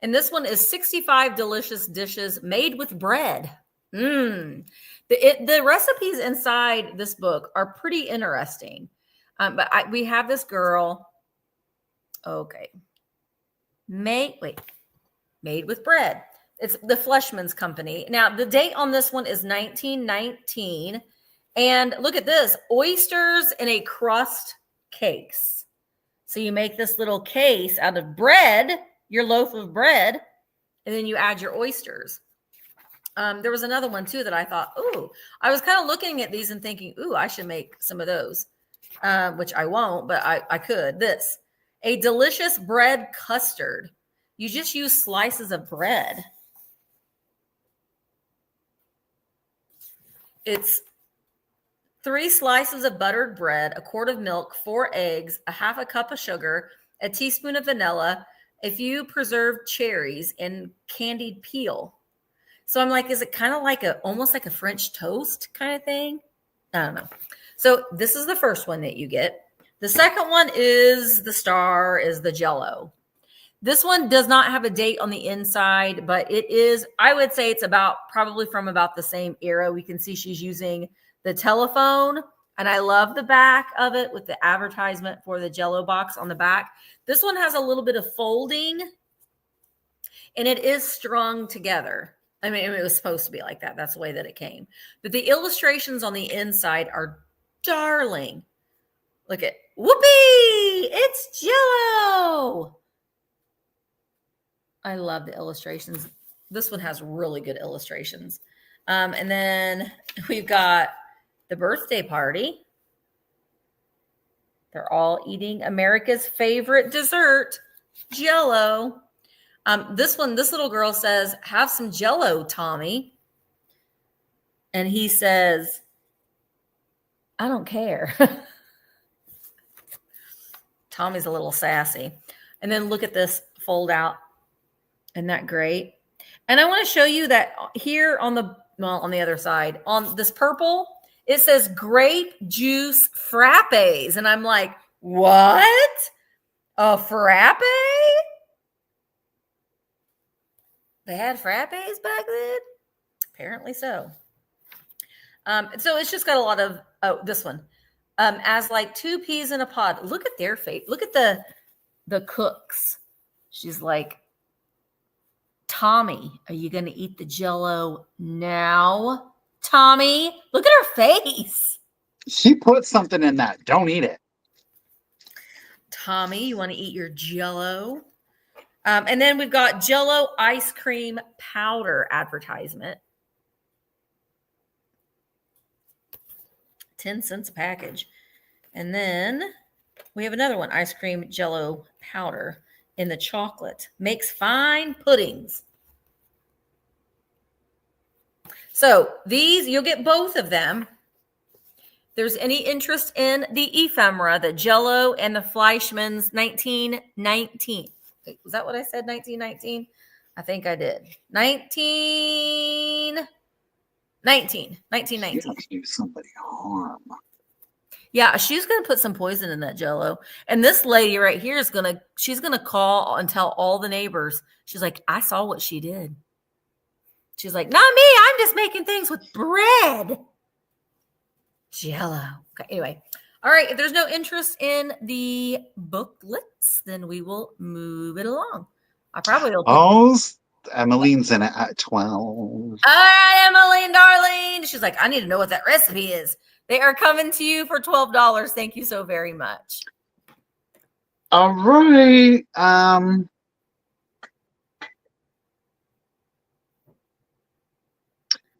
A: And this one is 65 delicious dishes made with bread. The recipes inside this book are pretty interesting. But we have this girl. Okay. Made with bread. It's the Fleshman's Company. Now, the date on this one is 1919. And look at this. Oysters in a crust case. So you make this little case out of bread, your loaf of bread, and then you add your oysters. There was another one too that I thought, ooh, I was kind of looking at these and thinking, ooh, I should make some of those, which I won't, but I could. This, a delicious bread custard. You just use slices of bread. It's 3 slices of buttered bread, a quart of milk, 4 eggs, a half a cup of sugar, a teaspoon of vanilla, a few preserved cherries, and candied peel. So I'm like, is it kind of like almost like a French toast kind of thing? I don't know. So this is the first one that you get. The second one is the Jello. This one does not have a date on the inside, but it is, I would say it's probably from about the same era. We can see she's using the telephone, and I love the back of it with the advertisement for the Jello box on the back. This one has a little bit of folding, and it is strung together. I mean, it was supposed to be like that. That's the way that it came. But the illustrations on the inside are darling. Look at, whoopee! It's Jello! I love the illustrations. This one has really good illustrations. And then we've got the birthday party. They're all eating America's favorite dessert, Jello. This little girl says, have some Jello, Tommy. And he says, I don't care. Tommy's a little sassy. And then look at this fold out. Isn't that great? And I want to show you that here on the other side, on this purple, it says grape juice frappes. And I'm like, what? A frappe? They had frappes back then? Apparently so. So it's just got a lot of, this one. As like 2 peas in a pod. Look at their face. Look at the cooks. She's like, Tommy, are you going to eat the Jello now? Tommy, look at her face.
B: She put something in that. Don't eat it.
A: Tommy, you want to eat your Jello? And then we've got Jello ice cream powder advertisement. 10 cents a package. And then we have another one, ice cream Jello powder in the chocolate. Makes fine puddings. So these, you'll get both of them. If there's any interest in the ephemera, the Jello and the Fleischmann's 1919. Wait, was that what I said, 1919? I think I did. 1919. She
B: don't do somebody harm.
A: Yeah, she's going to put some poison in that Jello. And this lady right here she's going to call and tell all the neighbors. She's like, I saw what she did. She's like, not me. I'm just making things with bread. Jello. Okay, anyway. All right, if there's no interest in the booklets, then we will move it along. I probably will.
B: Oh, Emmeline's in it at 12.
A: All right, Emmeline, darling. She's like, I need to know what that recipe is. They are coming to you for $12. Thank you so very much.
B: All right.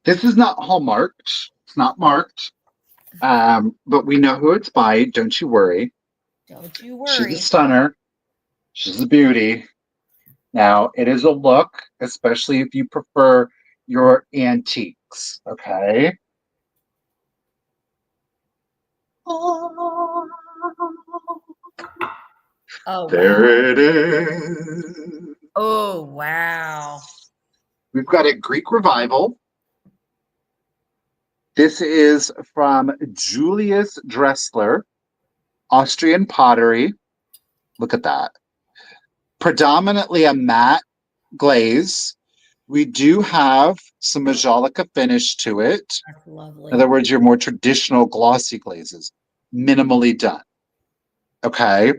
B: This is not hallmarked. It's not marked. But we know who it's by. Don't you worry.
A: Don't you worry.
B: She's a stunner. She's a beauty. Now, it is a look, especially if you prefer your antiques. Okay.
A: Oh,
B: there
A: wow.
B: it is.
A: Oh, wow.
B: We've got a Greek revival. This is from Julius Dressler, Austrian pottery. Look at that. Predominantly a matte glaze. We do have some Majolica finish to it.
A: That's lovely.
B: In other words, your more traditional glossy glazes, minimally done. Okay.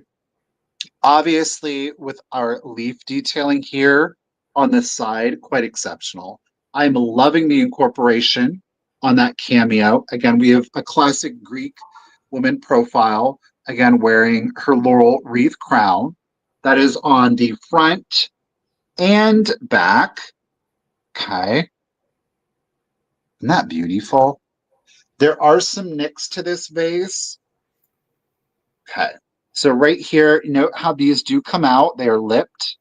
B: Obviously, with our leaf detailing here on the side, quite exceptional. I'm loving the incorporation on that cameo. Again, we have a classic Greek woman profile, again, wearing her laurel wreath crown. That is on the front and back. Okay. Isn't that beautiful? There are some nicks to this vase. Okay. So right here, note how these do come out. They are lipped.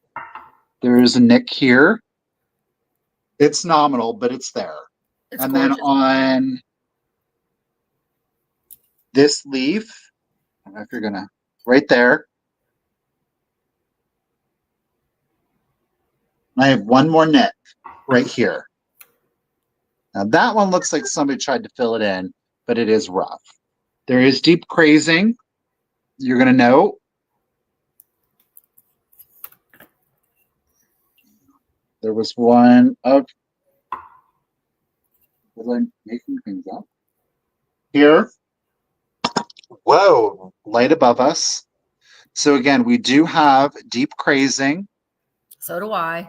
B: There is a nick here. It's nominal, but it's there.
A: It's
B: and
A: gorgeous.
B: Then on this leaf, I don't know if you're gonna, right there. I have one more nick right here. Now that one looks like somebody tried to fill it in, but it is rough. There is deep crazing. You're gonna note. There was one of, was I making things up? Here. Whoa, light above us. So again, we do have deep crazing.
A: So do I.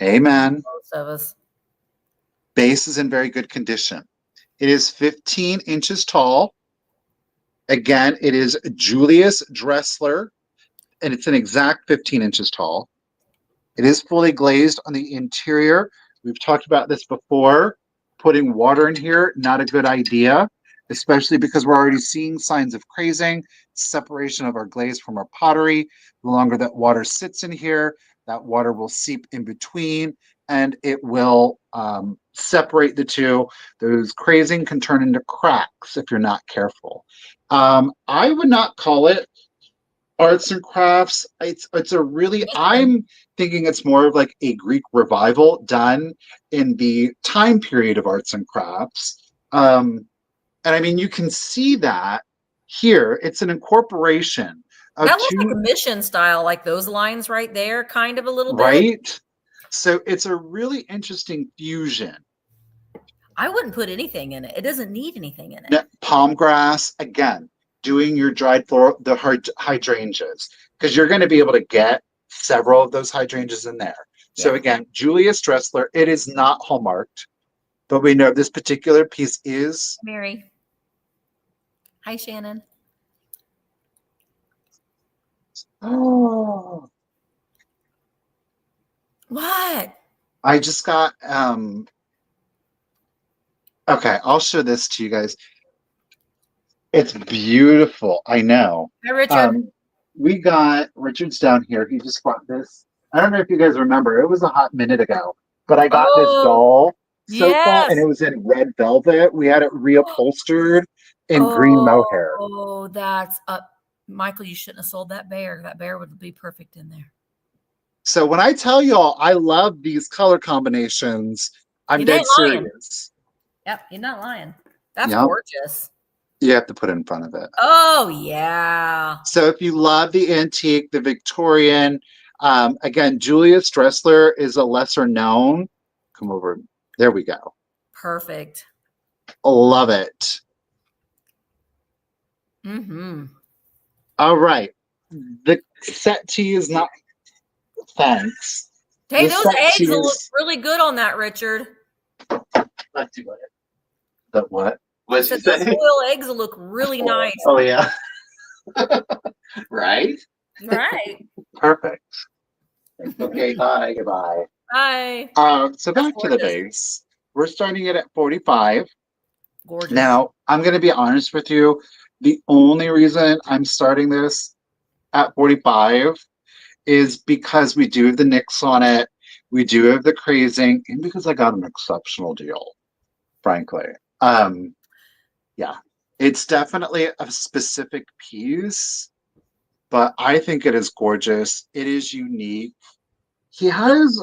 B: Amen.
A: Most of us.
B: Base is in very good condition. It is 15 inches tall. Again, it is Julius Dressler, and it's an exact 15 inches tall. It is fully glazed on the interior. We've talked about this before. Putting water in here, not a good idea, especially because we're already seeing signs of crazing, separation of our glaze from our pottery. The longer that water sits in here, that water will seep in between and it will separate the two. Those crazing can turn into cracks if you're not careful. I would not call it arts and crafts. It's a really, I'm thinking it's more of like a Greek revival done in the time period of arts and crafts. And I mean, you can see that here. It's an incorporation of
A: that looks like a mission style, like those lines right there, kind of a little bit.
B: Right? So it's a really interesting fusion.
A: I wouldn't put anything in it. It doesn't need anything in it.
B: Palm grass, again, doing your dried floral, the hydrangeas, because you're going to be able to get several of those hydrangeas in there. Yeah. So again, Julius Dressler, it is not hallmarked, but we know this particular piece is.
A: Mary. Hi, Shannon.
B: Oh.
A: What?
B: I just got, okay, I'll show this to you guys. It's beautiful. I know.
A: Hi, Richard.
B: We got Richard's down here. He just brought this. I don't know if you guys remember. It was a hot minute ago, but I got this doll sofa, and it was in red velvet. We had it reupholstered in green mohair.
A: Oh, that's Michael. You shouldn't have sold that bear. That bear would be perfect in there.
B: So when I tell y'all I love these color combinations, I'm dead serious.
A: Yep, you're not lying. That's gorgeous.
B: You have to put it in front of it.
A: Oh, yeah.
B: So if you love the antique, the Victorian, again, Julius Dressler is a lesser known. Come over. There we go.
A: Perfect.
B: Love it.
A: Mm-hmm.
B: All right. The set tee is not... Thanks.
A: Hey, those eggs will look really good on that, Richard.
B: Not too bad. The what?
A: Those foil eggs will look really nice.
B: Oh, yeah. Right?
A: Right.
B: Perfect. Okay, bye. Goodbye.
A: Bye.
B: So back to the base. We're starting it at 45.
A: Gorgeous.
B: Now, I'm going to be honest with you. The only reason I'm starting this at 45 is because we do have the nicks on it. We do have the crazing, and because I got an exceptional deal, frankly. Yeah, it's definitely a specific piece, but I think it is gorgeous. It is unique. He has,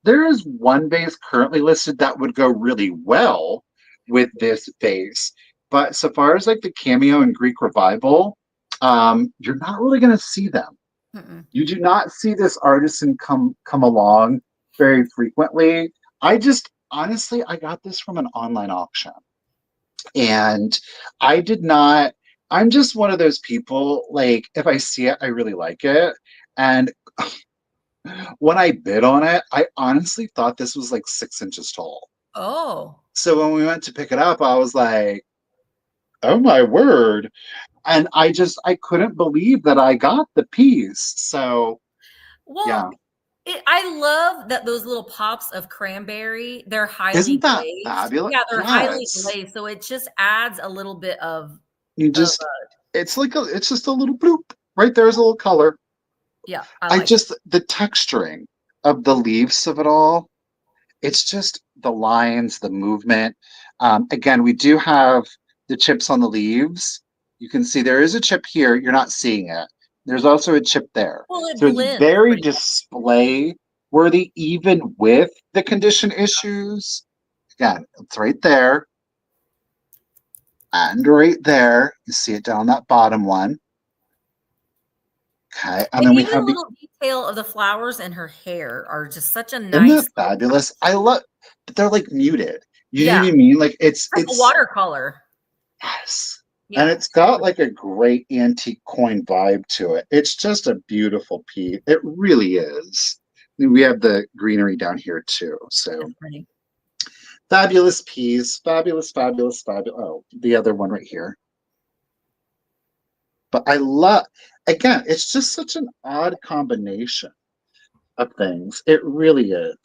B: there is one vase currently listed that would go really well with this vase. But so far as like the cameo and Greek revival, you're not really going to see them. You do not see this artisan come along very frequently. I just honestly, I got this from an online auction, and I did not. I'm just one of those people. Like, if I see it, I really like it, and when I bid on it, I honestly thought this was like 6 inches tall.
A: Oh.
B: So when we went to pick it up, I was like, oh my word. And I couldn't believe that I got the piece. So,
A: well,
B: yeah.
A: I love that those little pops of cranberry, they're highly
B: Isn't that
A: glazed.
B: fabulous?
A: Yeah, they're highly
B: Yes.
A: glazed. So it just adds a little bit of,
B: You just, it's like it's just a little bloop. Right there's a little color.
A: yeah,
B: I just, the texturing of the leaves of it all, it's just the lines, the movement. Again, we do have the chips on the leaves. You can see there is a chip here. You're not seeing it. There's also a chip there.
A: well, it
B: So it's
A: blends
B: very
A: pretty well.
B: display worthy, even with the condition issues. Again, it's right there and right there. You see it down that bottom one. Okay, and then we
A: Even the
B: have the.
A: little detail of the flowers in her hair are just such a
B: Isn't that
A: nice
B: fabulous? I love, but they're like muted. You know
A: yeah,
B: what I mean? Like
A: like a watercolor.
B: yes. And
A: Yeah.
B: it's got like a great antique coin vibe to it. It's just a beautiful piece. It really is. And we have the greenery down here too. So
A: It's pretty.
B: fabulous piece. Fabulous, fabulous, fabulous. Oh, the other one right here. But I love, again, it's just such an odd combination of things. It really is.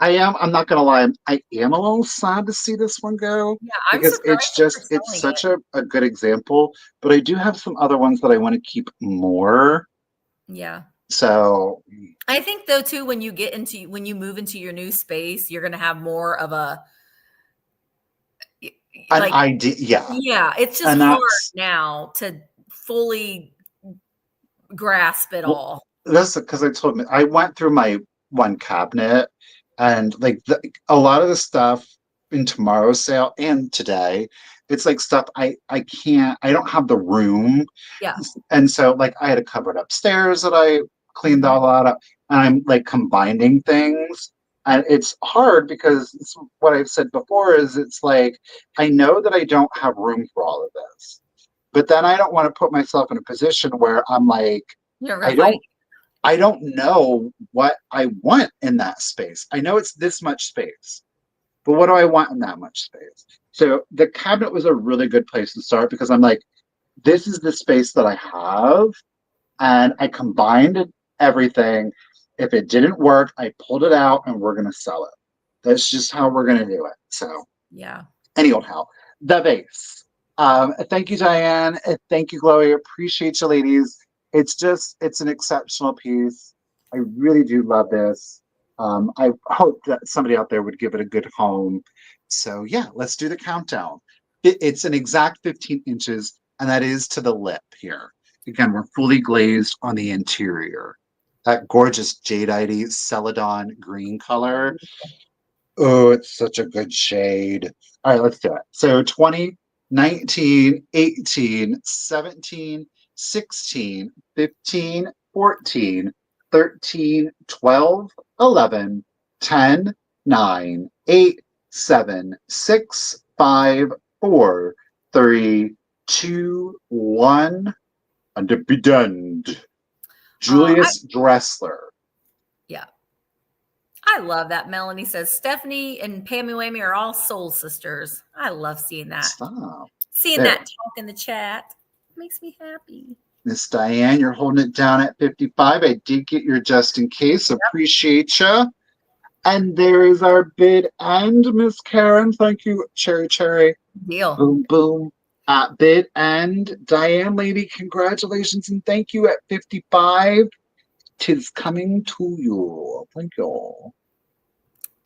B: I'm not gonna lie, I am a little sad to see this one go
A: Yeah, I'm
B: because
A: surprised that they're
B: it's
A: selling
B: such
A: it.
B: a good example, but I do have some other ones that I want to keep more.
A: Yeah.
B: So
A: I think though too, when you move into your new space, you're gonna have more of a
B: an
A: like
B: idea, yeah.
A: yeah, it's just
B: And
A: hard
B: that's
A: now to fully grasp it
B: well,
A: all.
B: that's because I told me I went through my one cabinet and like a lot of the stuff in tomorrow's sale and today, it's like stuff I don't have the room.
A: Yeah.
B: And so like I had a cupboard upstairs that I cleaned
A: Mhm.
B: all that up and I'm like combining things. And it's hard because it's what I've said before is it's like I know that I don't have room for all of this. But then I don't want to put myself in a position where I'm like,
A: You're
B: I
A: gonna find
B: don't I don't know what I want in that space. I know it's this much space, but what do I want in that much space? So the cabinet was a really good place to start because I'm like, this is the space that I have. And I combined everything. If it didn't work, I pulled it out and we're going to sell it. That's just how we're going to do it. So,
A: yeah.
B: anyhow, the vase. Thank you, Diane. Thank you, Chloe. Appreciate you, ladies. It's an exceptional piece. I really do love this. I hope that somebody out there would give it a good home. So yeah, let's do the countdown. It's an exact 15 inches, and that is to the lip here. Again, we're fully glazed on the interior. That gorgeous jadeite celadon green color. Oh, it's such a good shade. All right, let's do it. So 20, 19, 18, 17, 16, 15, 14, 13, 12, 11, 10, 9, 8, 7, 6, 5, 4, 3, 2, 1. And to be done. Julius Dressler.
A: Yeah. I love that. Melanie says Stephanie and Pammy Whammy are all soul sisters. I love seeing that.
B: Stop.
A: Seeing
B: There.
A: that talk in the chat makes me happy.
B: Miss Diane, you're holding it down at 55. I did get your just in case. Appreciate you. And there is our bid end, Miss Karen. Thank you, Cherry Cherry.
A: Deal.
B: Boom, boom. Bid end. Diane, lady, congratulations and thank you at 55. Tis coming to you. Thank you.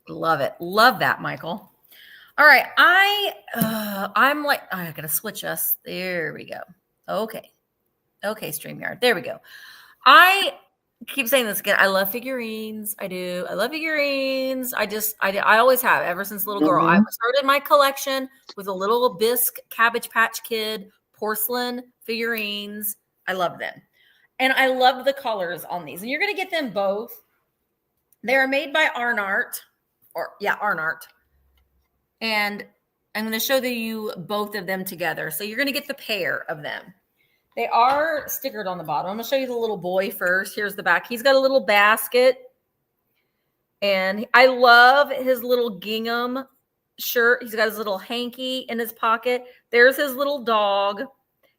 A: Love it. Love that, Michael. All right. I'm like, I gotta switch us. There we go. Okay. Okay, StreamYard. There we go. I keep saying this again. I love figurines. I do. I love figurines. I always have ever since little girl. I started my collection with a little Bisque Cabbage Patch Kid porcelain figurines. I love them. And I love the colors on these. And you're going to get them both. They are made by Arnart. Arnart. And I'm going to show you both of them together. So you're going to get the pair of them. They are stickered on the bottom. I'm going to show you the little boy first. Here's the back. He's got a little basket. And I love his little gingham shirt. He's got his little hanky in his pocket. There's his little dog.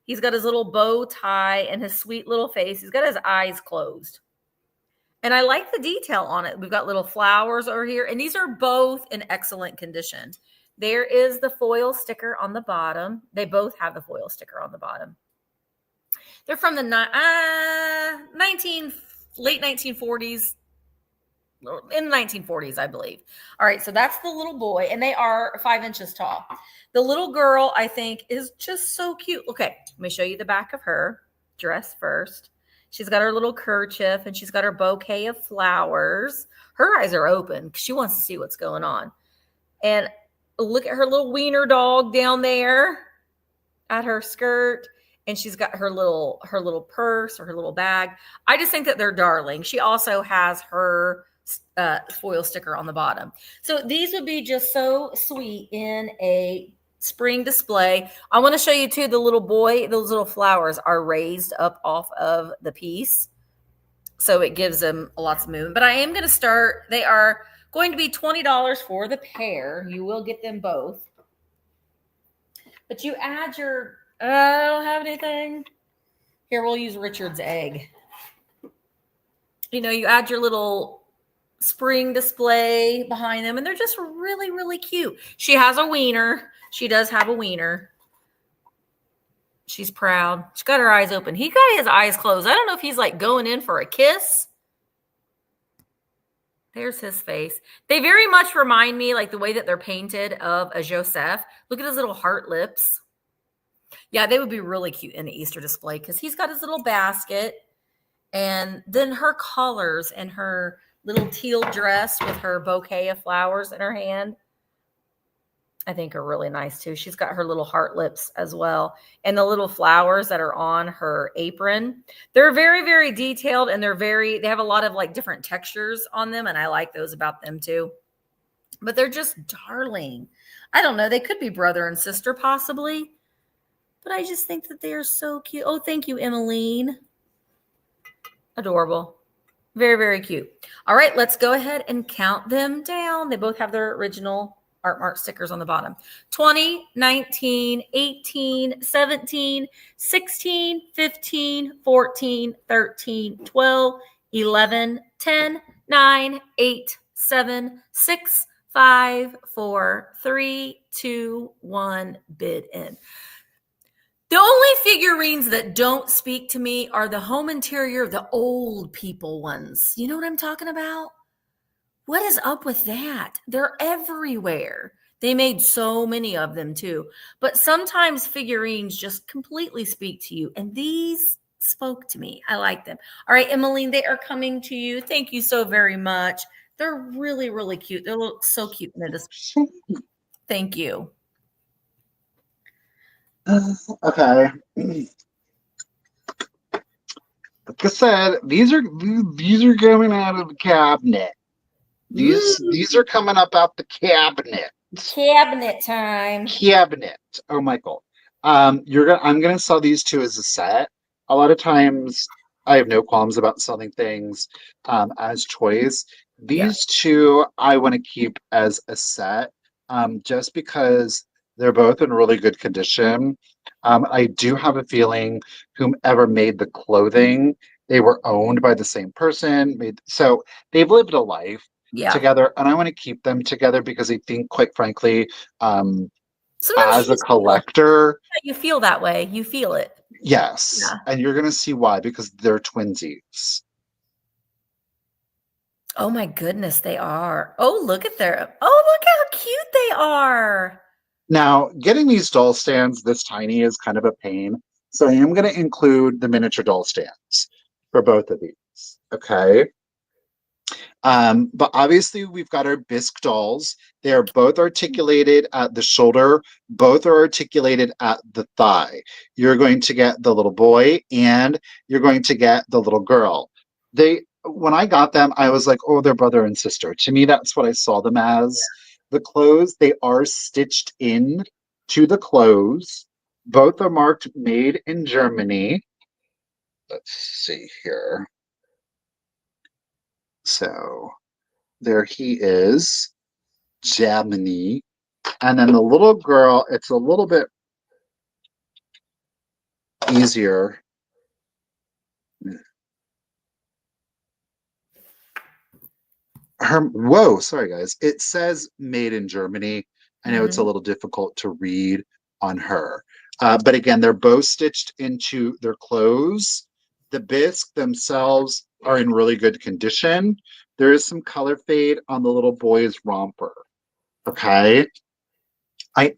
A: He's got his little bow tie and his sweet little face. He's got his eyes closed. And I like the detail on it. We've got little flowers over here. And these are both in excellent condition. There is the foil sticker on the bottom. They both have the foil sticker on the bottom. They're from the late 1940s. In the 1940s, I believe. All right, so that's the little boy, and they are 5 inches tall. The little girl, I think, is just so cute. Okay, let me show you the back of her dress first. She's got her little kerchief, and she's got her bouquet of flowers. Her eyes are open because she wants to see what's going on. And look at her little wiener dog down there at her skirt. And she's got her little purse or her little bag. I just think that they're darling. She also has her foil sticker on the bottom. So these would be just so sweet in a spring display. I want to show you too, the little boy, those little flowers are raised up off of the piece. So it gives them lots of movement. But I am going to start, they are going to be $20 for the pair. You will get them both. But you add your, I don't have anything. Here, we'll use Richard's egg. You know, you add your little spring display behind them, and they're just really, really cute. She has a wiener. She does have a wiener. She's proud. She's got her eyes open. He got his eyes closed. I don't know if he's like going in for a kiss. There's his face. They very much remind me, like the way that they're painted, of a Joseph. Look at his little heart lips. Yeah, they would be really cute in the Easter display because he's got his little basket. And then her colors and her little teal dress with her bouquet of flowers in her hand, I think are really nice too. She's got her little heart lips as well. And the little flowers that are on her apron. They're very, very detailed, and they have a lot of like different textures on them. And I like those about them too. But they're just darling. I don't know. They could be brother and sister possibly. But I just think that they are so cute. Oh, thank you, Emmeline. Adorable. Very, very cute. All right, let's go ahead and count them down. They both have their original Artmart stickers on the bottom. 20, 19, 18, 17, 16, 15, 14, 13, 12, 11, 10, 9, 8, 7, 6, 5, 4, 3, 2, 1, bid in. The only figurines that don't speak to me are the home interior, the old people ones. You know what I'm talking about? What is up with that? They're everywhere. They made so many of them too. But sometimes figurines just completely speak to you. And these spoke to me. I like them. All right, Emmeline, they are coming to you. Thank you so very much. They're really, really cute. They look so cute in the display. Thank you.
B: Okay. Like I said, these are coming out of the cabinet. These are coming up out the cabinet.
A: Cabinet time.
B: Cabinet. Oh, Michael. I'm gonna sell these two as a set. A lot of times I have no qualms about selling things as toys. These two I want to keep as a set, just because they're both in really good condition. I do have a feeling whomever made the clothing, they were owned by the same person. So they've lived a life together, and I want to keep them together because I think, quite frankly, as a collector,
A: you feel that way. You feel it.
B: Yes, and you're going to see why, because they're twinsies.
A: Oh my goodness, they are. Oh, look at look how cute they are.
B: Now, getting these doll stands this tiny is kind of a pain. So I am going to include the miniature doll stands for both of these. Okay. But obviously we've got our bisque dolls. They are both articulated at the shoulder, both are articulated at the thigh. You're going to get the little boy and you're going to get the little girl. When I got them, I was like, oh, they're brother and sister. To me, that's what I saw them as. The clothes, they are stitched in to the clothes. Both are marked made in Germany. Let's see here. So there he is, Germany. And then the little girl, it's a little bit easier. Whoa, sorry guys. It says made in Germany. I know it's a little difficult to read on her. But again, they're both stitched into their clothes. The bisque themselves are in really good condition. There is some color fade on the little boy's romper. Okay. I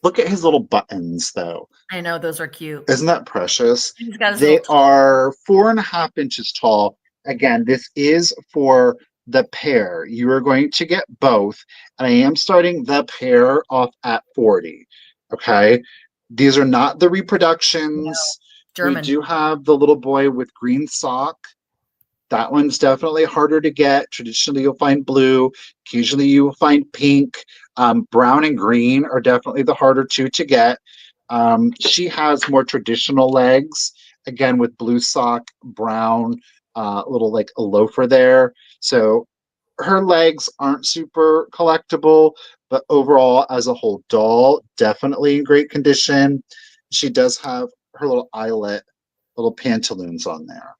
B: look at his little buttons though.
A: I know, those are cute.
B: Isn't that precious?
A: They
B: are 4.5 inches tall. Again, this is for the pair. You are going to get both. And I am starting the pair off at 40. Okay. These are not the reproductions. No. German. We do have the little boy with green sock. That one's definitely harder to get. Traditionally, you'll find blue. Occasionally, you will find pink. Brown and green are definitely the harder two to get. She has more traditional legs, again, with blue sock, brown, little like a loafer there. So her legs aren't super collectible, but overall, as a whole doll, definitely in great condition. She does have her little eyelet, little pantaloons on there.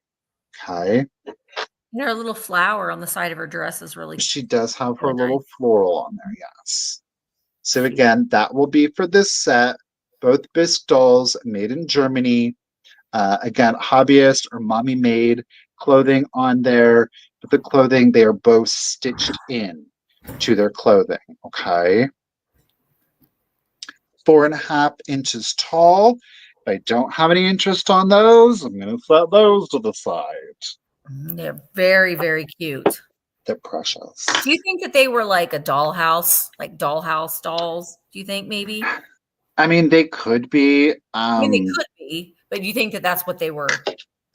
B: Okay.
A: And her little flower on the side of her dress is really.
B: She does have her little floral on there, yes. So again, that will be for this set. Both bisque dolls made in Germany. Again, hobbyist or mommy made clothing on there. But the clothing, they are both stitched in to their clothing, okay? 4.5 inches tall. If I don't have any interest on those, I'm going to set those to the side.
A: They're very, very cute.
B: They're precious.
A: Do you think that they were like a dollhouse, like dollhouse dolls? Do you think maybe?
B: I mean, they could be.
A: I mean, they could be, but do you think that that's what they were?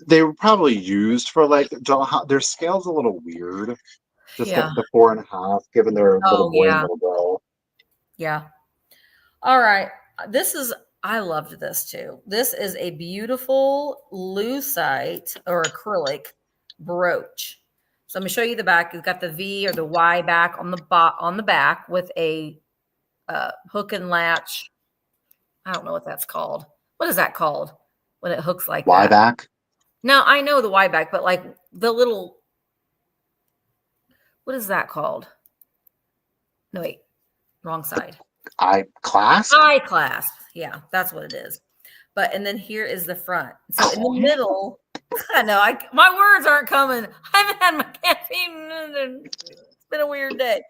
B: They were probably used for like dollhouse. Their scale's a little weird. Just the 4.5, given their little boy and little girl.
A: Yeah. All right. I loved this too. This is a beautiful lucite or acrylic brooch. So I'm going to show you the back. It's got the V or the Y back on the back with a hook and latch. I don't know what that's called. What is that called when it hooks like
B: Y back?
A: No, I know the Y back, but like the little, what is that called? No, wait, wrong side.
B: Eye clasp?
A: Eye clasp. Yeah, that's what it is. But, and then here is the front. So in the middle, I know, my words aren't coming. I haven't had my caffeine. It's been a weird day.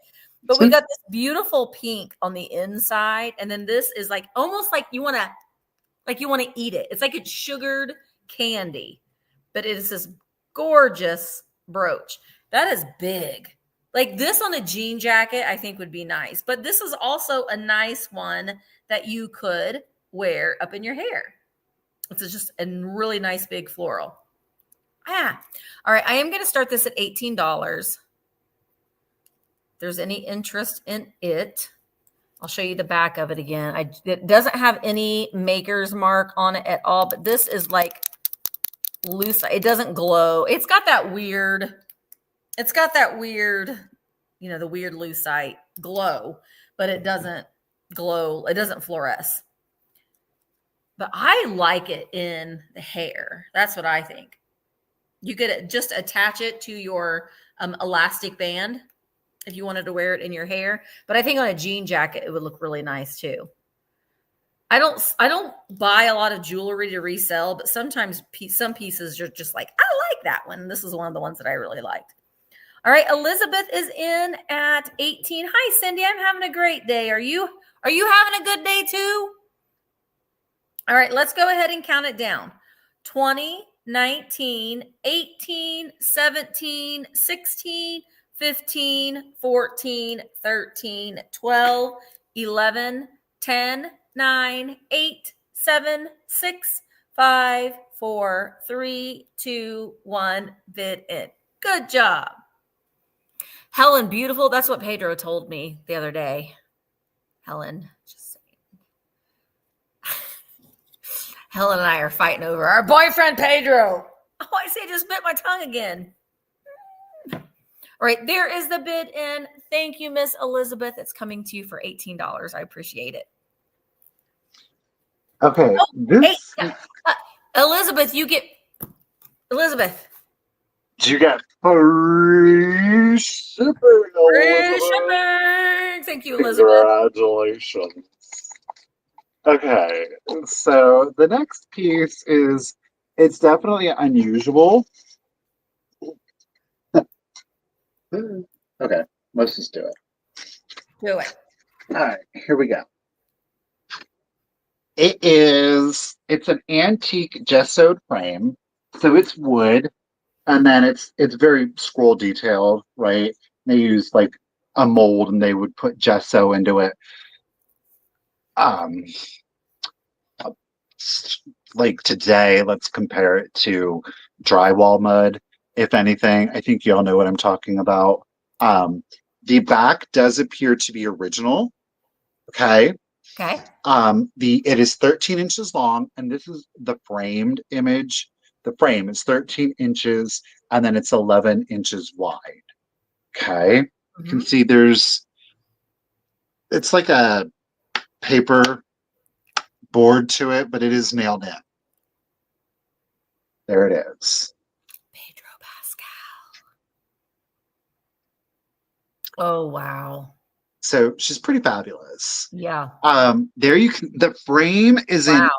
A: But we got this beautiful pink on the inside. And then this is like, almost like you want to eat it. It's like it's sugared candy. But it is this gorgeous brooch. That is big. Like this on a jean jacket, I think would be nice. But this is also a nice one that you could wear up in your hair. It's just a really nice big floral. All right. I am going to start this at $18. If there's any interest in it, I'll show you the back of it again. It doesn't have any maker's mark on it at all, but this is like loose. It doesn't glow. It's got that weird, you know, the weird lucite glow, but it doesn't glow. It doesn't fluoresce. But I like it in the hair. That's what I think. You could just attach it to your elastic band if you wanted to wear it in your hair. But I think on a jean jacket, it would look really nice too. I don't buy a lot of jewelry to resell, but sometimes some pieces are just like, I like that one. This is one of the ones that I really liked. All right, Elizabeth is in at 18. Hi, Cindy. I'm having a great day. Are you having a good day too? All right, let's go ahead and count it down. 20, 19, 18, 17, 16, 15, 14, 13, 12, 11, 10, 9, 8, 7, 6, 5, 4, 3, 2, 1, bid in. Good job. Helen, beautiful. That's what Pedro told me the other day. Helen, just saying. Helen and I are fighting over our boyfriend, Pedro. Oh, I say just bit my tongue again. All right, there is the bid in. Thank you, Miss Elizabeth. It's coming to you for $18. I appreciate it.
B: Okay,
A: Elizabeth, you get Elizabeth.
B: You got free shipping.
A: Free shipping. Thank you, Elizabeth.
B: Congratulations. Okay, so the next piece is, it's definitely unusual. Okay, let's just do it.
A: Do it.
B: All right, here we go. It's an antique gessoed frame, so it's wood, and then it's very scroll detailed, right? They use like a mold, and they would put gesso into it. Like today, let's compare it to drywall mud. If anything, I think you all know what I'm talking about. The back does appear to be original. Okay.
A: Okay.
B: It is 13 inches long, and this is the framed image. The frame is 13 inches, and then it's 11 inches wide. Okay. You can see it's like a paper board to it, but it is nailed in. There it is.
A: Pedro Pascal. Oh, wow.
B: So she's pretty fabulous.
A: Yeah.
B: There you can, the frame is in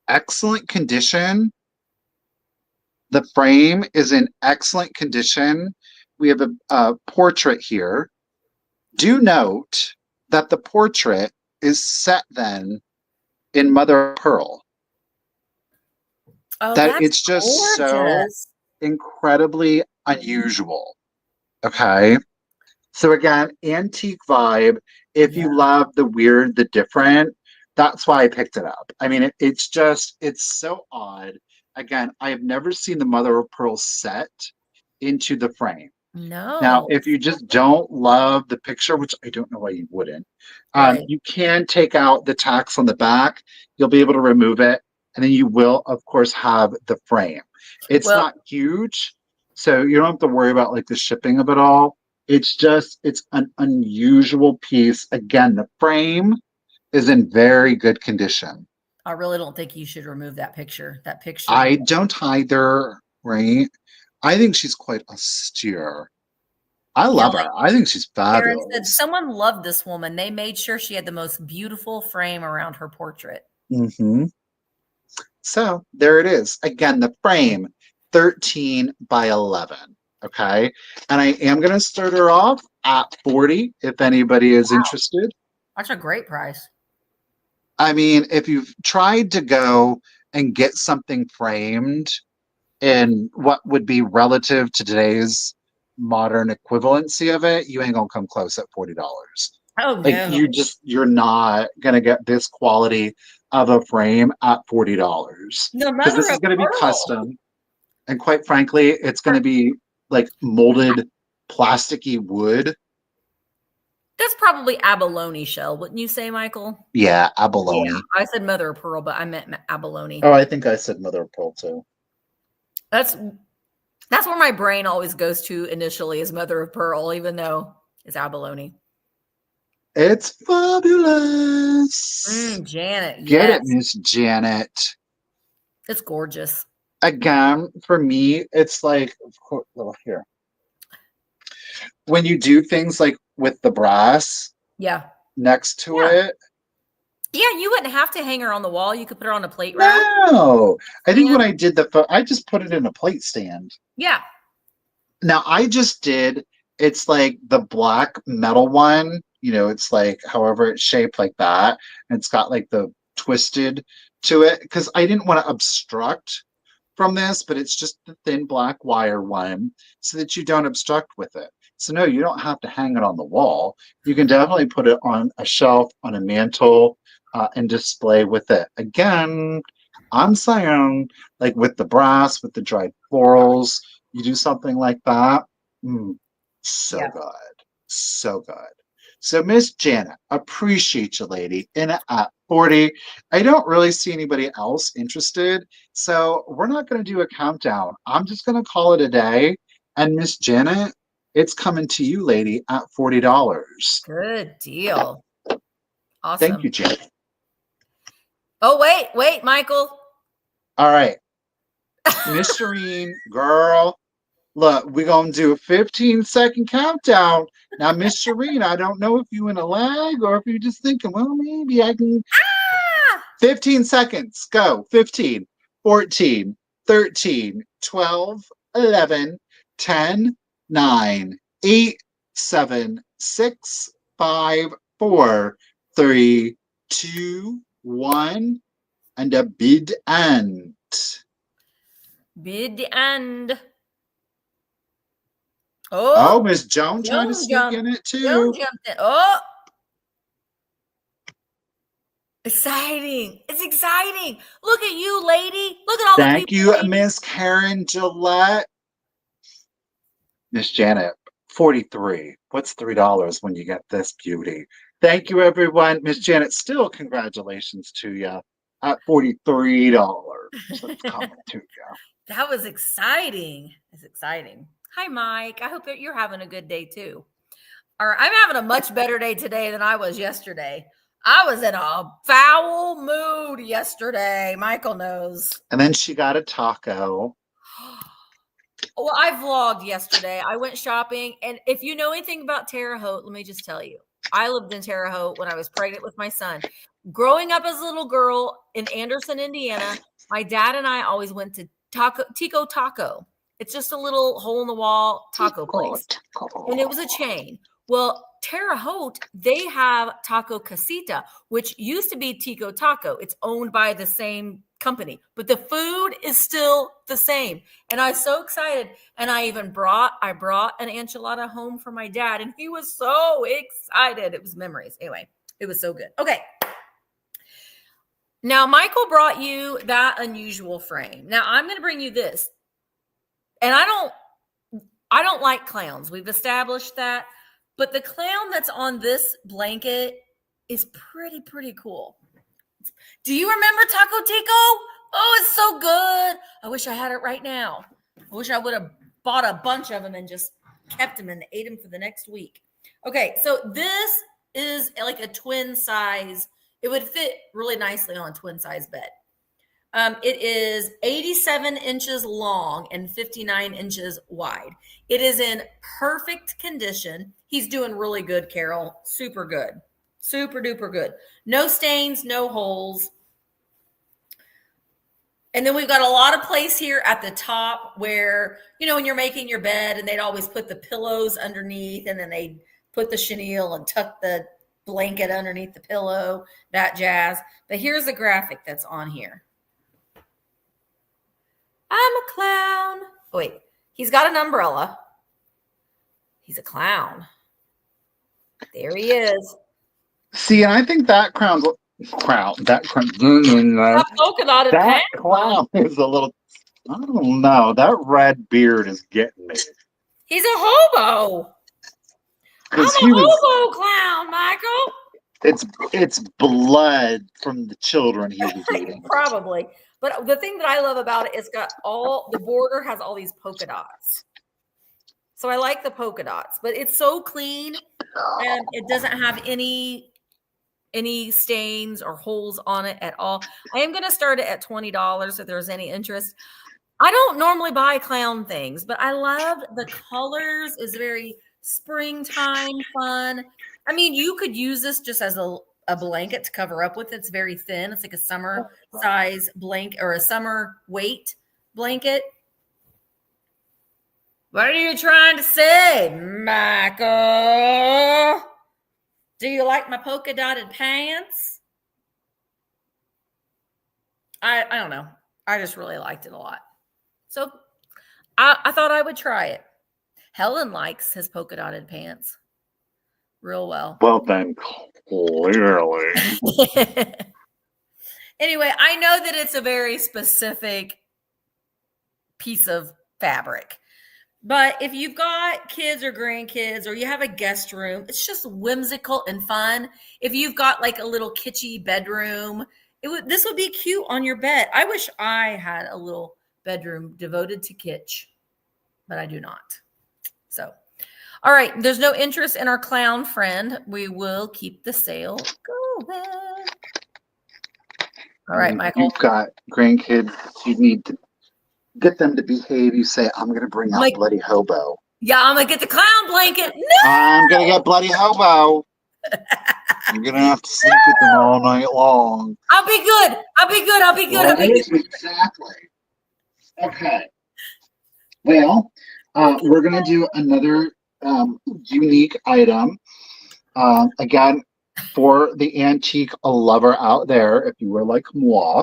B: excellent condition. The frame is in excellent condition. We have a portrait here. Do note that the portrait is set then in mother of pearl.
A: Oh,
B: that it's just gorgeous. So incredibly unusual. Okay. So again, antique vibe. If you love the weird, the different, that's why I picked it up. I mean, it's so odd. Again, I have never seen the mother of pearl set into the frame.
A: No.
B: Now, if you just don't love the picture, which I don't know why you wouldn't, you can take out the tacks on the back. You'll be able to remove it. And then you will, of course, have the frame. It's not huge, so you don't have to worry about like the shipping of it all. It's an unusual piece. Again, the frame is in very good condition.
A: I really don't think you should remove that picture. That picture.
B: I don't either, right? I think she's quite austere. I love her. I think she's fabulous.
A: Said, someone loved this woman. They made sure she had the most beautiful frame around her portrait.
B: Mm-hmm. So there it is. Again, the frame, 13 by 11. Okay. And I am going to start her off at 40 if anybody is interested.
A: That's a great price.
B: I mean, if you've tried to go and get something framed in what would be relative to today's modern equivalency of it, you ain't going to come close at $40.
A: Oh,
B: like
A: no.
B: You're not going to get this quality of a frame at $40.
A: No,
B: because this is going to be custom. And quite frankly, it's going to be like molded plasticky wood.
A: That's probably abalone shell, wouldn't you say, Michael?
B: Yeah, abalone. Yeah,
A: I said mother of pearl, but I meant abalone.
B: Oh, I think I said mother of pearl too.
A: That's where my brain always goes to initially, is mother of pearl, even though it's abalone.
B: It's fabulous.
A: Janet.
B: Get it, Miss Janet.
A: It's gorgeous.
B: Again, for me, it's like, well, here. When you do things like with the brass next to it.
A: Yeah, you wouldn't have to hang her on the wall. You could put her on a plate rack.
B: No. I think when I did I just put it in a plate stand.
A: Yeah.
B: Now, I just did, it's like the black metal one. You know, it's like however it's shaped like that. And it's got like the twisted to it. Because I didn't want to obstruct from this, but it's just the thin black wire one so that you don't obstruct with it. So no, you don't have to hang it on the wall. You can definitely put it on a shelf, on a mantle, and display with it. Again, I'm saying, like with the brass, with the dried florals, you do something like that. So good. So good. So Miss Janet, appreciate you, lady. In at 40. I don't really see anybody else interested. So we're not going to do a countdown. I'm just going to call it a day. And Miss Janet, it's coming to you, lady, at $40.
A: Good deal. Awesome.
B: Thank you, Janet.
A: Oh, wait, Michael.
B: All right. Miss Shireen, girl, look, we're going to do a 15-second countdown. Now, Miss Shireen, I don't know if you in a lag or if you're just thinking, well, maybe I can. 15 seconds. Go. 15, 14, 13, 12, 11, 10, 9, 8, 7, 6, 5, 4, 3, 2, 1, and a bid end.
A: Bid end.
B: Oh, Miss Joan trying to sneak in it too.
A: Joan jumped in. Oh, exciting! It's exciting. Look at you, lady. Look at all the people.
B: Thank you, Miss Karen Gillette. Miss Janet, 43. What's $3 when you get this beauty? Thank you, everyone. Miss Janet, still congratulations to you at $43. That's coming to you.
A: That was exciting. It's exciting. Hi, Mike. I hope that you're having a good day too. All right, I'm having a much better day today than I was yesterday. I was in a foul mood yesterday. Michael knows.
B: And then she got a taco.
A: Well, I vlogged yesterday. I went shopping. And if you know anything about Terre Haute, let me just tell you. I lived in Terre Haute when I was pregnant with my son. Growing up as a little girl in Anderson, Indiana, my dad and I always went to Tico Taco. It's just a little hole in the wall taco place. And it was a chain. Well, Terre Haute, they have Taco Casita, which used to be Tico Taco. It's owned by the same company, but the food is still the same. And I was so excited. And I brought an enchilada home for my dad, and he was so excited. It was memories. Anyway, it was so good. Okay. Now, Michael brought you that unusual frame. Now, I'm going to bring you this. And I don't like clowns. We've established that. But the clown that's on this blanket is pretty cool. Do you remember Taco Tico? Oh, it's so good. I wish I had it right now. I wish I would have bought a bunch of them and just kept them and ate them for the next week. Okay, so this is like a twin size. It would fit really nicely on a twin size bed. It is 87 inches long and 59 inches wide. It is in perfect condition. He's doing really good, Carol. Super good. Super duper good. No stains, no holes. And then we've got a lot of place here at the top where, you know, when you're making your bed and they'd always put the pillows underneath and then they'd put the chenille and tuck the blanket underneath the pillow, that jazz. But here's the graphic that's on here. I'm a clown. Oh, wait, he's got an umbrella. He's a clown. There he is.
B: See, and I think that clown, that
A: polka dotted
B: that clown is a little, I don't know, that red beard is getting me.
A: He's a hobo. I'm a hobo clown, Michael.
B: It's blood from the children he was eating.
A: Probably. But the thing that I love about it is the border has all these polka dots. So I like the polka dots, but it's so clean and it doesn't have any stains or holes on it at all. I am going to start it at $20 if there's any interest. I don't normally buy clown things, but I love the colors. It's very springtime fun. I mean, you could use this just as a blanket to cover up with. It's very thin. It's like a summer size blanket or a summer weight blanket. What are you trying to say, Michael? Do you like my polka dotted pants? I don't know. I just really liked it a lot. So I thought I would try it. Helen likes his polka dotted pants real well.
B: Well, then clearly.
A: Anyway, I know that it's a very specific piece of fabric. But if you've got kids or grandkids or you have a guest room, it's just whimsical and fun. If you've got like a little kitschy bedroom, this would be cute on your bed. I wish I had a little bedroom devoted to kitsch, but I do not. So, all right, there's no interest in our clown friend. We will keep the sale going. All right, Michael.
B: You've got grandkids. You need to get them to behave. You say, I'm going to bring out Bloody Hobo.
A: Yeah, I'm going to get the clown blanket. No!
B: I'm going to get Bloody Hobo. You're going to have to sleep with them all night long.
A: I'll be good. I'll be good. I'll be good. I'll be good.
B: Exactly. Okay. Well, we're going to do another unique item. Again, for the antique lover out there, if you were like moi,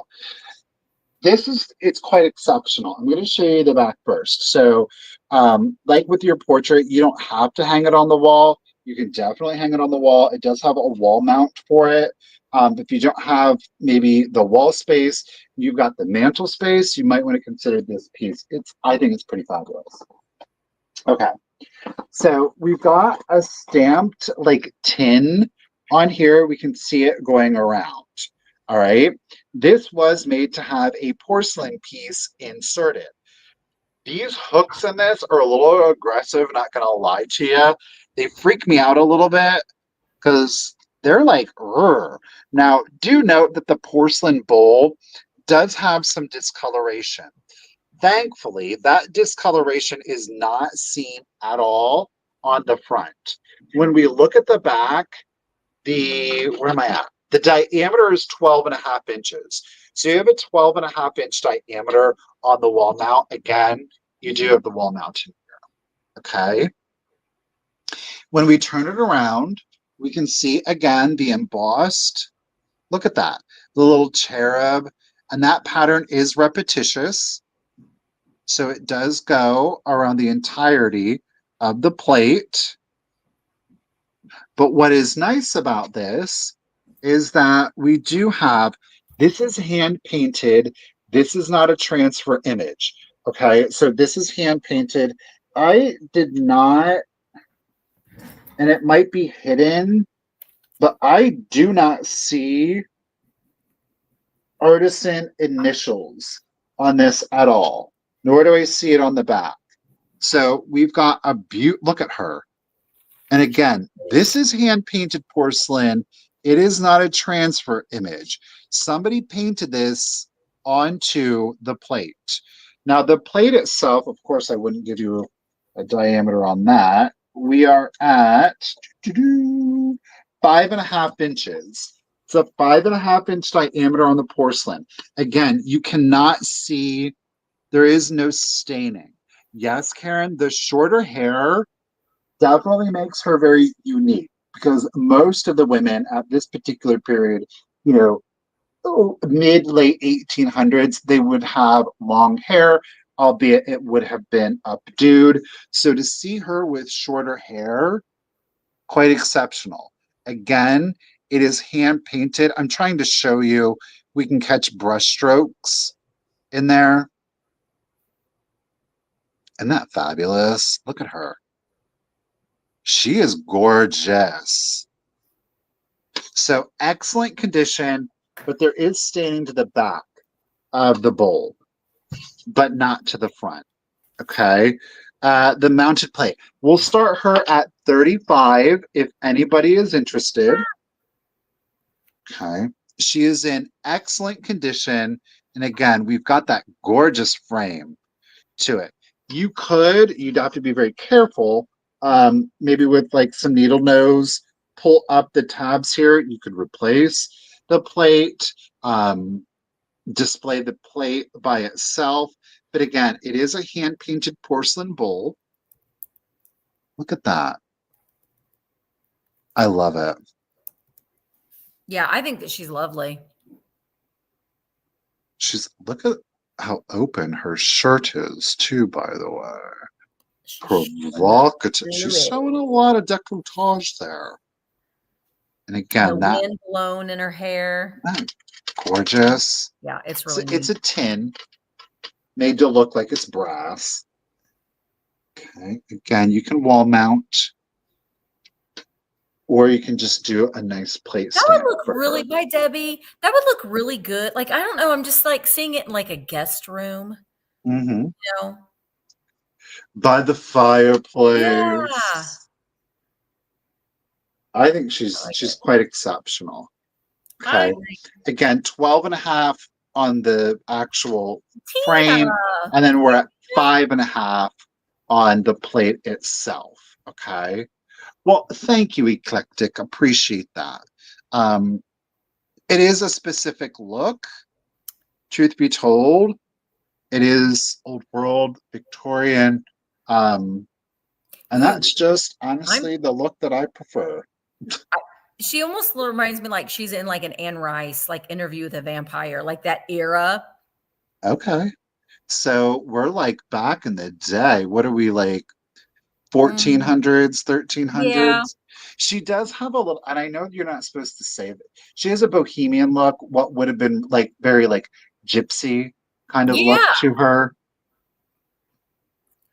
B: it's quite exceptional. I'm going to show you the back first. So, like with your portrait, you don't have to hang it on the wall. You can definitely hang it on the wall. It does have a wall mount for it. If you don't have maybe the wall space, you've got the mantle space, you might want to consider this piece. I think it's pretty fabulous. Okay. So we've got a stamped like tin on here. We can see it going around. All right. This was made to have a porcelain piece inserted. These hooks in this are a little aggressive, not going to lie to you. They freak me out a little bit because they're like, Rrr. Now, do note that the porcelain bowl does have some discoloration. Thankfully, that discoloration is not seen at all on the front. When we look at the back, where am I at? The diameter is 12.5 inches. So you have a 12.5 inch diameter on the wall mount. Again, you do have the wall mount in here. Okay. When we turn it around, we can see again the embossed. Look at that. The little cherub. And that pattern is repetitious. So it does go around the entirety of the plate. But what is nice about this is that we do have, this is hand painted. This is not a transfer image. Okay, so this is hand painted. I did not, and it might be hidden, but I do not see artisan initials on this at all, nor do I see it on the back. So we've got a look at her. And again, this is hand painted porcelain. It is not a transfer image. Somebody painted this onto the plate. Now, the plate itself, of course, I wouldn't give you a diameter on that. We are at 5.5 inches. It's a 5.5 inch diameter on the porcelain. Again, you cannot see, there is no staining. Yes, Karen, the shorter hair definitely makes her very unique because most of the women at this particular period, you know, mid-late 1800s, they would have long hair, albeit it would have been updoed. So to see her with shorter hair, quite exceptional. Again, it is hand painted. I'm trying to show you, we can catch brush strokes in there. Isn't that fabulous? Look at her. She is gorgeous. So excellent condition, but there is staining to the back of the bowl, but not to the front. Okay. The mounted plate. We'll start her at 35 if anybody is interested. Okay. She is in excellent condition. And again, we've got that gorgeous frame to it. You'd have to be very careful. Maybe with like some needle nose, pull up the tabs here. You could replace the plate, display the plate by itself. But again, it is a hand-painted porcelain bowl. Look at that. I love it.
A: Yeah, I think that she's lovely.
B: how open her shirt is too, by the way. Provocative. She's showing a lot of décolletage there. And again,
A: the wind blown in her hair.
B: Gorgeous.
A: Yeah, it's really
B: neat. It's a tin made to look like it's brass. Okay. Again, you can wall mount, or you can just do a nice plate stand.
A: That would look really, by Debbie, that would look really good. Like, I don't know, I'm just like seeing it in like a guest room.
B: Mm-hmm.
A: You know?
B: By the fireplace.
A: Yeah.
B: I think she's quite exceptional. Okay. Again, 12.5 on the actual frame, and then we're at 5.5 on the plate itself. Okay. Well, thank you, Eclectic. Appreciate that. It is a specific look. Truth be told, it is old world, Victorian. And that's just honestly the look that I prefer.
A: She almost reminds me like she's in like an Anne Rice, like Interview with a Vampire, like that era.
B: Okay. So we're like back in the day. What are we like? 1400s, 1300s. Yeah. She does have a little, and I know you're not supposed to say that. She has a bohemian look, what would have been like very like gypsy kind of look to her.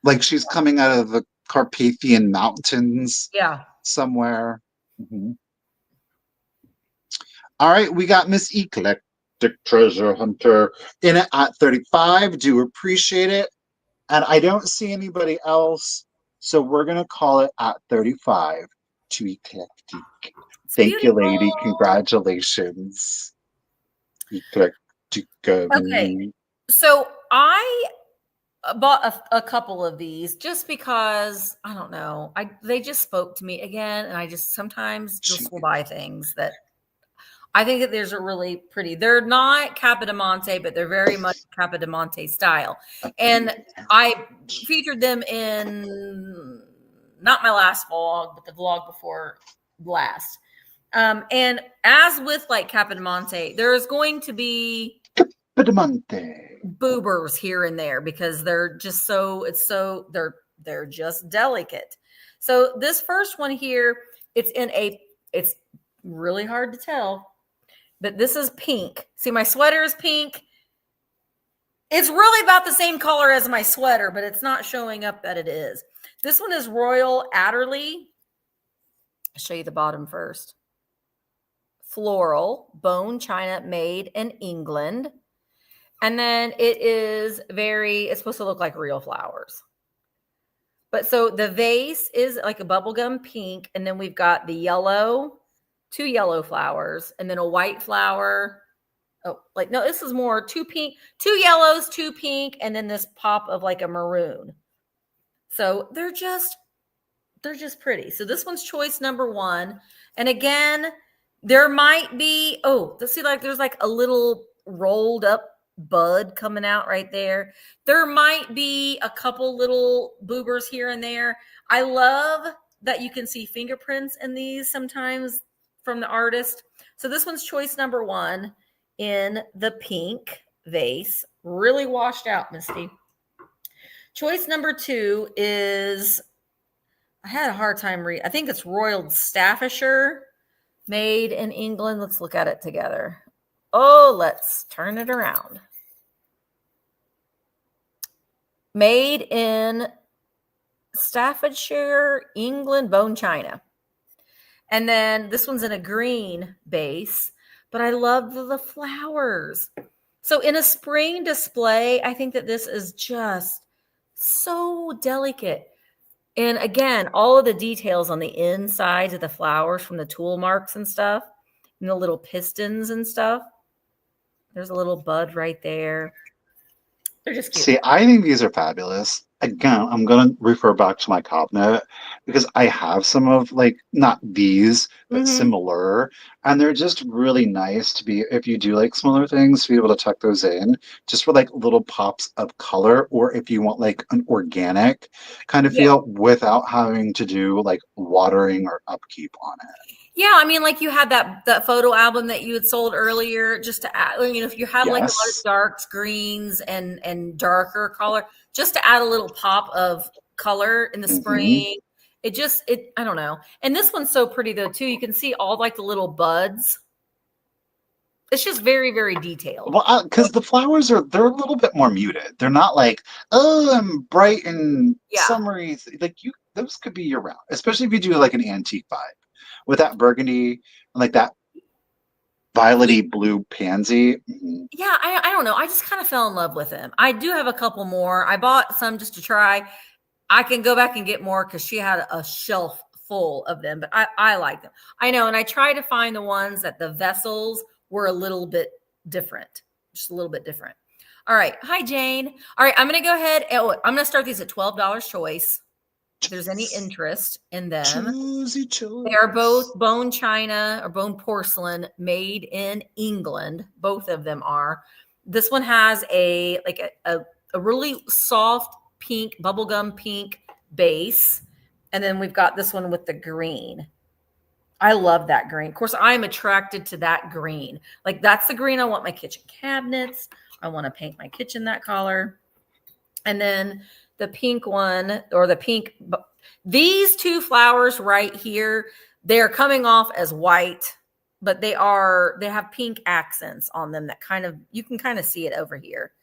B: Like she's coming out of the Carpathian Mountains.
A: Yeah.
B: Somewhere. Mm-hmm. All right, we got Miss Eclectic Treasure Hunter in it at 35. Do appreciate it. And I don't see anybody else, so we're going to call it at 35 to Eclectic. Thank you, lady. Congratulations. Eclectic.
A: Okay, so I bought a couple of these just because, I don't know, they just spoke to me again, and I just sometimes just will buy things that I think that these are really pretty. They're not Capodimonte, but they're very much Capodimonte style. And I featured them in not my last vlog, but the vlog before last. And as with like Capodimonte, there's going to be boobers here and there because they're just they're just delicate. So this first one here, it's really hard to tell. But this is pink. See, my sweater is pink. It's really about the same color as my sweater, but it's not showing up that it is. This one is Royal Adderley. I'll show you the bottom first. Floral, bone china made in England. And then it's supposed to look like real flowers. But so the vase is like a bubblegum pink. And then we've got the yellow, 2 yellow flowers, and then a white flower. Oh, like, no, this is more 2 pink, 2 yellows, 2 pink, and then this pop of like a maroon. So they're just pretty. So this one's choice number 1. And again, there might be, let's see, like there's like a little rolled up bud coming out right there. There might be a couple little boobers here and there. I love that you can see fingerprints in these sometimes from the artist. So this one's choice number 1 in the pink vase. Really washed out, Misty. Choice number 2 is, I had a hard time reading. I think it's Royal Staffordshire, made in England. Let's look at it together. Oh, let's turn it around. Made in Staffordshire, England, bone china. And then this one's in a green base, but I love the flowers. So in a spring display, I think that this is just so delicate. And again, all of the details on the inside of the flowers from the tool marks and stuff, and the little pistons and stuff. There's a little bud right there. They're just cute.
B: See, I think these are fabulous. Again, I'm going to refer back to my cabinet because I have some of like, not these, but similar. And they're just really nice to be, if you do like smaller things, to be able to tuck those in just for like little pops of color, or if you want like an organic kind of feel without having to do like watering or upkeep on it.
A: Yeah, I mean, like you had that photo album that you had sold earlier, just to add, if you had like a lot of
B: Yes.
A: darks, greens, and darker color, just to add a little pop of color in the spring. I don't know. And this one's so pretty though too. You can see all like the little buds. It's just very, very detailed.
B: Well, because the flowers they're a little bit more muted. They're not like, oh, I'm bright and summery. Like those could be year round, especially if you do like an antique vibe with that burgundy and like that violety blue pansy.
A: Yeah, I don't know. I just kind of fell in love with him. I do have a couple more. I bought some just to try. I can go back and get more because she had a shelf full of them, but I like them. I know, and I try to find the ones that the vessels were a little bit different, just a little bit different. All right. Hi, Jane. All right. I'm going to go ahead. I'm going to start these at $12 choice. If there's any interest in them. They are both bone china or bone porcelain made in England. Both of them are. This one has a really soft pink, bubblegum pink base. And then we've got this one with the green. I love that green. Of course, I'm attracted to that green. Like that's the green I want my kitchen cabinets. I want to paint my kitchen that color. And then the pink one these two flowers right here, they're coming off as white, but they have pink accents on them that you can kind of see it over here.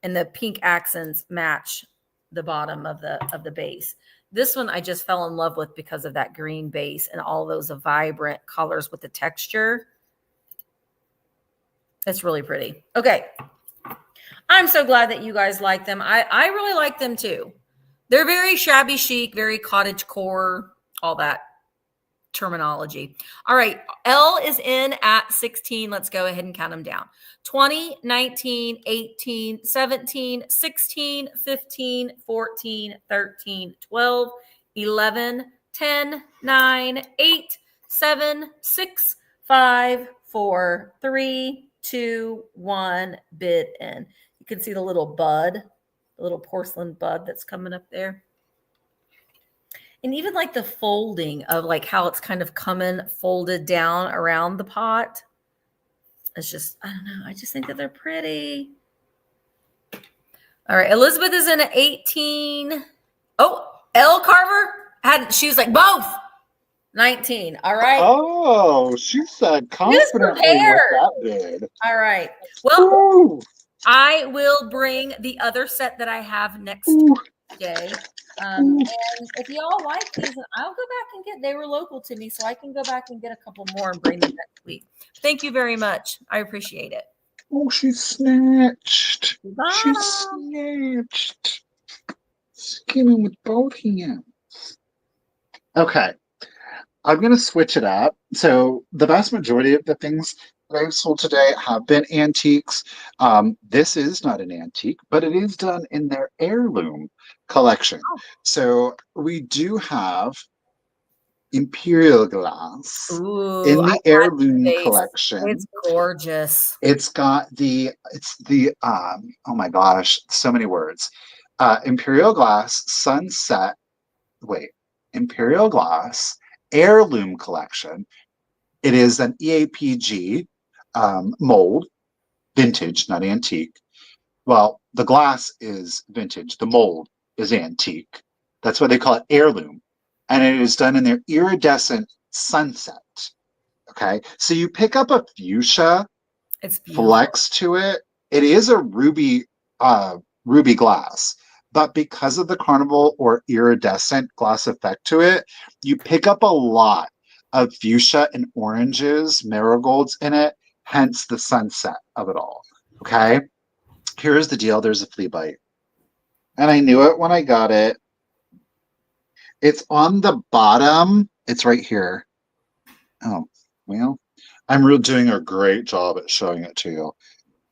A: And the pink accents match the bottom of the base. This one I just fell in love with because of that green base and all those vibrant colors with the texture. It's really pretty. Okay. I'm so glad that you guys like them. I really like them too. They're very shabby chic, very cottage core, all that terminology. All right. L is in at 16. Let's go ahead and count them down. 20, 19, 18, 17, 16, 15, 14, 13, 12, 11, 10, 9, 8, 7, 6, 5, 4, 3, 2, 1, bid in. You can see the little bud, the little porcelain bud that's coming up there. And even like the folding of like how it's kind of coming folded down around the pot. It's just, I don't know. I just think that they're pretty. All right. Elizabeth is in at 18. Oh, L Carver she was like both. 19. All right.
B: Oh, she said confidently what that did.
A: All right. Well, ooh. I will bring the other set that I have next day. And if y'all like these, I'll go back and they were local to me, so I can go back and get a couple more and bring them next week. Thank you very much. I appreciate it.
B: Oh, she snatched. Bye. She snatched. Skimming with both hands. Okay. I'm going to switch it up. So the vast majority of the things that I've sold today have been antiques. This is not an antique, but it is done in their heirloom collection. Oh. So we do have Imperial Glass in the heirloom collection.
A: It's gorgeous.
B: It's the oh my gosh, so many words. Imperial Glass Sunset. Wait, Imperial Glass Heirloom Collection. It is an EAPG mold, vintage, not antique. Well, the glass is vintage. The mold is antique. That's why they call it heirloom. And it is done in their iridescent sunset. Okay. So you pick up a fuchsia flex to it. It is a ruby glass. But because of the carnival or iridescent glass effect to it, you pick up a lot of fuchsia and oranges, marigolds in it, hence the sunset of it all. Okay? Here's the deal. There's a flea bite. And I knew it when I got it. It's on the bottom. It's right here. Oh, well, I'm doing a great job at showing it to you.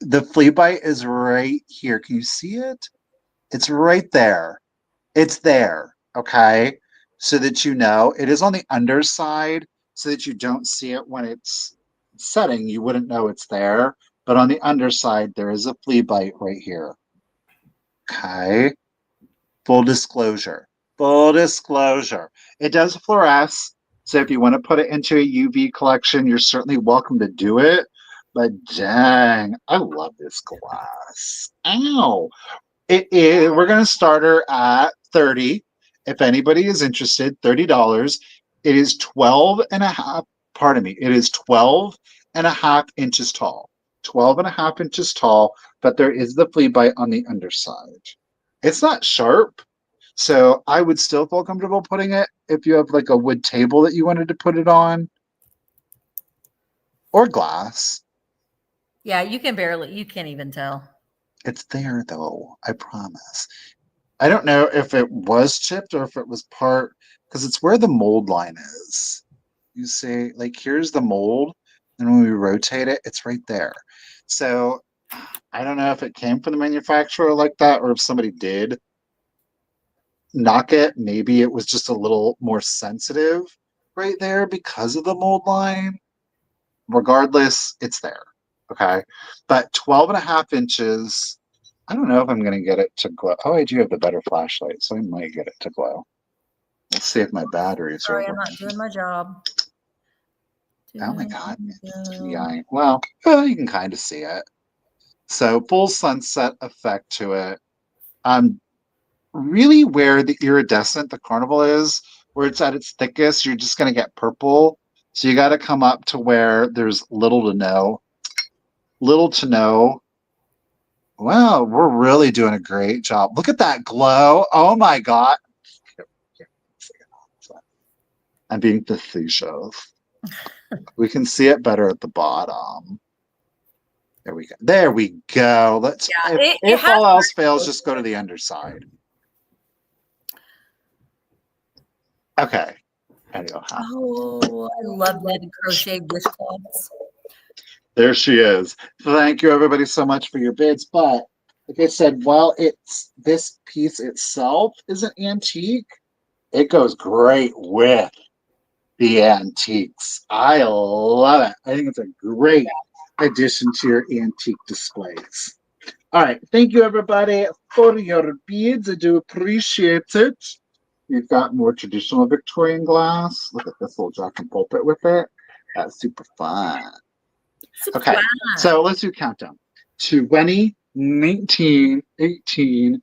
B: The flea bite is right here. Can you see it? It's right there. It's there, okay? So that you know. It is on the underside so that you don't see it when it's setting. You wouldn't know it's there. But on the underside, there is a flea bite right here. Okay? Full disclosure. Full disclosure. It does fluoresce. So if you want to put it into a UV collection, you're certainly welcome to do it. But dang, I love this glass. Ow. We're going to start her at 30. If anybody is interested, $30. It is 12 and a half, pardon me, it is 12 and a half inches tall. 12 and a half inches tall, but there is the flea bite on the underside. It's not sharp, so I would still feel comfortable putting it if you have like a wood table that you wanted to put it on, or glass.
A: Yeah, you can't even tell.
B: It's there though, I promise. I don't know if it was chipped or if it was part, because it's where the mold line is. You see, like here's the mold, and when we rotate it, it's right there. So I don't know if it came from the manufacturer like that or if somebody did knock it. Maybe it was just a little more sensitive right there because of the mold line. Regardless, it's there. Okay. But 12 and a half inches. I don't know if I'm going to get it to glow. Oh, I do have the better flashlight, so I might get it to glow. Let's see if my batteries are.
A: Sorry, I'm not doing my job.
B: Oh my God. Yeah. Well, you can kind of see it. So full sunset effect to it. Really where the iridescent, the carnival is, where it's at its thickest, you're just going to get purple. So you got to come up to where there's little to no. Wow, we're really doing a great job. Look at that glow. Oh my God. I'm being facetious. We can see it better at the bottom. There we go. There we go. Let's, if all else fails, just go to the underside. Okay.
A: Oh, I love that crocheted dishcloths.
B: There she is. Thank you, everybody, so much for your bids. But like I said, while this piece itself is an antique, it goes great with the antiques. I love it. I think it's a great addition to your antique displays. All right. Thank you, everybody, for your bids. I do appreciate it. You've got more traditional Victorian glass. Look at this little Jack-in-the-pulpit with it. That's super fun. Okay, so let's do countdown. 20, 19, 18,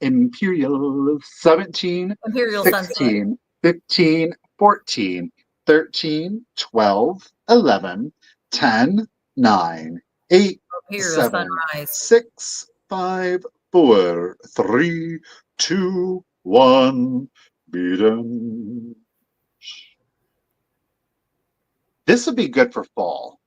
B: Imperial, 17,
A: Imperial
B: 16, 15, 14, 13, 12, 11, 10, 9, 8, 7, 6, 5, 4, 3, 2, 1, beaten. This would be good for fall.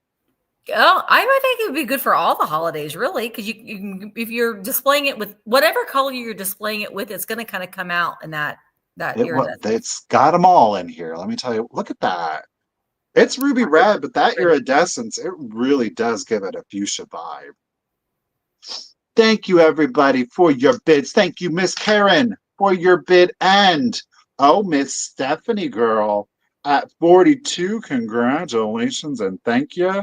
A: Oh, I would think it would be good for all the holidays, really, because you if you're displaying it with whatever color you're displaying it with, it's going to kind of come out in that iridescent.
B: It's got them all in here. Let me tell you. Look at that. It's ruby red, but that iridescence, it really does give it a fuchsia vibe. Thank you, everybody, for your bids. Thank you, Miss Karen, for your bid. And, oh, Miss Stephanie, girl, at 42, congratulations and thank you.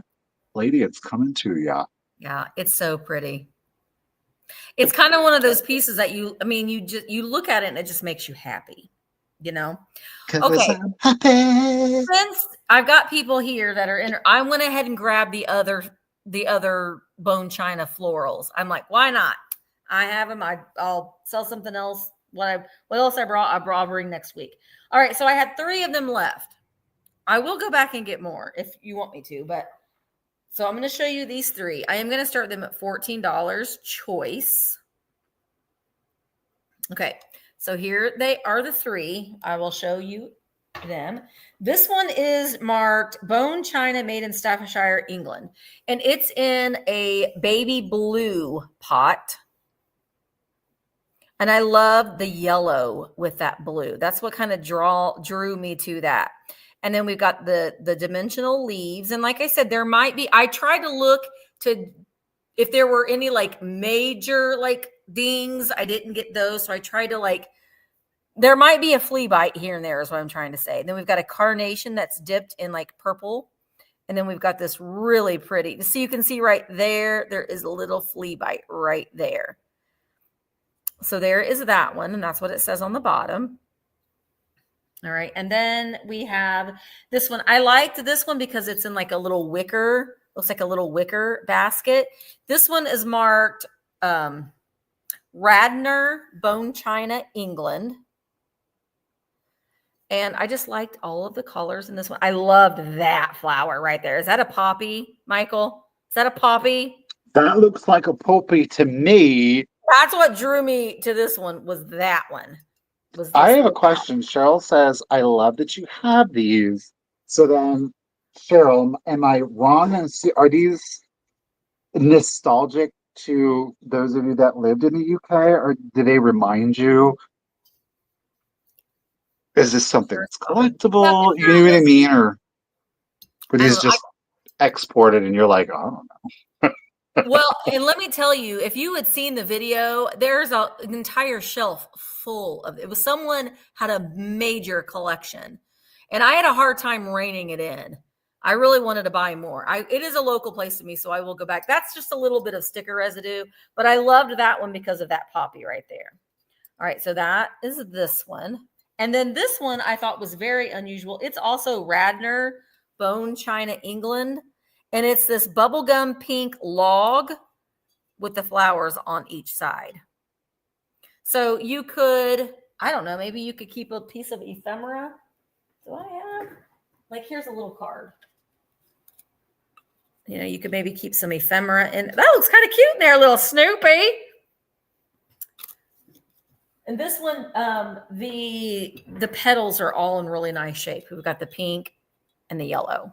B: Lady, it's coming to ya.
A: Yeah, it's so pretty. It's kind of one of those pieces that you look at it and it just makes you happy, you know? Okay.
B: I'm happy.
A: Since I've got people here that are in, I went ahead and grabbed the other bone china florals. I'm like, why not? I have them. I'll sell something else. What else I brought? I'll bring next week. All right. So I had 3 of them left. I will go back and get more if you want me to, but so I'm going to show you these 3. I am going to start them at $14 choice. Okay. So here they are, the 3. I will show you them. This one is marked bone china made in Staffordshire, England. And it's in a baby blue pot. And I love the yellow with that blue. That's what kind of drew me to that. And then we've got the dimensional leaves. And like I said, there might be, I tried to look to if there were any like major like dings. I didn't get those. So I tried to there might be a flea bite here and there is what I'm trying to say. And then we've got a carnation that's dipped in like purple. And then we've got this really pretty, so you can see right there, there is a little flea bite right there. So there is that one. And that's what it says on the bottom. All right. And then we have this one. I liked this one because it's in like a little wicker, looks like a little wicker basket. This one is marked Radnor Bone China, England. And I just liked all of the colors in this one. I loved that flower right there. Is that a poppy, Michael? Is that a poppy?
B: That looks like a poppy to me.
A: That's what drew me to this one, was that one.
B: I have a question. Cheryl says, I love that you have these. So then, Cheryl, am I wrong? And are these nostalgic to those of you that lived in the UK, or do they remind you? Is this something that's collectible? You know what I mean? Or were these just exported and you're like, oh, I don't know.
A: Well, and let me tell you, if you had seen the video, there's an entire shelf full of it. Was someone had a major collection, and I had a hard time reining it in. I really wanted to buy more. It is a local place to me, so I will go back. That's just a little bit of sticker residue, but I loved that one because of that poppy right there. All right, so that is this one. And then this one I thought was very unusual. It's also Radnor Bone China, England. And it's this bubblegum pink log with the flowers on each side. So you could, I don't know, maybe you could keep a piece of ephemera. Do I have? Like, here's a little card. You know, you could maybe keep some ephemera in. That looks kind of cute in there, little Snoopy. And this one, the petals are all in really nice shape. We've got the pink and the yellow.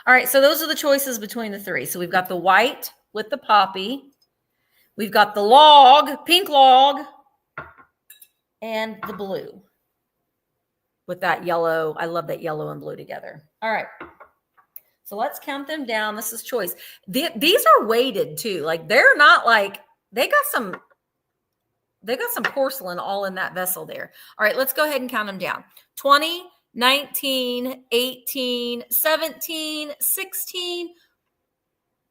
A: All right, so those are the choices between the three. So we've got the white with the poppy. We've got the log, pink log, and the blue with that yellow. I love that yellow and blue together. All right, so let's count them down. This is choice. These are weighted too. Like, they're not like, they got some porcelain all in that vessel there. All right, let's go ahead and count them down. 20, 19, 18, 17, 16,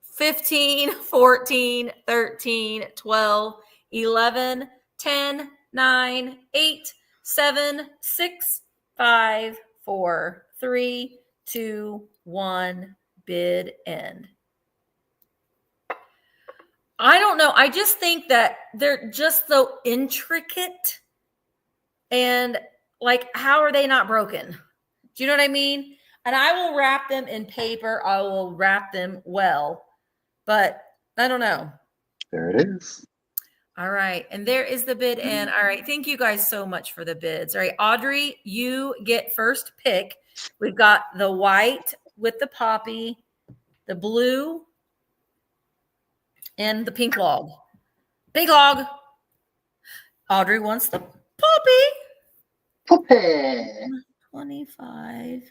A: 15, 14, 13, 12, 11, 10, 9, 8, 7, 6, 5, 4, 3, 2, 1, bid end. I don't know. I just think that they're just so intricate, and like, how are they not broken? Do you know what I mean? And I will wrap them in paper. I will wrap them well, but I don't know.
B: There it is.
A: All right. And there is the bid end. All right. Thank you guys so much for the bids. All right. Audrey, you get first pick. We've got the white with the poppy, the blue, and the pink log. Pink log. Audrey wants the poppy.
B: Poppy.
A: 25.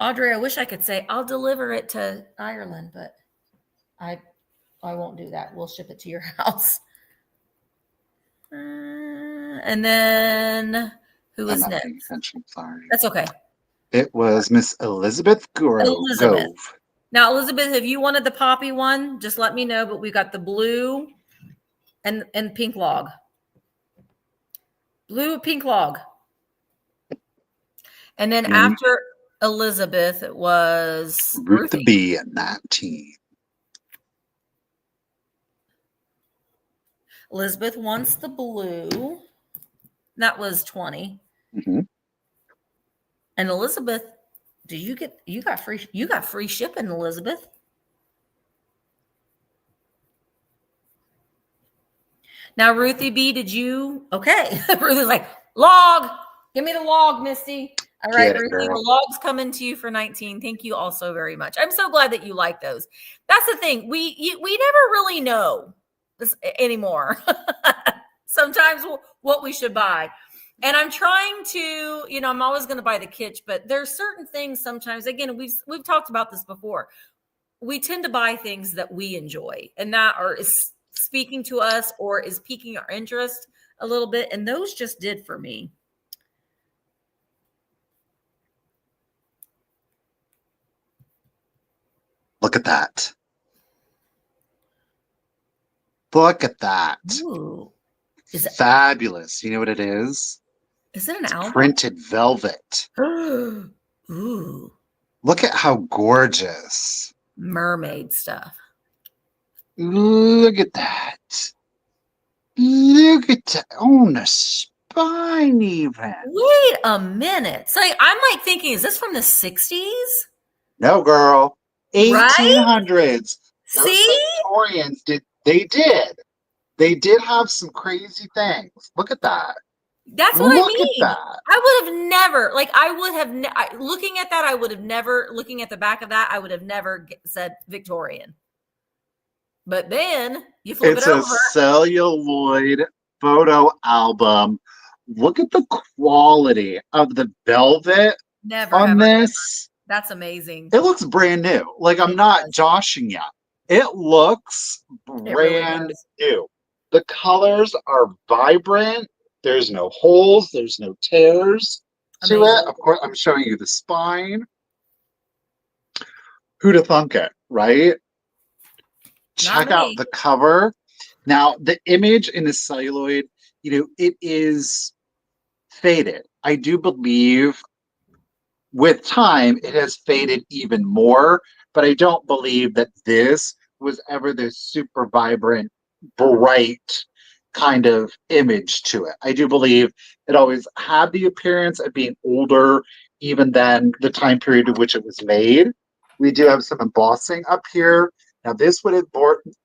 A: Audrey, I wish I could say I'll deliver it to Ireland, but I won't do that. We'll ship it to your house. And then who is next?
B: Attention, sorry.
A: That's okay.
B: It was Miss Elizabeth Gove.
A: Now, Elizabeth, if you wanted the poppy one, just let me know. But we got the blue and pink log. Blue, pink log. And then after Elizabeth, it was
B: Ruthie B at 19.
A: Elizabeth wants the blue. That was 20.
B: Mm-hmm.
A: And Elizabeth, you got free shipping, Elizabeth. Now, Ruthie B, did you? Okay. Ruthie's like, log. Give me the log, Misty. All right, Ruthie, the log's coming to you for 19. Thank you all so very much. I'm so glad that you like those. That's the thing. We never really know this anymore. Sometimes what we should buy. And I'm trying to, I'm always going to buy the kitsch, but there's certain things sometimes, again, we've talked about this before. We tend to buy things that we enjoy and that is speaking to us or is piquing our interest a little bit. And those just did for me.
B: Look at that. Look at that.
A: Ooh. Is it
B: Fabulous. You know what it is?
A: Is it an
B: It's
A: album?
B: printed velvet.
A: Ooh.
B: Look at how gorgeous.
A: Mermaid stuff.
B: Look at that. Look at that. On the spine even.
A: Wait a minute. So I'm like thinking, is this from the 60s?
B: No, girl.
A: Right?
B: 1800s. Those
A: See?
B: Victorians they did have some crazy things. Look at that.
A: That's what I
B: Look at
A: mean.
B: that.
A: I would have never, like, I would have, looking at that, I would have never, looking at the back of that, I would have never said Victorian. But then you flip
B: It's
A: it
B: a
A: over.
B: celluloid photo album. Look at the quality of the velvet
A: Never
B: on
A: have I ever.
B: this.
A: That's amazing.
B: It looks brand new. Like, I'm
A: It
B: not
A: does.
B: joshing you. It looks
A: It really
B: brand
A: does.
B: new. The colors are vibrant. There's no holes. There's no tears to
A: Amazing.
B: it. Of course, I'm showing you the spine. Who'd have thunk it, right? Check out the cover. Now, the image in the celluloid, it is faded. I do believe with time, it has faded even more, but I don't believe that this was ever this super vibrant, bright kind of image to it. I do believe it always had the appearance of being older, even than the time period in which it was made. We do have some embossing up here. Now, this would have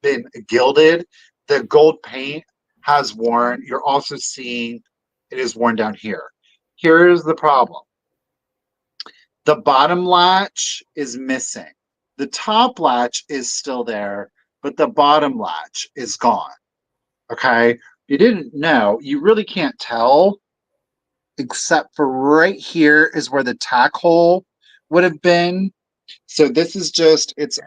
B: been gilded. The gold paint has worn. You're also seeing it is worn down here. Here's the problem. The bottom latch is missing. The top latch is still there, but the bottom latch is gone. Okay? You didn't know. You really can't tell, except for right here is where the tack hole would have been. So this is just, it's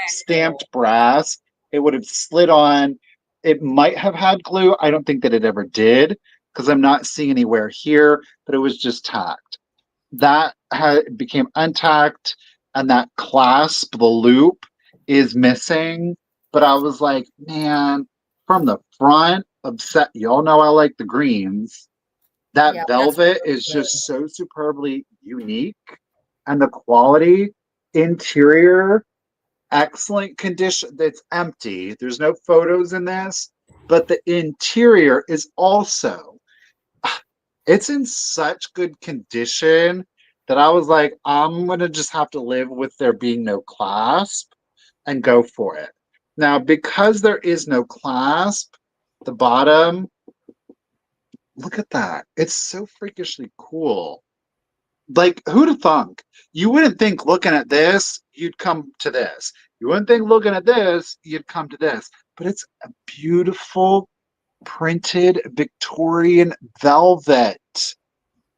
B: stamped brass. It would have slid on. It might have had glue. I don't think that it ever did because I'm not seeing anywhere here, but it was just tacked. That became untacked, and that clasp, the loop, is missing. But I was like, man, from the front, upset. Y'all know I like the greens. That velvet is just so superbly unique, and the quality, interior, excellent condition. It's empty. There's no photos in this, but the interior is also, it's in such good condition that I was like, I'm going to just have to live with there being no clasp and go for it. Now, because there is no clasp, the bottom, look at that. It's so freakishly cool. Like, who'd have thunk? You wouldn't think looking at this, you'd come to this. You wouldn't think looking at this, you'd come to this. But it's a beautiful printed Victorian velvet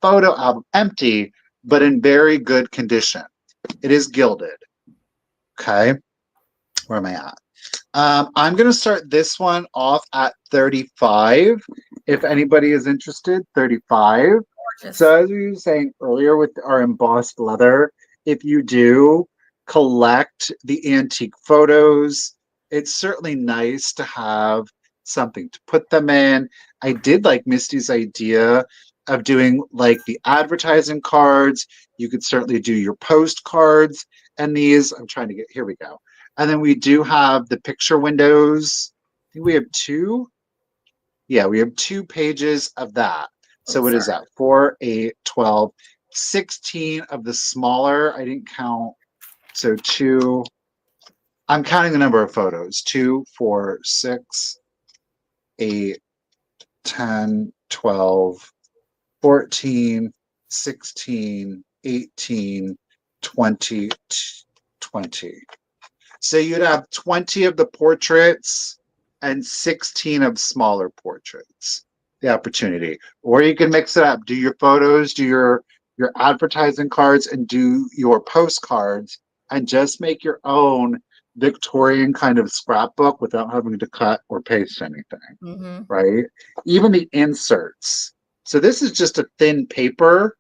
B: photo album, empty, but in very good condition. It is gilded. Okay. Where am I at? I'm going to start this one off at 35. If anybody is interested, 35. Gorgeous. So as we were saying earlier with our embossed leather, if you do collect the antique photos, it's certainly nice to have something to put them in. I did like Misty's idea of doing like the advertising cards. You could certainly do your postcards and these. I'm trying to get, here we go. And then we do have the picture windows. I think we have two. Yeah, we have 2 pages of that. So what is that? 4, 8, 12, 16 of the smaller. I didn't count. So 2. I'm counting the number of photos. 2, 4, 6, 8, 10, 12, 14, 16, 18, 20, 20. So you'd have 20 of the portraits and 16 of smaller portraits, the opportunity. Or you can mix it up. Do your photos, do your advertising cards, and do your postcards, and just make your own Victorian kind of scrapbook without having to cut or paste anything, right? Even the inserts. So this is just a thin paper.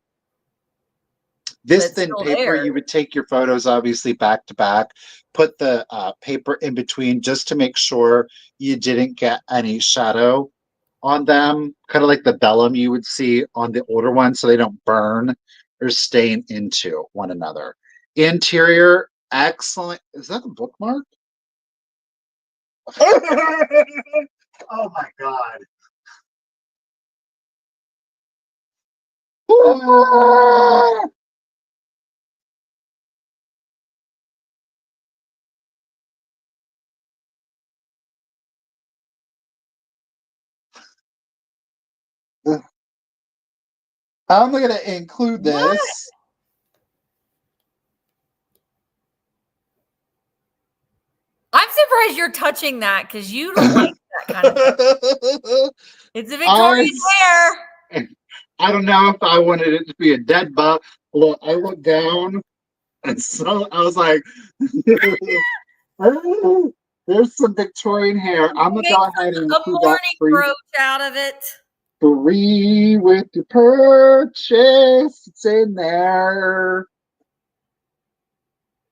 B: This thin paper, you would take your photos obviously back to back, put the paper in between just to make sure you didn't get any shadow on them, kind of like the vellum you would see on the older ones, so they don't burn or stain into one another. Interior, excellent. Is that a bookmark? Oh my God. I'm going to include this.
A: I'm surprised you're touching that because you don't like that kind of thing. It's a Victorian hair.
B: I don't know if I wanted it to be a dead bug. Look, I looked down and so I was like, oh, there's some Victorian hair. I'm going to go ahead and include that
A: brooch out of it.
B: Free with the purchase. It's in there.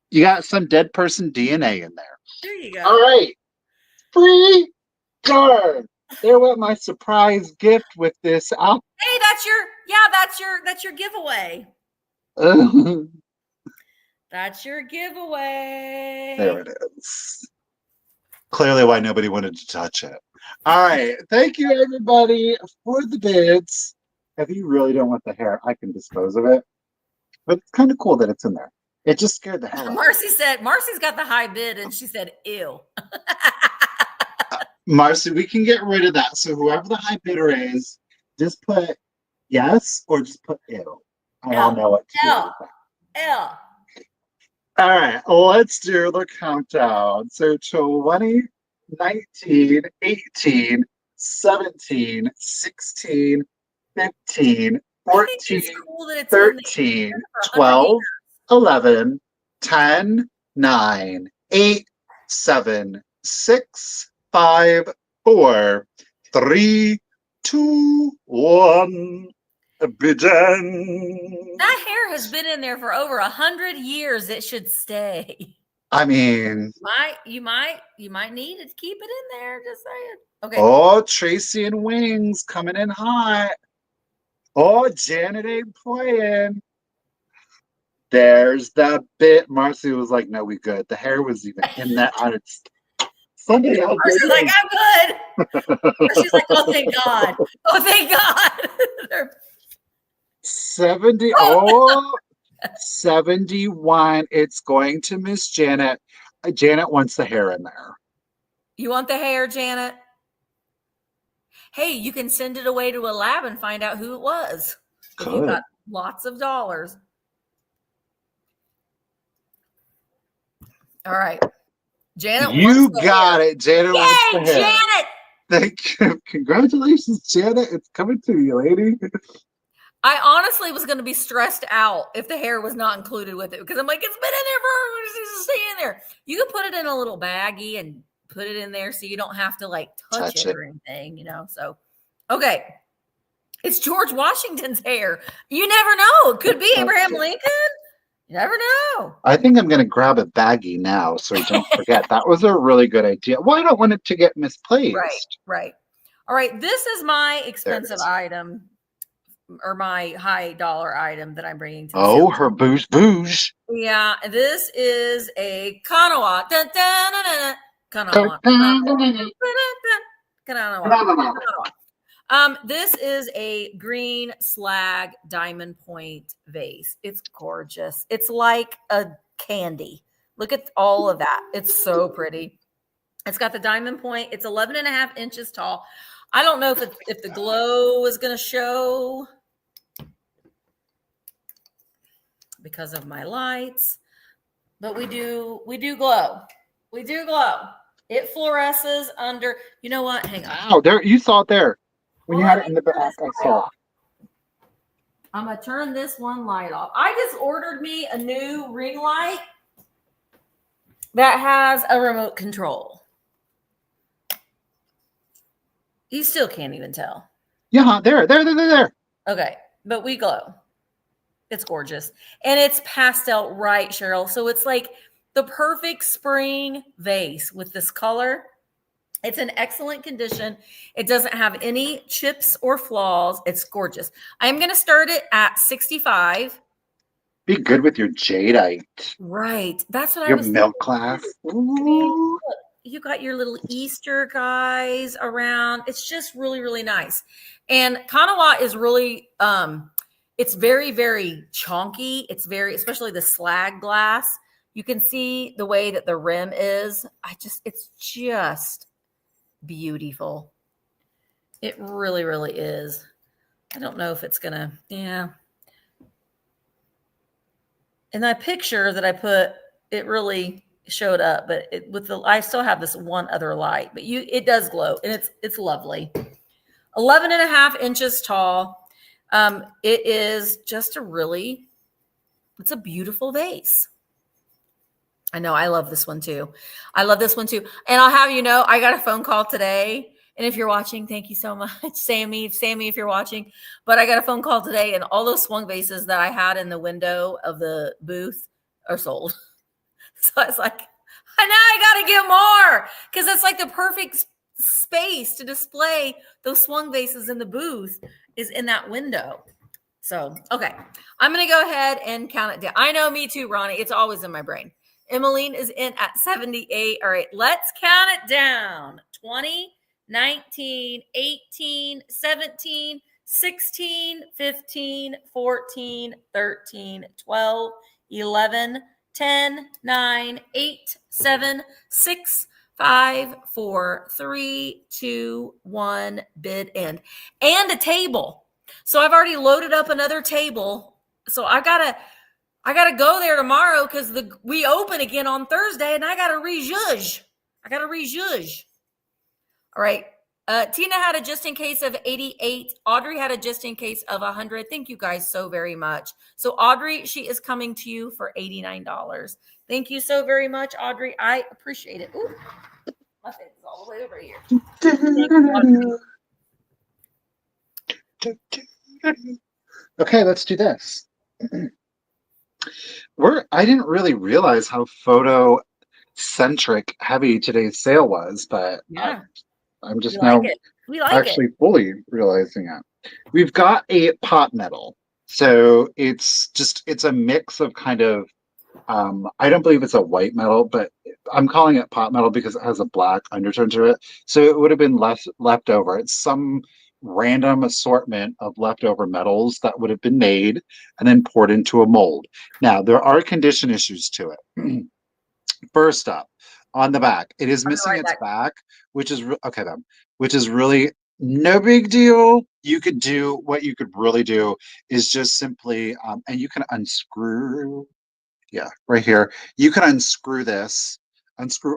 B: You got some dead person DNA in there.
A: There you go.
B: All right. Free card. There went my surprise gift with this.
A: Hey, that's your giveaway. That's your giveaway.
B: There it is. Clearly why nobody wanted to touch it. All right. Thank you, everybody, for the bids. If you really don't want the hair, I can dispose of it. But it's kind of cool that it's in there. It just scared the hell out of me.
A: Marcy's got the high bid, and she said, ew.
B: Marcy, we can get rid of that. So whoever the high bidder is, just put yes or just put ew. I don't know what to do with that.
A: Ew.
B: All right, let's do the countdown. So 20, 19, 18, 17, 16, 15, 14, 13, 12, 11, 10, 9, 8, 7, 6, 5, 4, 3, 2, 1.
A: That hair has been in there for over 100 years. It should stay.
B: I mean,
A: you might need it to keep it in there. Just saying. Okay.
B: Oh, Tracy and Wings coming in hot. Oh, Janet ain't playing. There's that bit. Marcy was like, "No, we good." The hair was even in that on its. Somebody else.
A: She's like, "I'm good." She's like, "Oh, thank God! Oh, thank God!"
B: 70. 71. It's going to Miss Janet. Janet wants the hair in there.
A: You want the hair, Janet? Hey, you can send it away to a lab and find out who it was. If you've got lots of dollars. All right. Janet,
B: you got it. Janet wants the hair.
A: Janet!
B: Thank you. Congratulations, Janet. It's coming to you, lady.
A: I honestly was going to be stressed out if the hair was not included with it because I'm like, it's been in there for it's staying in there. You can put it in a little baggie and put it in there so you don't have to like touch it or anything, you know. So, okay, it's George Washington's hair. You never know. It could be Abraham Lincoln. You never know.
B: I think I'm going to grab a baggie now so I don't forget. That was a really good idea. Well, I don't want it to get misplaced.
A: Right. All right. This is my expensive item. Or my high dollar item that I'm bringing to the
B: her booge.
A: Yeah, this is a Kanawa. This is a green slag diamond point vase. It's gorgeous. It's like a candy. Look at all of that. It's so pretty. It's got the diamond point. It's 11.5 inches tall. I don't know if the glow is going to show because of my lights, but we do glow. We do glow. It fluoresces under. You know what? Hang on.
B: Wow, there you saw it there when you had it in the back. I saw.
A: I'm gonna turn this one light off. I just ordered me a new ring light that has a remote control. You still can't even tell.
B: Yeah, there.
A: Okay, but we glow. It's gorgeous. And it's pastel, right, Cheryl? So it's like the perfect spring vase with this color. It's in excellent condition. It doesn't have any chips or flaws. It's gorgeous. I'm going to start it at 65.
B: Be good with your jadeite.
A: Right. That's what
B: your
A: I was
B: milk
A: thinking.
B: glass.
A: I mean, look, you got your little Easter guys around. It's just really, really nice. And Kanawa is really, it's very, very chonky. It's very, especially the slag glass. You can see the way that the rim is. It's just beautiful. It really, really is. I don't know if it's gonna, yeah. In that picture that I put, it really showed up, but I still have this one other light, but it does glow, and it's lovely. 11 and a half inches tall. It is just it's a beautiful vase. I know. I love this one too. And I'll have you know, I got a phone call today. And if you're watching, thank you so much, Sammy, if you're watching. But I got a phone call today, and all those swung vases that I had in the window of the booth are sold. So I was like, now I got to get more, because it's like the perfect space to display those swung vases in the booth is in that window. So, okay. I'm going to go ahead and count it down. I know, me too, Ronnie. It's always in my brain. Emmeline is in at 78. All right, let's count it down. 20, 19, 18, 17, 16, 15, 14, 13, 12, 11, 10, 9, 8, 7, 6, 5, 4, 3, 2, 1, bid end. And a table. So I've already loaded up another table. So I gotta go there tomorrow, because we open again on Thursday, and I gotta rejudge. All right. Tina had a just in case of 88. Audrey had a just in case of 100. Thank you guys so very much. So Audrey, she is coming to you for $89. Thank you so very much, Audrey. I appreciate it. Ooh, my face is all the way over here.
B: Okay, let's do this. I didn't really realize how photo centric heavy today's sale was, but
A: yeah.
B: I'm just actually fully realizing it. We've got a pot metal. So it's a mix of kind of, I don't believe it's a white metal, but I'm calling it pot metal because it has a black undertone to it. So it would have been left over. It's some random assortment of leftover metals that would have been made and then poured into a mold. Now, there are condition issues to it. First up, on the back, it is missing its back, which is really no big deal. What you could really do is just simply, and you can unscrew, right here. You can unscrew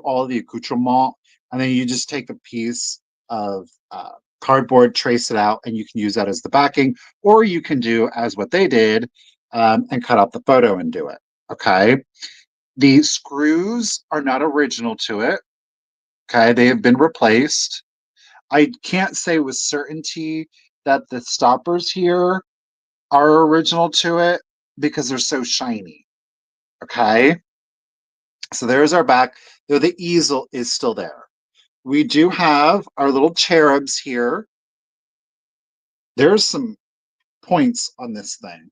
B: all the accoutrement, and then you just take a piece of cardboard, trace it out, and you can use that as the backing, or you can do as what they did, and cut out the photo and do it. Okay. The screws are not original to it. Okay, they have been replaced. I can't say with certainty that the stoppers here are original to it because they're so shiny. Okay, so there's our back, though the easel is still there. We do have our little cherubs here. There's some points on this thing.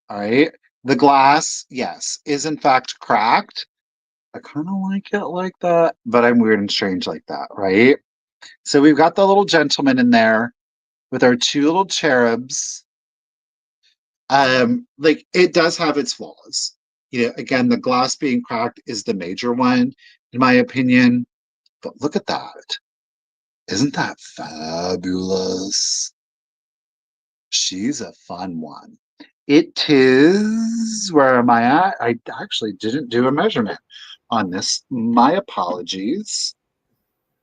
B: All right, the glass, yes, is in fact cracked. I kind of like it like that, but I'm weird and strange like that, right? So we've got the little gentleman in there with our two little cherubs. Like, it does have its flaws. Again, the glass being cracked is the major one, in my opinion. But look at that. Isn't that fabulous? She's a fun one. It is, where am I at? I actually didn't do a measurement on this. My apologies.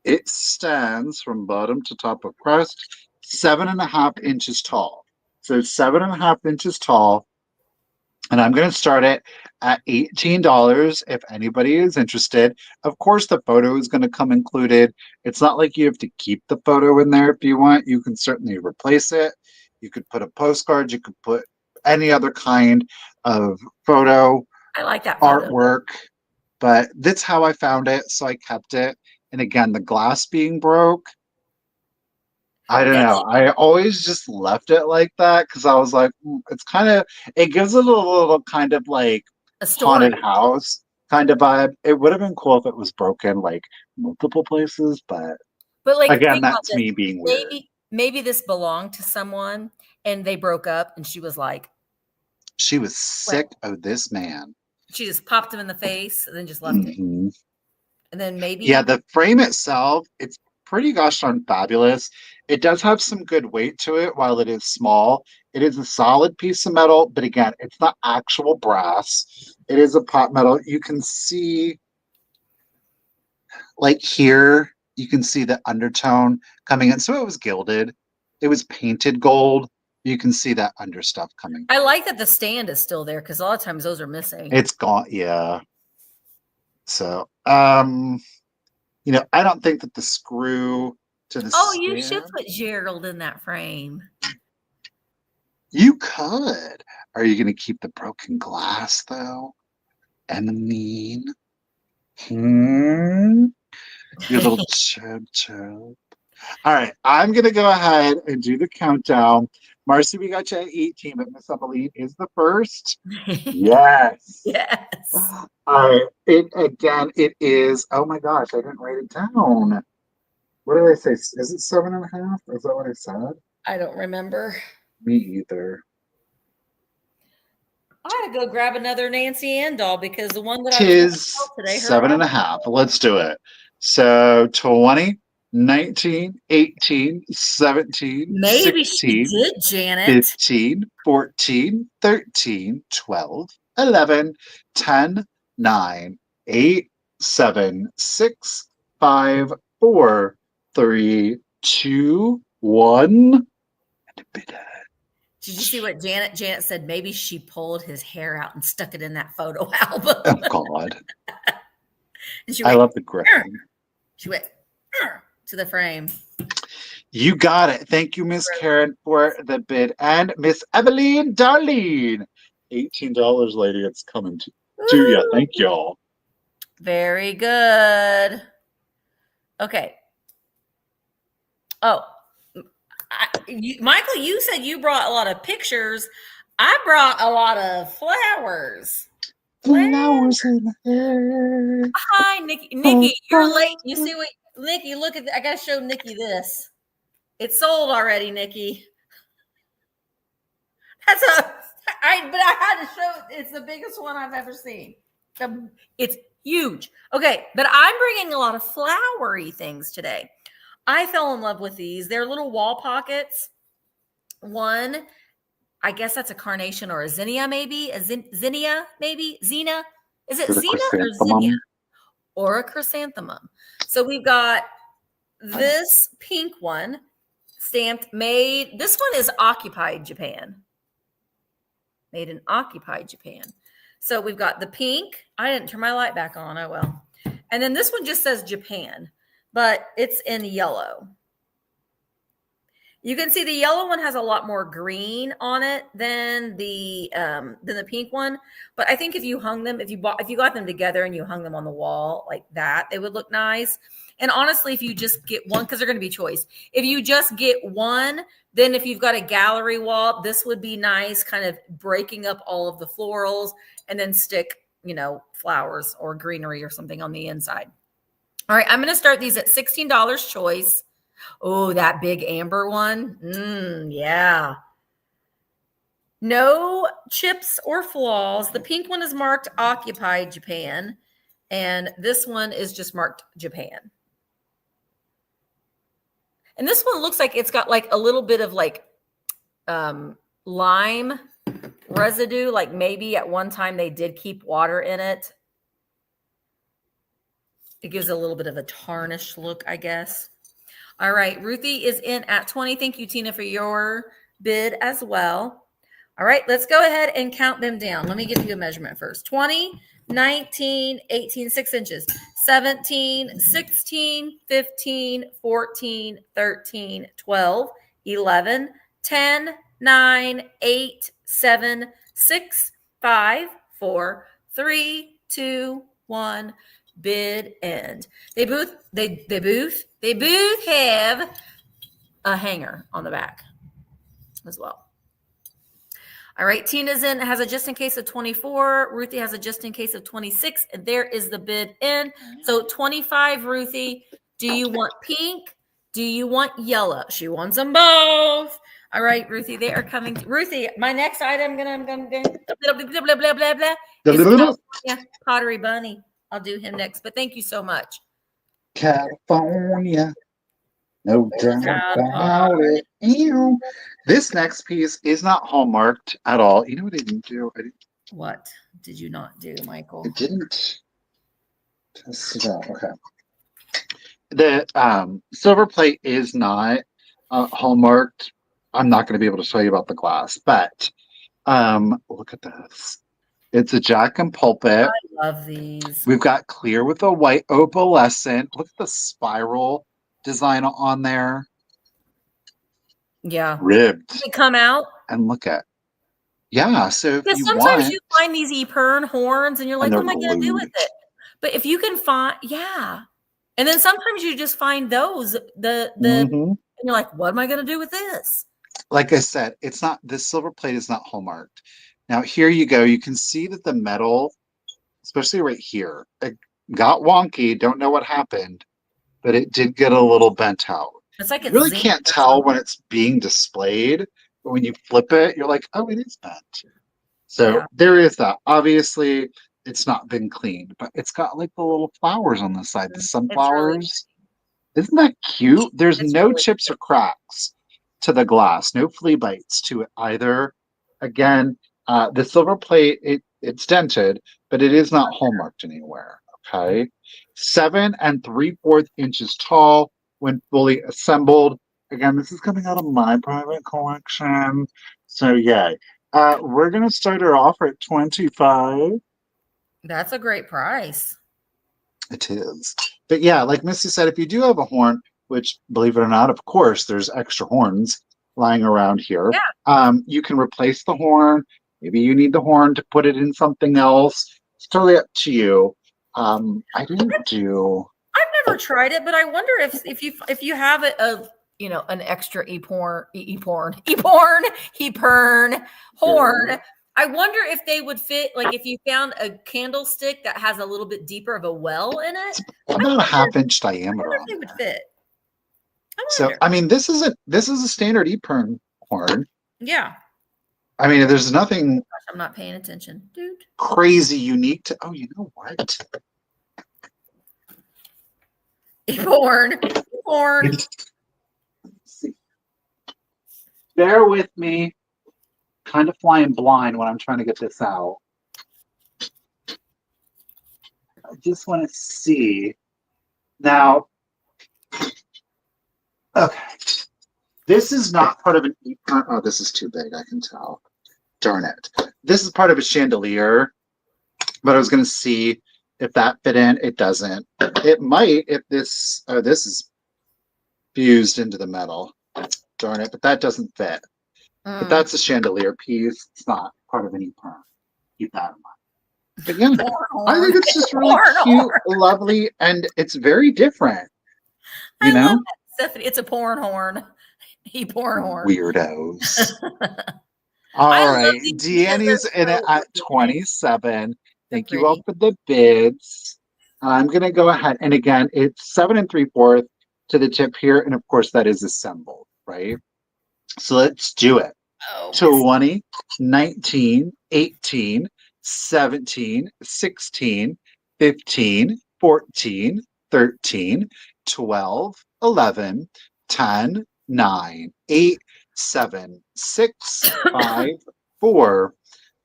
B: It stands from bottom to top of crust, 7.5 inches tall. So 7.5 inches tall. And I'm going to start it at $18 if anybody is interested. Of course, the photo is going to come included. It's not like you have to keep the photo in there if you want. You can certainly replace it. You could put a postcard. You could put any other kind of photo.
A: I like that photo.
B: Artwork. But that's how I found it, so I kept it. And again, the glass being broke. I don't
A: Yeah,
B: know. I always just left it like that because I was like, it's kind of, it gives it a little kind of like
A: a story.
B: haunted house kind of vibe. It would have been cool if it was broken like multiple places, but
A: like,
B: again,
A: think about
B: that's
A: this.
B: me being weird.
A: Maybe this belonged to someone and they broke up and she was like,
B: she was sick of this man.
A: She just popped him in the face and then just left it.
B: Mm-hmm.
A: And then maybe.
B: Yeah, the frame itself, it's pretty gosh darn fabulous. It does have some good weight to it while it is small. It is a solid piece of metal, but again, it's not actual brass. It is a pot metal. You can see, like here, you can see the undertone coming in. So it was gilded. It was painted gold. You can see that under stuff coming.
A: I like that the stand is still there because a lot of times those are missing.
B: It's gone, yeah. So, you know, I don't think that the screw to the stand,
A: you should put Gerald in that frame.
B: You could. Are you going to keep the broken glass though? Emmeline? Your little chub. All right, I'm going to go ahead and do the countdown. Marcy, we got you at 18, but Miss Emmeline is the first. Yes.
A: Yes.
B: All right. It is, oh my gosh, I didn't write it down. What did I say? Is it 7.5? Is that what I said?
A: I don't remember.
B: Me either.
A: I gotta go grab another Nancy Ann doll because the one that I
B: was today, 7.5. Let's do it. So 20, 19, 18, 17,
A: maybe
B: 16,
A: she did, Janet.
B: 15, 14, 13, 12, 11, 10, 9, 8, 7, 6, 5, 4, 3, 2, 1.
A: Did you see what Janet said? Maybe she pulled his hair out and stuck it in that photo album.
B: Oh God.
A: And
B: I love the griffin.
A: She went to the frame.
B: You got it. Thank you, Miss Karen, for the bid. And Miss Evelyn Darlene. $18, lady. It's coming to you. Thank y'all.
A: Very good. Okay. Oh, Michael, you said you brought a lot of pictures. I brought a lot of flowers.
B: Flowers in the hair.
A: Hi, Nikki. Nikki, you're late. You see what? Nikki, look at. I gotta show Nikki this. It's sold already, Nikki. But I had to show. It's the biggest one I've ever seen. It's huge. Okay, but I'm bringing a lot of flowery things today. I fell in love with these. They're little wall pockets. One, I guess that's a carnation or a zinnia, maybe. A zinnia, maybe? Zena? Is it Zena or zinnia? Or a chrysanthemum. So we've got this pink one stamped, made. This one is occupied Japan. Made in occupied Japan. So we've got the pink. I didn't turn my light back on. Oh, well. And then this one just says Japan, but it's in yellow. You can see the yellow one has a lot more green on it than the pink one. But I think if you hung them, if you got them together and you hung them on the wall like that, they would look nice. And honestly, if you just get one, because they're going to be choice. If you just get one, then if you've got a gallery wall, this would be nice, kind of breaking up all of the florals and then stick, flowers or greenery or something on the inside. All right, I'm going to start these at $16 choice. Oh, that big amber one. Yeah. No chips or flaws. The pink one is marked occupied Japan. And this one is just marked Japan. And this one looks like it's got like a little bit of like lime residue. Like maybe at one time they did keep water in it. It gives a little bit of a tarnished look, I guess. All right, Ruthie is in at 20. Thank you, Tina, for your bid as well. All right, let's go ahead and count them down. Let me give you a measurement first. 20, 19, 18, 6 inches, 17, 16, 15, 14, 13, 12, 11, 10, 9, 8, 7, 6, 5, 4, 3, 2, 1. bid end. They both have a hanger on the back as well. All right, Tina's has a just in case of 24. Ruthie has a just in case of 26. And there is the bid in. So 25, Ruthie. Do you want pink? Do you want yellow? She wants them both. All right, Ruthie, they are coming. Ruthie, my next item, I'm gonna blah, blah, blah, blah, blah, is California Pottery Bunny. I'll do him next, but thank you so much.
B: California. No doubt about it. Ew. This next piece is not hallmarked at all. You know what I didn't do?
A: What did you not do, Michael?
B: I didn't. Okay. The silver plate is not hallmarked. I'm not going to be able to show you about the glass, but look at this. It's a Jack-in-the-pulpit.
A: I love these.
B: We've got clear with a white opalescent. Look at the spiral design on there.
A: Yeah.
B: Ribbed.
A: Does it come out?
B: And look at. Yeah. So if you
A: sometimes you find these epern horns and you're like, what am I going to do with it? But if you can find, yeah. And then sometimes you just find those, and you're like, what am I going to do with this?
B: Like I said, it's not, this silver plate is not hallmarked. Now, here you go. You can see that the metal, especially right here, it got wonky. Don't know what happened, but it did get a little bent out.
A: It's like
B: you really can't tell when it's being displayed, but when you flip it, you're like, oh, it is bent. So there is that. Obviously, it's not been cleaned, but it's got like the little flowers on the side, the sunflowers. Really, isn't that cute? There's no really chips or cracks to the glass, no flea bites to it either. Again, the silver plate, it's dented, but it is not hallmarked anywhere. Okay. 7 3/4 inches tall when fully assembled. Again, this is coming out of my private collection. So yay. We're gonna start her off at 25.
A: That's a great price.
B: It is. But yeah, like Missy said, if you do have a horn, which believe it or not, of course, there's extra horns lying around here.
A: Yeah.
B: You can replace the horn. Maybe you need the horn to put it in something else. It's totally up to you. I didn't do.
A: I've never tried it, but I wonder if you have an extra epern horn. I wonder if they would fit, like if you found a candlestick that has a little bit deeper of a well in it.
B: About a half-inch diameter.
A: I wonder if they would fit.
B: So, I mean, this is a standard epern horn.
A: Yeah.
B: I mean, there's nothing.
A: Gosh, I'm not paying attention, dude.
B: Crazy unique to. Oh, you know what?
A: Horn.
B: Bear with me. Kind of flying blind when I'm trying to get this out. I just want to see. Now, okay. This is not part of an epern. Oh, this is too big, I can tell. Darn it. This is part of a chandelier, but I was going to see if that fit in. It doesn't. It might if this, this is fused into the metal. Darn it, but that doesn't fit. But that's a chandelier piece. It's not part of an epern. Keep that in mind. But yeah, I think it's just really cute, lovely, and it's very different. You know?
A: Love that, Stephanie. It's a porn horn. Porn horn.
B: Weirdos. All right. Deanne's in it at 27. Thank you all for the bids. I'm going to go ahead. And again, it's 7 3/4 to the tip here. And of course, that is assembled, right? So let's do it. 20, 19, 18, 17, 16, 15, 14, 13, 12, 11, 10, 9, 8, 7, 6, 5, 4,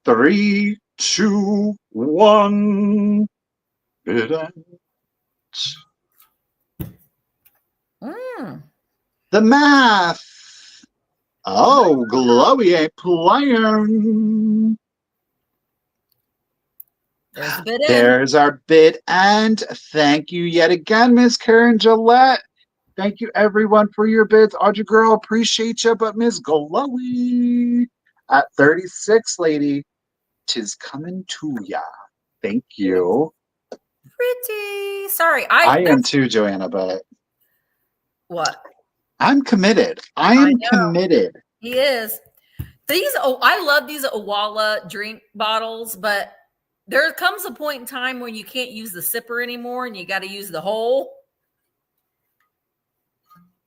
B: 3, 2, 1. Bid end. The math. Oh, Glowy ain't playing.
A: There's the bid.
B: There's our bid end. Thank you yet again, Miss Karen Gillette. Thank you, everyone, for your bids. Audrey girl, appreciate you. But Miss Glowy at 36, lady, 'tis coming to ya. Thank you.
A: pretty. Sorry,
B: I am too, Joanna, but
A: what?
B: I'm committed. I am committed.
A: He is. I love these Owala drink bottles, but there comes a point in time when you can't use the sipper anymore and you got to use the hole.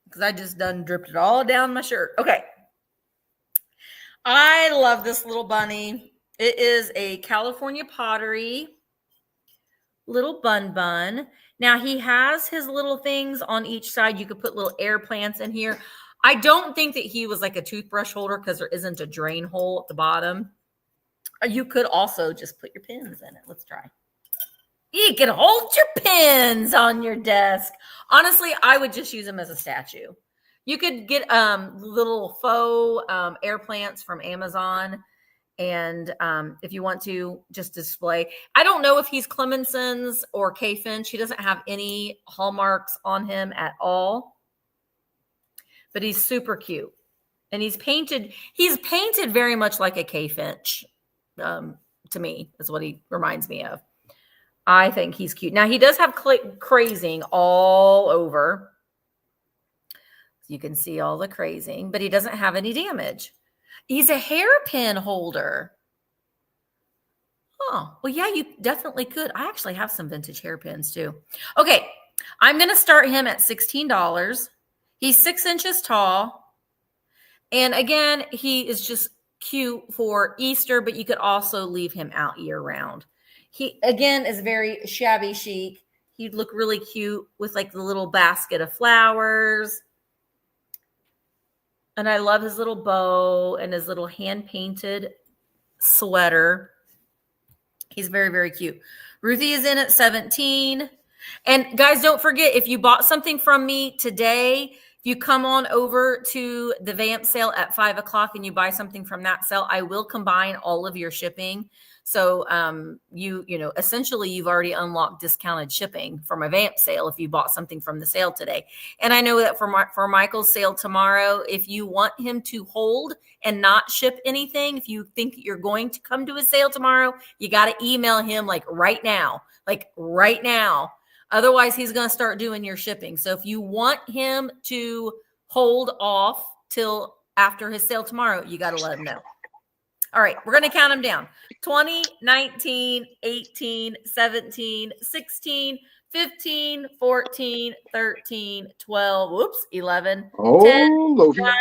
A: Because I just done dripped it all down my shirt. Okay. I love this little bunny. It is a California Pottery little bun. Now he has his little things on each side. You could put little air plants in here. I don't think that he was like a toothbrush holder because there isn't a drain hole at the bottom. You could also just put your pins in it. Let's try. You can hold your pins on your desk. Honestly, I would just use them as a statue. You could get little faux air plants from Amazon. And if you want to just display, I don't know if he's Clemenson's or K-Finch. He doesn't have any hallmarks on him at all, but he's super cute. And he's painted very much like a K-Finch to me, is what he reminds me of. I think he's cute. Now he does have crazing all over. You can see all the crazing, but he doesn't have any damage. He's a hairpin holder. Oh, well, yeah, you definitely could. I actually have some vintage hairpins too. Okay, I'm going to start him at $16. He's 6 inches tall. And again, he is just cute for Easter, but you could also leave him out year round. He, again, is very shabby chic. He'd look really cute with like the little basket of flowers. And I love his little bow and his little hand-painted sweater. He's very, very cute. Ruthie is in at 17. And guys, don't forget, if you bought something from me today, if you come on over to the VAMP sale at 5 o'clock and you buy something from that sale, I will combine all of your shipping. So you know, essentially you've already unlocked discounted shipping from a VAMP sale if you bought something from the sale today. And I know that for Michael's sale tomorrow, if you want him to hold and not ship anything, if you think you're going to come to a sale tomorrow, you got to email him like right now. Otherwise, he's going to start doing your shipping. So if you want him to hold off till after his sale tomorrow, you got to let him know. All right, we're going to count them down. 20, 19, 18, 17, 16, 15, 14, 13, 12, 11, 10, 9,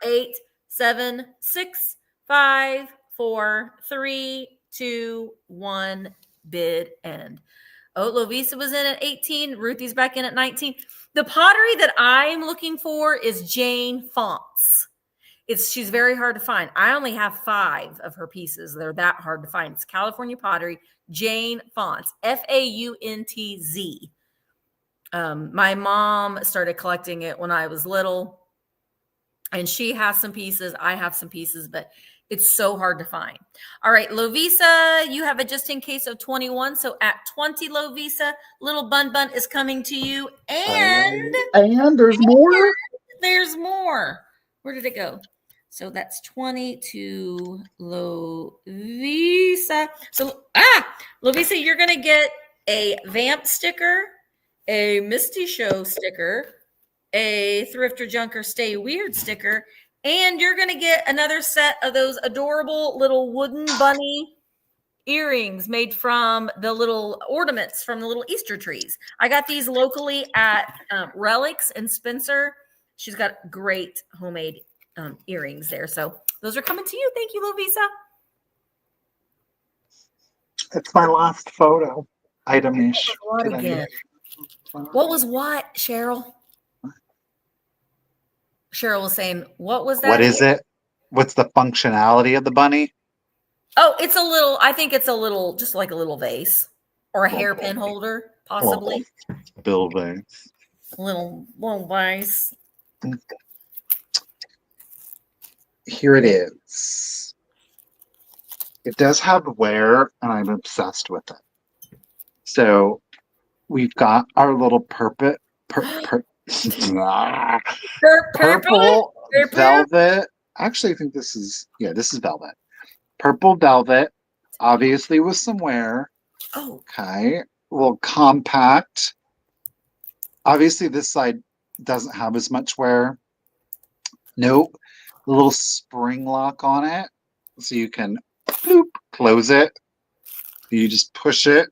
A: 8, 7, 6, 5, 4, 3, 2, 1, bid end. Oh, Lovisa was in at 18. Ruthie's back in at 19. The pottery that I'm looking for is Jane Fonts. She's very hard to find. I only have 5 of her pieces. They're that hard to find. It's California Pottery, Jane Fonts, F-A-U-N-T-Z. My mom started collecting it when I was little, and she has some pieces. I have some pieces, but it's so hard to find. All right, Lovisa, you have a just in case of 21. So at 20, Lovisa, little Bun Bun is coming to you. And
B: there's more.
A: There's more. Where did it go? So that's 22 Lovisa. So, Lovisa, you're going to get a VAMP sticker, a Misty Show sticker, a Thrifter Junker Stay Weird sticker, and you're going to get another set of those adorable little wooden bunny earrings made from the little ornaments from the little Easter trees. I got these locally at Relics and Spencer. She's got great homemade earrings there. So those are coming to you. Thank you, Lovisa.
B: It's my last photo item-ish.
A: What again? What was what, Cheryl? Cheryl was saying, what was that?
B: What is it? What's the functionality of the bunny?
A: Oh, I think it's a little, just like a little vase or a hairpin holder, possibly.
B: Bill vase.
A: Little vase.
B: Here it is. It does have wear, and I'm obsessed with it. So we've got our little purple velvet. Actually, I think this is velvet. Purple velvet, obviously with some wear.
A: Oh.
B: Okay. a little compact. Obviously, this side doesn't have as much wear. Nope. A little spring lock on it. So you can bloop, close it. You just push it.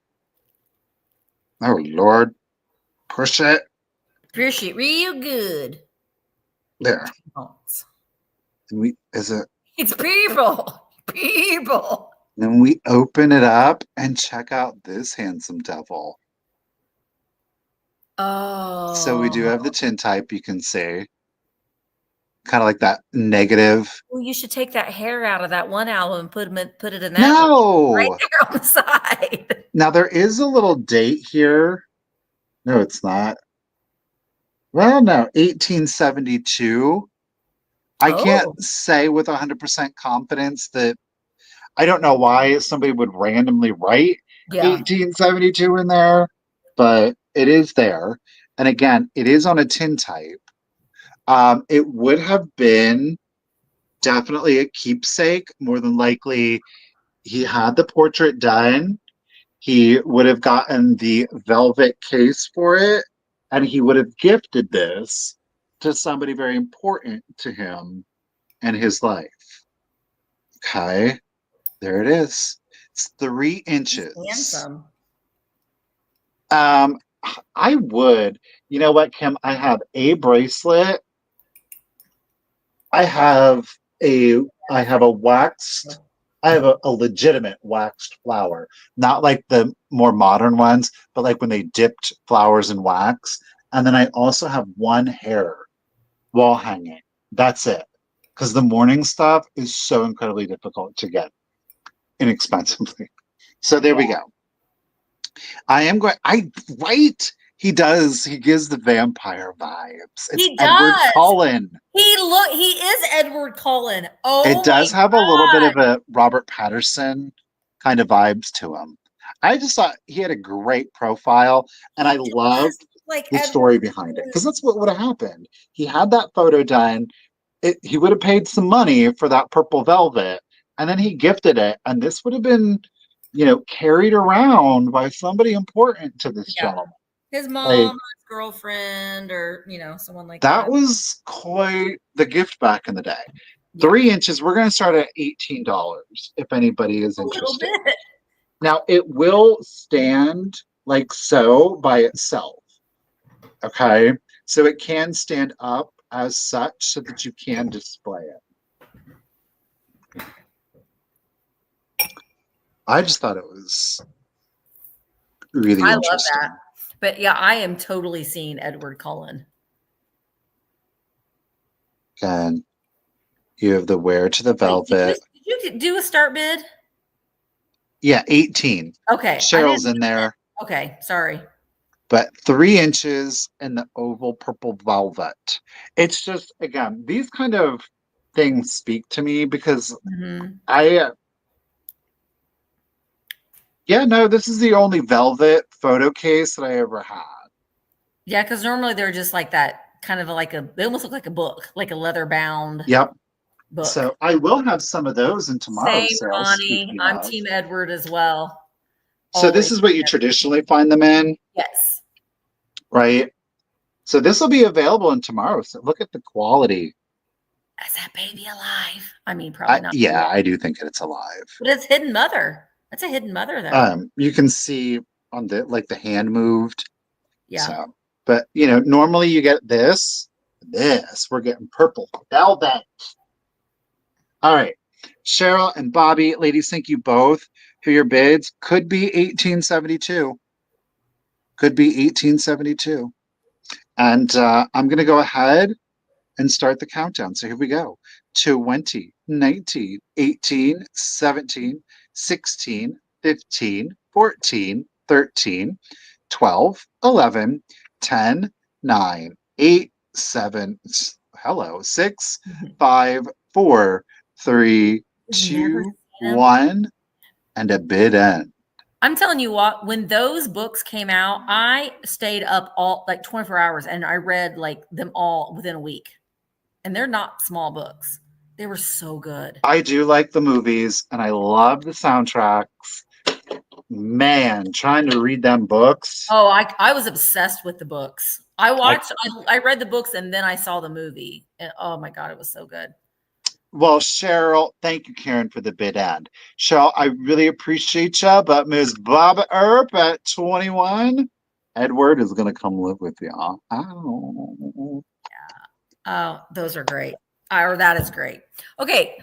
B: Oh, Lord. Push it.
A: Push it real good.
B: There. Is it?
A: It's people. People.
B: Then we open it up and check out this handsome devil.
A: Oh.
B: So we do have the tintype, you can see. Kind of like that negative.
A: Well, you should take that hair out of that one album and put it in that
B: No!
A: right there on the side.
B: Now there is a little date here. No, it's not. Well, no, 1872. I can't say with 100% confidence that I don't know why somebody would randomly write 1872 in there, but it is there. And again, it is on a tintype. It would have been definitely a keepsake. More than likely, he had the portrait done. He would have gotten the velvet case for it, and he would have gifted this to somebody very important to him in his life. Okay, there it is. It's 3 inches.
A: Handsome.
B: I would. You know what, Kim? I have a bracelet. I have a waxed. I have a legitimate waxed flower, not like the more modern ones, but like when they dipped flowers in wax. And then I also have one hair wall hanging. That's it. Because the morning stuff is so incredibly difficult to get inexpensively. So there we go. I am going. Right? He does. He gives the vampire vibes. It's Edward Cullen.
A: He is Edward Cullen. Oh,
B: it does have a little bit of a Robert Patterson kind of vibes to him. I just thought he had a great profile, and I loved the story behind it because that's what would have happened. He had that photo done. He would have paid some money for that purple velvet, and then he gifted it, and this would have been, carried around by somebody important to this gentleman.
A: His mom, his girlfriend, or someone like that.
B: That was quite the gift back in the day. 3 inches. We're going to start at $18 if anybody is interested. Now it will stand like so by itself. Okay, so it can stand up as such so that you can display it. I just thought it was really interesting.
A: I love that. But yeah, I am totally seeing Edward Cullen.
B: And you have the wear to the velvet.
A: Did you do a start bid?
B: Yeah, 18.
A: Okay.
B: Cheryl's in there.
A: Okay, sorry.
B: But 3 inches in the oval purple velvet. It's just, again, these kind of things speak to me because this is the only velvet photo case that I ever had.
A: Yeah, because normally they're just like that, kind of like they almost look like a book, like a leather bound.
B: Yep.
A: Book.
B: So I will have some of those in tomorrow's
A: sale.
B: Ronnie.
A: I'm Team Edward as well.
B: So this is what you traditionally find them in?
A: Yes.
B: Right? So this will be available in tomorrow. So look at the quality.
A: Is that baby alive? I mean, probably not.
B: Yeah, I do think it's alive.
A: But it's hidden mother. That's a hidden mother, though.
B: You can see on the hand moved.
A: Yeah.
B: So, but normally you get this. We're getting purple velvet. All right, Cheryl and Bobby, ladies, thank you both for your bids. Could be 1872. Could be 1872. And I'm going to go ahead and start the countdown. So here we go. 20, 19, 18, 17, 16, 15, 14, 13, 12, 11, 10, 9, 8, 7, 6, 5, 4, 3, 2, 1, and a bid end.
A: I'm telling you what, when those books came out, I stayed up all 24 hours and I read them all within a week. And they're not small books. They were so good.
B: I do like the movies and I love the soundtracks. Man, trying to read them books.
A: Oh, I was obsessed with the books. I read the books and then I saw the movie. And oh my God, it was so good.
B: Well, Cheryl, thank you, Karen, for the bid ad. Cheryl, I really appreciate you, but Ms. Bob Earp at 21, Edward is going to come live with you. Oh.
A: Oh, those are great. Or that is great. Okay,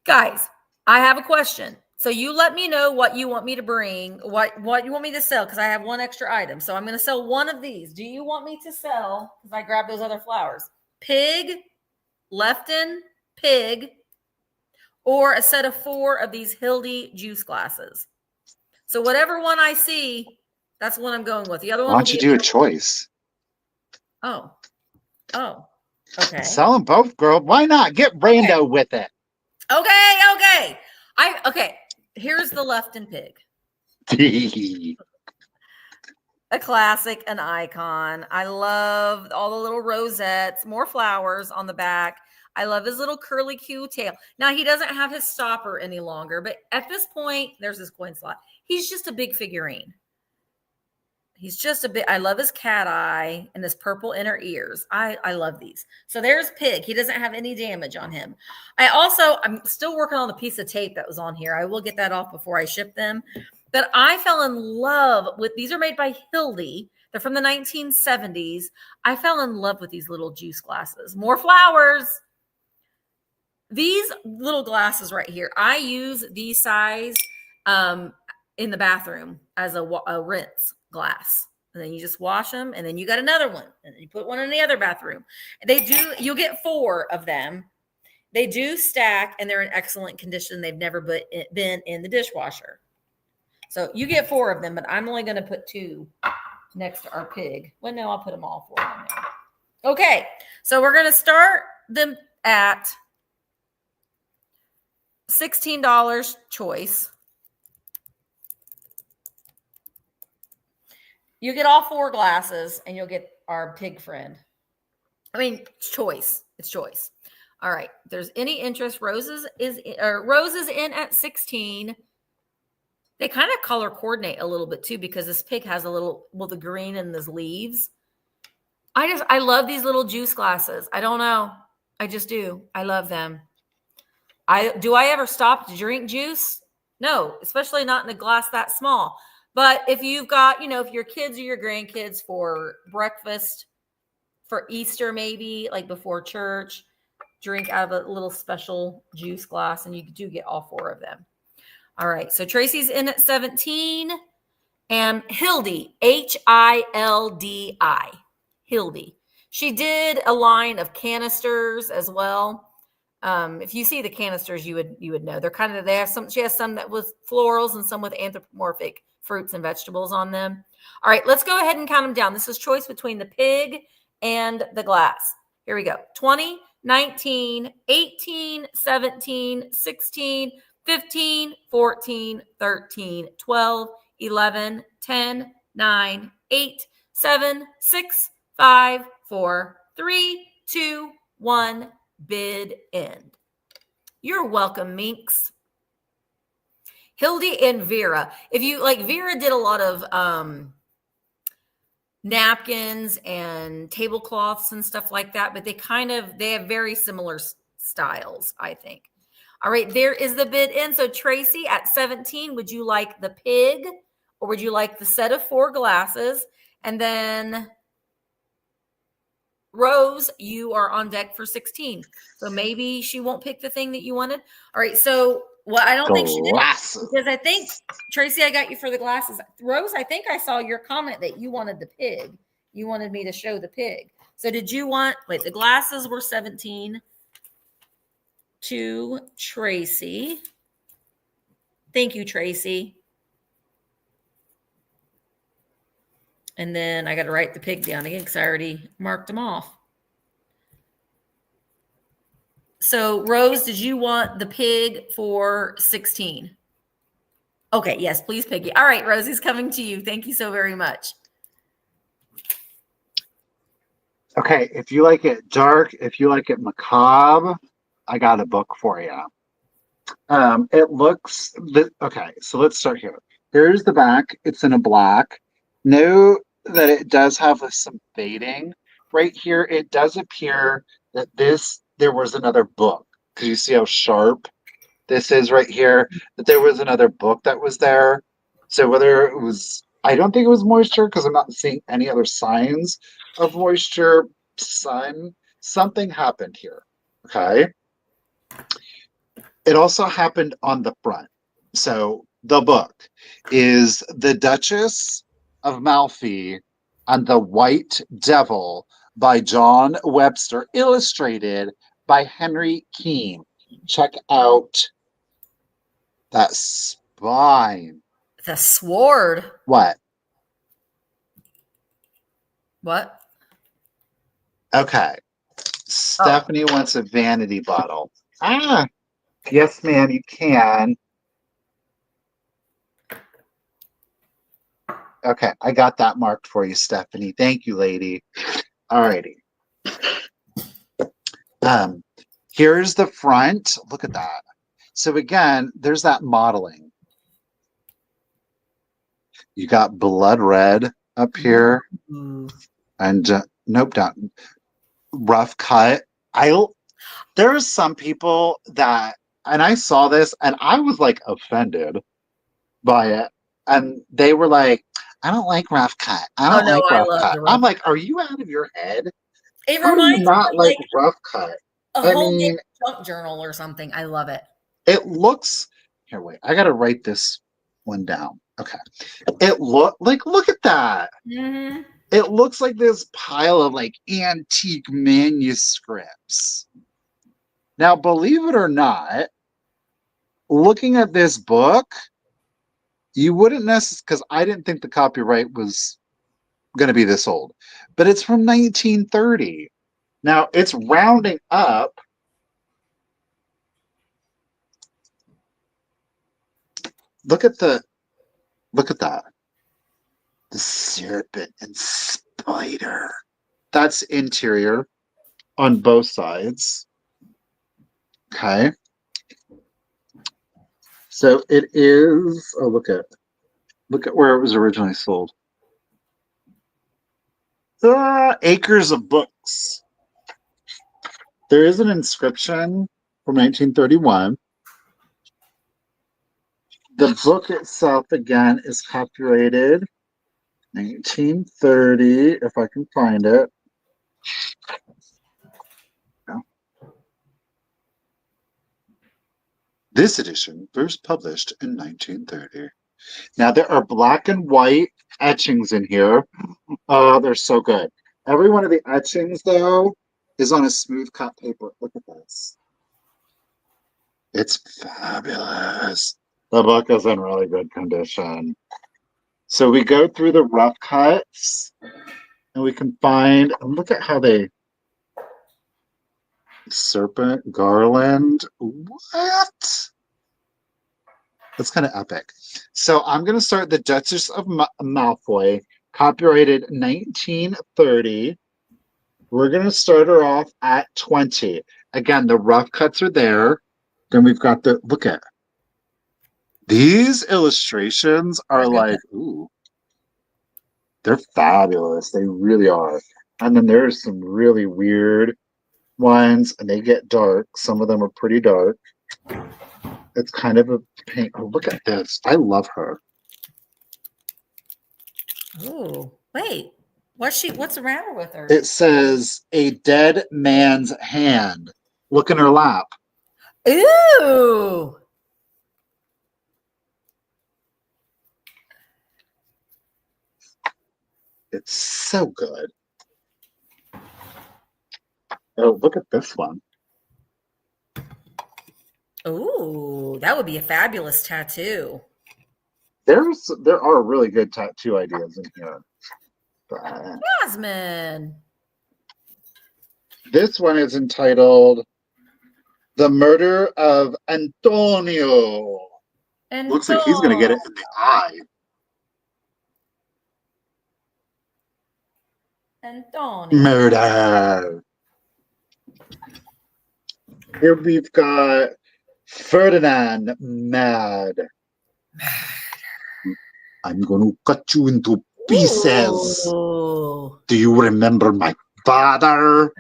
A: guys, I have a question. So you let me know what you want me to bring, what you want me to sell, because I have one extra item. So I'm going to sell one of these. Do you want me to sell, because I grabbed those other flowers, pig, Lefton, pig, or a set of 4 of these Hildy juice glasses? So whatever one I see, that's what I'm going with. The other one.
B: Why don't you do a choice?
A: Oh, okay.
B: Sell them both, girl. Why not? Get rando with it.
A: Okay. Okay. Here's the Lefton pig. A classic, an icon. I love all the little rosettes, more flowers on the back. I love his little curly Q tail. Now, he doesn't have his stopper any longer, but at this point, there's his coin slot. He's just a big figurine. He's just a bit. I love his cat eye and his purple inner ears. I love these. So there's Pig. He doesn't have any damage on him. I'm still working on the piece of tape that was on here. I will get that off before I ship them. But I fell in love with, these are made by Hildy. They're from the 1970s. I fell in love with these little juice glasses. More flowers. These little glasses right here, I use these size in the bathroom as a rinse glass. And then you just wash them, and then you got another one, and then you put one in the other bathroom. You'll get 4 of them. They do stack, and they're in excellent condition. They've never been in the dishwasher. So you get 4 of them, but I'm only going to put 2 next to our pig. Well, no, I'll put them all 4 in there. Okay, so we're going to start them at $16 choice. You get all 4 glasses, and you'll get our pig friend. Choice. It's choice. All right. If there's any interest, Rose is in at 16. They kind of color coordinate a little bit too, because this pig has the green and those leaves. I love these little juice glasses. I don't know. I just do. I love them. Do I ever stop to drink juice? No, especially not in a glass that small. But if you've got, if your kids or your grandkids for breakfast, for Easter maybe, like before church, drink out of a little special juice glass, and you do get all 4 of them. All right, so Tracy's in at 17, and Hildy, Hildi, Hildy. She did a line of canisters as well. If you see the canisters, you would know. She has some that was florals and some with anthropomorphic fruits and vegetables on them. All right, let's go ahead and count them down. This is choice between the pig and the glass. Here we go. 20, 19, 18, 17, 16, 15, 14, 13, 12, 11, 10, 9, 8, 7, 6, 5, 4, 3, 2, 1. Bid end. You're welcome, Minx. Hildy and Vera. Vera did a lot of napkins and tablecloths and stuff like that, but they have very similar styles, I think. All right, there is the bid in. So Tracy at 17, would you like the pig, or would you like the set of 4 glasses? And then Rose, you are on deck for 16. So maybe she won't pick the thing that you wanted. All right, so I don't think she did, because I think, Tracy, I got you for the glasses. Rose, I think I saw your comment that you wanted the pig. You wanted me to show the pig. So did you the glasses were 17 to Tracy. Thank you, Tracy. And then I got to write the pig down again because I already marked them off. So, Rose, did you want the pig for 16? Okay, yes, please, Piggy. All right, Rosie's coming to you. Thank you so very much.
B: Okay, if you like it dark, if you like it macabre, I got a book for you. Okay, so let's start here. Here's the back. It's in a black. Note that it does have some fading. Right here, it does appear that there was another book. Because you see how sharp this is right here, that there was another book that was there. So whether it was, I don't think it was moisture because I'm not seeing any other signs of moisture, sun, something happened here. Okay. It also happened on the front. So the book is The Duchess of Malfi and the White Devil by John Webster, illustrated by Henry Keene. Check out that spine.
A: The sword.
B: What?
A: What?
B: Okay. Stephanie wants a vanity bottle. Ah, yes, ma'am, you can. Okay, I got that marked for you, Stephanie. Thank you, lady. Alrighty. Here's the front. Look at that. So again, there's that modeling. You got blood red up here, and nope, not rough cut. There's some people that, and I saw this, and I was like offended by it, and they were like, "I don't like rough cut. I don't like rough cut." I'm like, "Are you out of your head?
A: It reminds me
B: not like rough cut.
A: I mean, junk journal or something. I love it.
B: It looks here. Wait, I got to write this one down. Okay, look at that.
A: Mm-hmm.
B: It looks like this pile of like antique manuscripts. Now, believe it or not, looking at this book, you wouldn't necessarily, because I didn't think the copyright was going to be this old, but it's from 1930. Now it's rounding up. Look at that. The serpent and spider. That's interior on both sides. Okay. So it is, oh, look at where it was originally sold. Acres of books. There is an inscription from 1931. The book itself, again, is copyrighted 1930, if I can find it. Yeah. This edition first published in 1930. Now, there are black and white etchings in here. Oh, they're so good. Every one of the etchings, though, is on a smooth cut paper. Look at this. It's fabulous. The book is in really good condition. So we go through the rough cuts, and we can find, and look at how they, serpent, garland, what? That's kind of epic. So I'm going to start the Duchess of Malfi, copyrighted 1930. We're going to start her off at 20. Again, the rough cuts are there. Then we've got the, look at, these illustrations are like, ooh, they're fabulous. They really are. And then there's some really weird ones, and they get dark. Some of them are pretty dark. It's kind of a paint. Oh, look at this. I love her.
A: Oh, wait. What's the matter with her?
B: It says a dead man's hand. Look in her lap.
A: Ooh.
B: It's so good. Oh, look at this one.
A: Ooh, that would be a fabulous tattoo.
B: There are really good tattoo ideas in here. But
A: Jasmine.
B: this one is entitled "The Murder of Antonio." Looks like he's going to get it in the eye.
A: Antonio.
B: Murder. Here we've got Ferdinand Mad. I'm going to cut you into pieces.
A: Ooh.
B: Do you remember my father?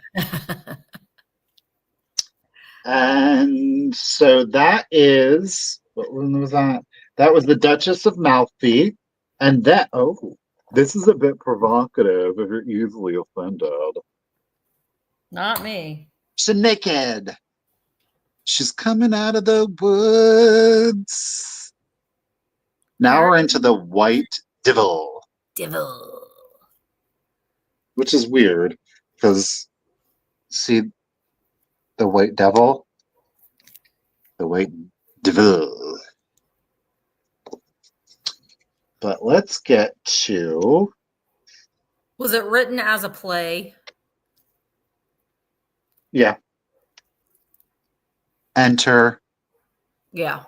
B: And so that is, what one was that? That was the Duchess of Malfi. And that, this is a bit provocative if you're easily offended.
A: Not me.
B: She's naked. She's coming out of the woods. Now we're into the white devil. Which is weird because, see, the white devil, the white devil. But let's get to.
A: Was it written as a play?
B: Yeah. Enter.
A: Yeah.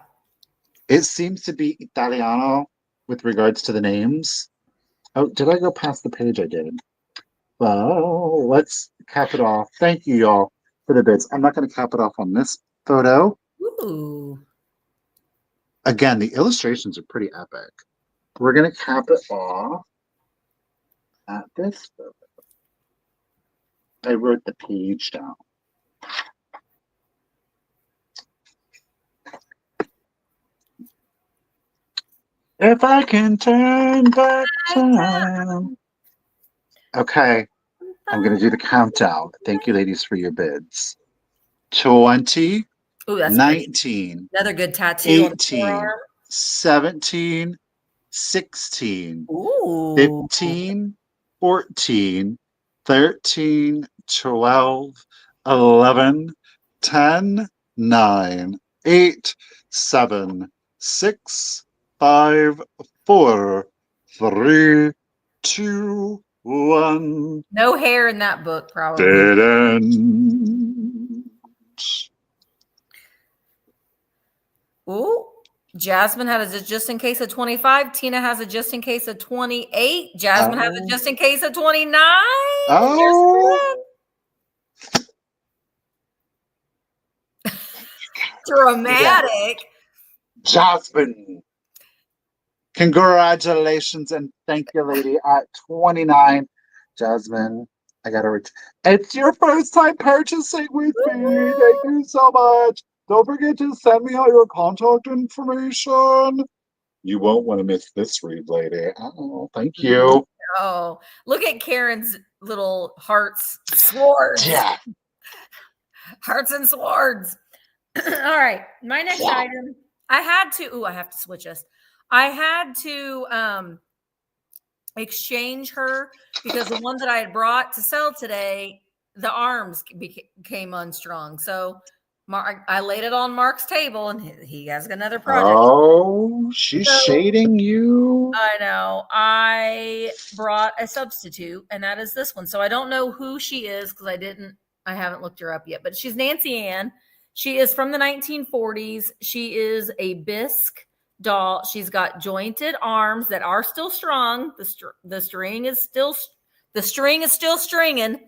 B: It seems to be Italiano with regards to the names. Oh, did I go past the page? I did. Well, let's cap it off. Thank you, y'all, for the bits. I'm not going to cap it off on this photo.
A: Ooh.
B: Again, the illustrations are pretty epic. We're going to cap it off at this photo. I wrote the page down. If I can turn back time. Okay, I'm going to do the countdown. Thank you, ladies, for your bids. 20,
A: Ooh, that's
B: 19,
A: pretty. Another good tattoo
B: 18,
A: on the forearm.
B: 17, 16,
A: Ooh.
B: 15, 14, 13, 12, 11, 10, 9, 8, 7, 6, 5, 4, 3, 2, 1.
A: No hair in that book, probably.
B: Dead end.
A: Ooh. Jasmine has a just in case of 25. Tina has a just in case of 28. Jasmine has a just in case of 29.
B: Oh.
A: Dramatic.
B: Yeah. Jasmine. Congratulations and thank you, lady. At 29, Jasmine, I got to reach. It's your first time purchasing with me. Thank you so much. Don't forget to send me all your contact information. You won't want to miss this read, lady. Oh, thank you.
A: Oh, look at Karen's little hearts, swords.
B: Yeah.
A: Hearts and swords. All right. My next item, I had to, I have to switch this. I had to exchange her because the one that I had brought to sell today, the arms became unstrung. So I laid it on Mark's table and he has another project.
B: Oh, she's shading you.
A: I know. I brought a substitute and that is this one. So I don't know who she is because I haven't looked her up yet, but she's Nancy Ann. She is from the 1940s. She is a bisque doll. She's got jointed arms that are still strung. The string is still stringing.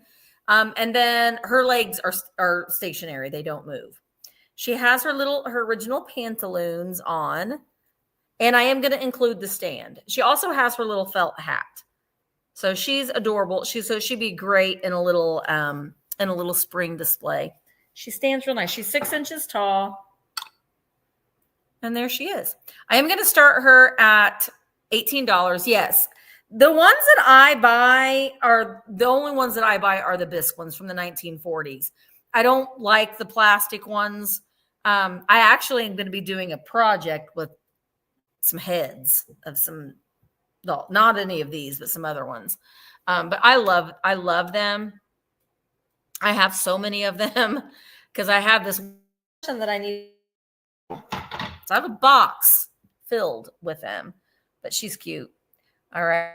A: And then her legs are stationary. They don't move. She has her original pantaloons on, and I am going to include the stand. She also has her little felt hat. So she's adorable. She'd be great in a little spring display. She stands real nice. She's 6 inches tall. And there she is. I am going to start her at $18. Yes. The ones that I buy are the only ones that I buy are the bisque ones from the 1940s. I don't like the plastic ones. I actually am going to be doing a project with some heads of some, no, not any of these, but some other ones. But I love them. I have so many of them because I have this one that I need. So I have a box filled with them, but she's cute. All right.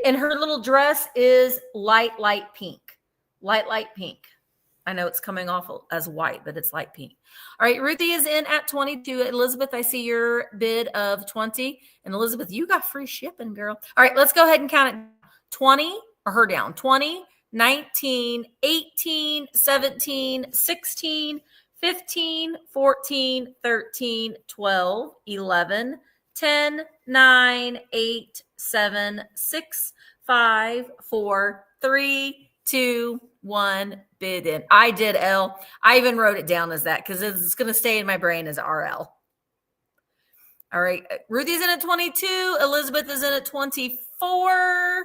A: And her little dress is light pink. Light pink. I know it's coming off as white, but it's light pink. All right. Ruthie is in at 22. Elizabeth, I see your bid of 20. And Elizabeth, you got free shipping, girl. All right. Let's go ahead and count it. 20 or her down. 20, 19, 18, 17, 16, 15, 14, 13, 12, 11, 10, 9, 8, 7, 6, 5, 4, 3, 2, 1. Bid in. I did L. I even wrote it down as that because it's going to stay in my brain as RL. All right. Ruthie's in at 22. Elizabeth is in at 24.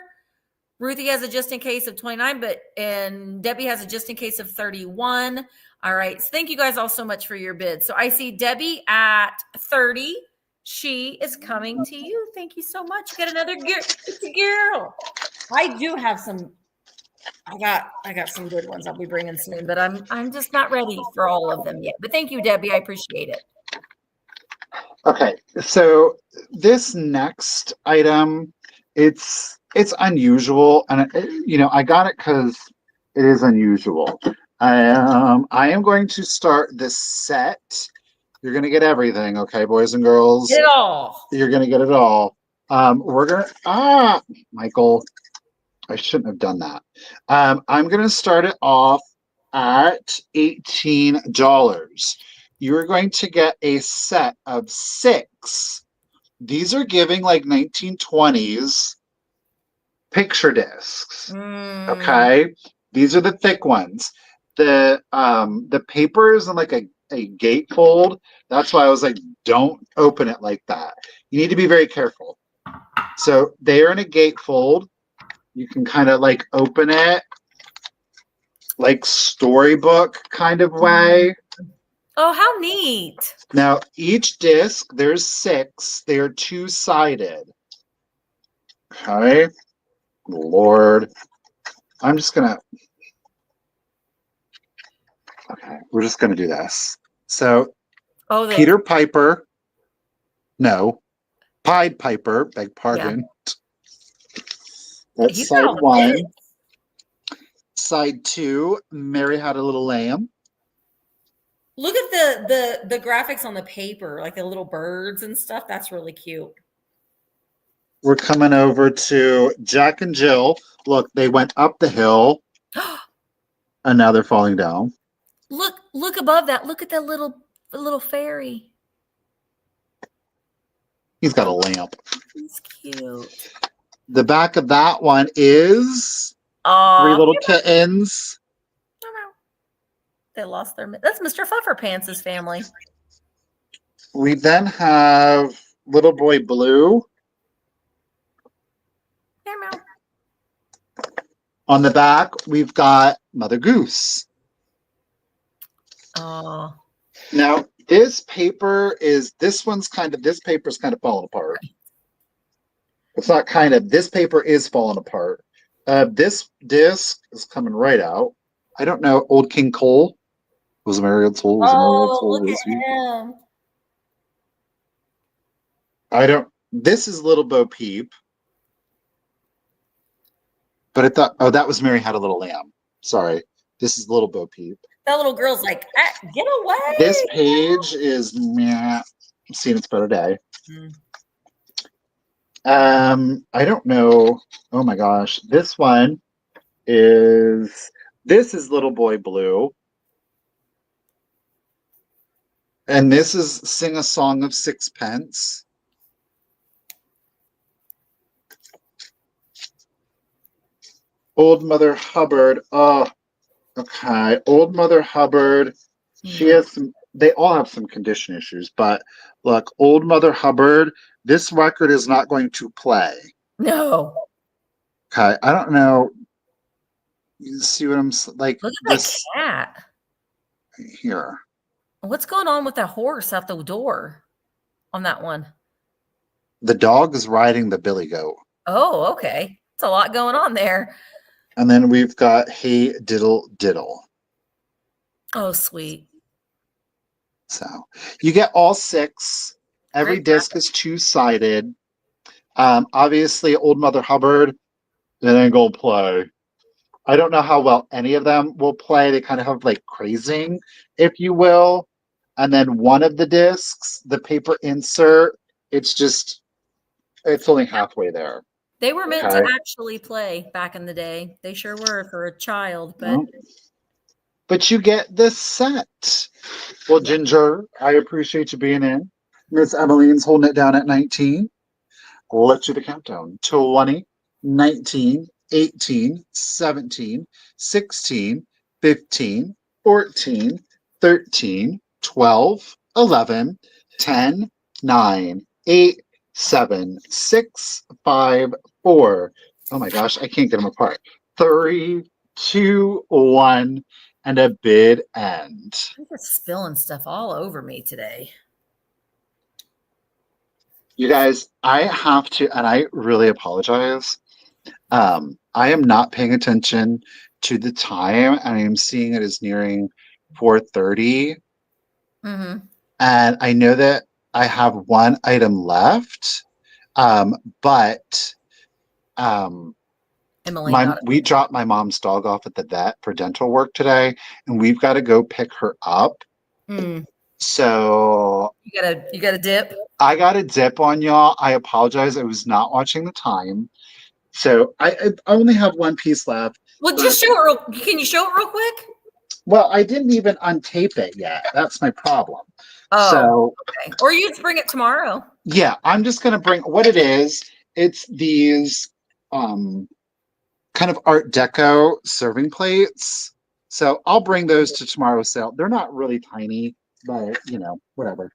A: Ruthie has a just in case of 29, and Debbie has a just in case of 31. All right. So thank you guys all so much for your bids. So I see Debbie at 30. She is coming to you. Thank you so much. Get another girl. I do have some. I got some good ones I'll be bringing soon, but I'm just not ready for all of them yet. But thank you, Debbie. I appreciate it.
B: Okay, so this next item, it's unusual, and I got it because it is unusual. I am going to start this set. You're going to get everything, okay, boys and girls?
A: Get it all.
B: You're going to get it all. We're going to, Michael, I shouldn't have done that. I'm going to start it off at $18. You're going to get a set of 6. These are giving like 1920s picture discs. Okay. These are the thick ones. The paper is in like a gatefold. That's why I was like, don't open it like that. You need to be very careful. So they are in a gatefold. You can kind of like open it like storybook kind of way.
A: Oh, how neat.
B: Now, each disc, there's 6. They are 2-sided. Okay. Lord. I'm just going to... Okay, we're just going to do this. So, Peter Piper. No. Pied Piper. Beg pardon. Yeah. That's side 1. Side 2, Mary Had a Little Lamb.
A: Look at the graphics on the paper, like the little birds and stuff. That's really cute.
B: We're coming over to Jack and Jill. Look, they went up the hill, and now they're falling down.
A: Look above that. Look at that little fairy.
B: He's got a lamp.
A: He's cute.
B: The back of that one is 3 little kittens.
A: They lost their... That's Mr. Flufferpants' family.
B: We then have Little Boy Blue.
A: Meow.
B: On the back, we've got Mother Goose.
A: Oh.
B: Now, this paper's kind of falling apart. It's not kind of. This paper is falling apart. This disc is coming right out. I don't know. Old King Cole. Was Marion Soul?
A: Look at him.
B: This is Little Bo Peep. But I thought, that was Mary Had a Little Lamb. Sorry. This is Little Bo Peep.
A: That little girl's like, get away.
B: This page is, seen its better day. I don't know. Oh my gosh. This is Little Boy Blue. And this is Sing a Song of Sixpence. Old Mother Hubbard. Oh, okay. Old Mother Hubbard. She has they all have some condition issues, but look, Old Mother Hubbard, this record is not going to play.
A: No.
B: Okay. I don't know. You see what I'm like?
A: Look at that cat.
B: Here.
A: What's going on with that horse at the door on that one?
B: The dog is riding the billy goat.
A: Oh, okay. It's a lot going on there.
B: And then we've got Hey Diddle Diddle.
A: Oh, sweet.
B: So you get all 6. Every disc is 2-sided. Obviously, Old Mother Hubbard, it ain't gonna play. I don't know how well any of them will play. They kind of have like crazing, if you will. And then one of the discs, the paper insert, it's only halfway there.
A: They were meant to actually play back in the day. They sure were for a child, but...
B: But you get this set. Well, Ginger, I appreciate you being in. Miss Emmeline's holding it down at 19. Let's do the countdown. 20, 19, 18, 17, 16, 15, 14, 13, 12, 11, 10, 9, 8, 7, 6, 5, 4. Oh my gosh, I can't get them apart. 3, 2, 1, and a bid end.
A: I'm just spilling stuff all over me today.
B: You guys, I have to, and I really apologize. I am not paying attention to the time, and I am seeing it as nearing 4:30.
A: Mm-hmm.
B: And I know that I have one item left, but we dropped my mom's dog off at the vet for dental work today, and we've got to go pick her up. So
A: you gotta dip.
B: I got a dip on y'all. I apologize. I was not watching the time. So I only have one piece left.
A: Well, just show it can you show it real quick?
B: Well, I didn't even untape it yet. That's my problem.
A: Oh,
B: so,
A: okay. Or you can bring it tomorrow.
B: Yeah, I'm just going to bring what it is. It's these kind of Art Deco serving plates. So I'll bring those to tomorrow's sale. They're not really tiny, but whatever.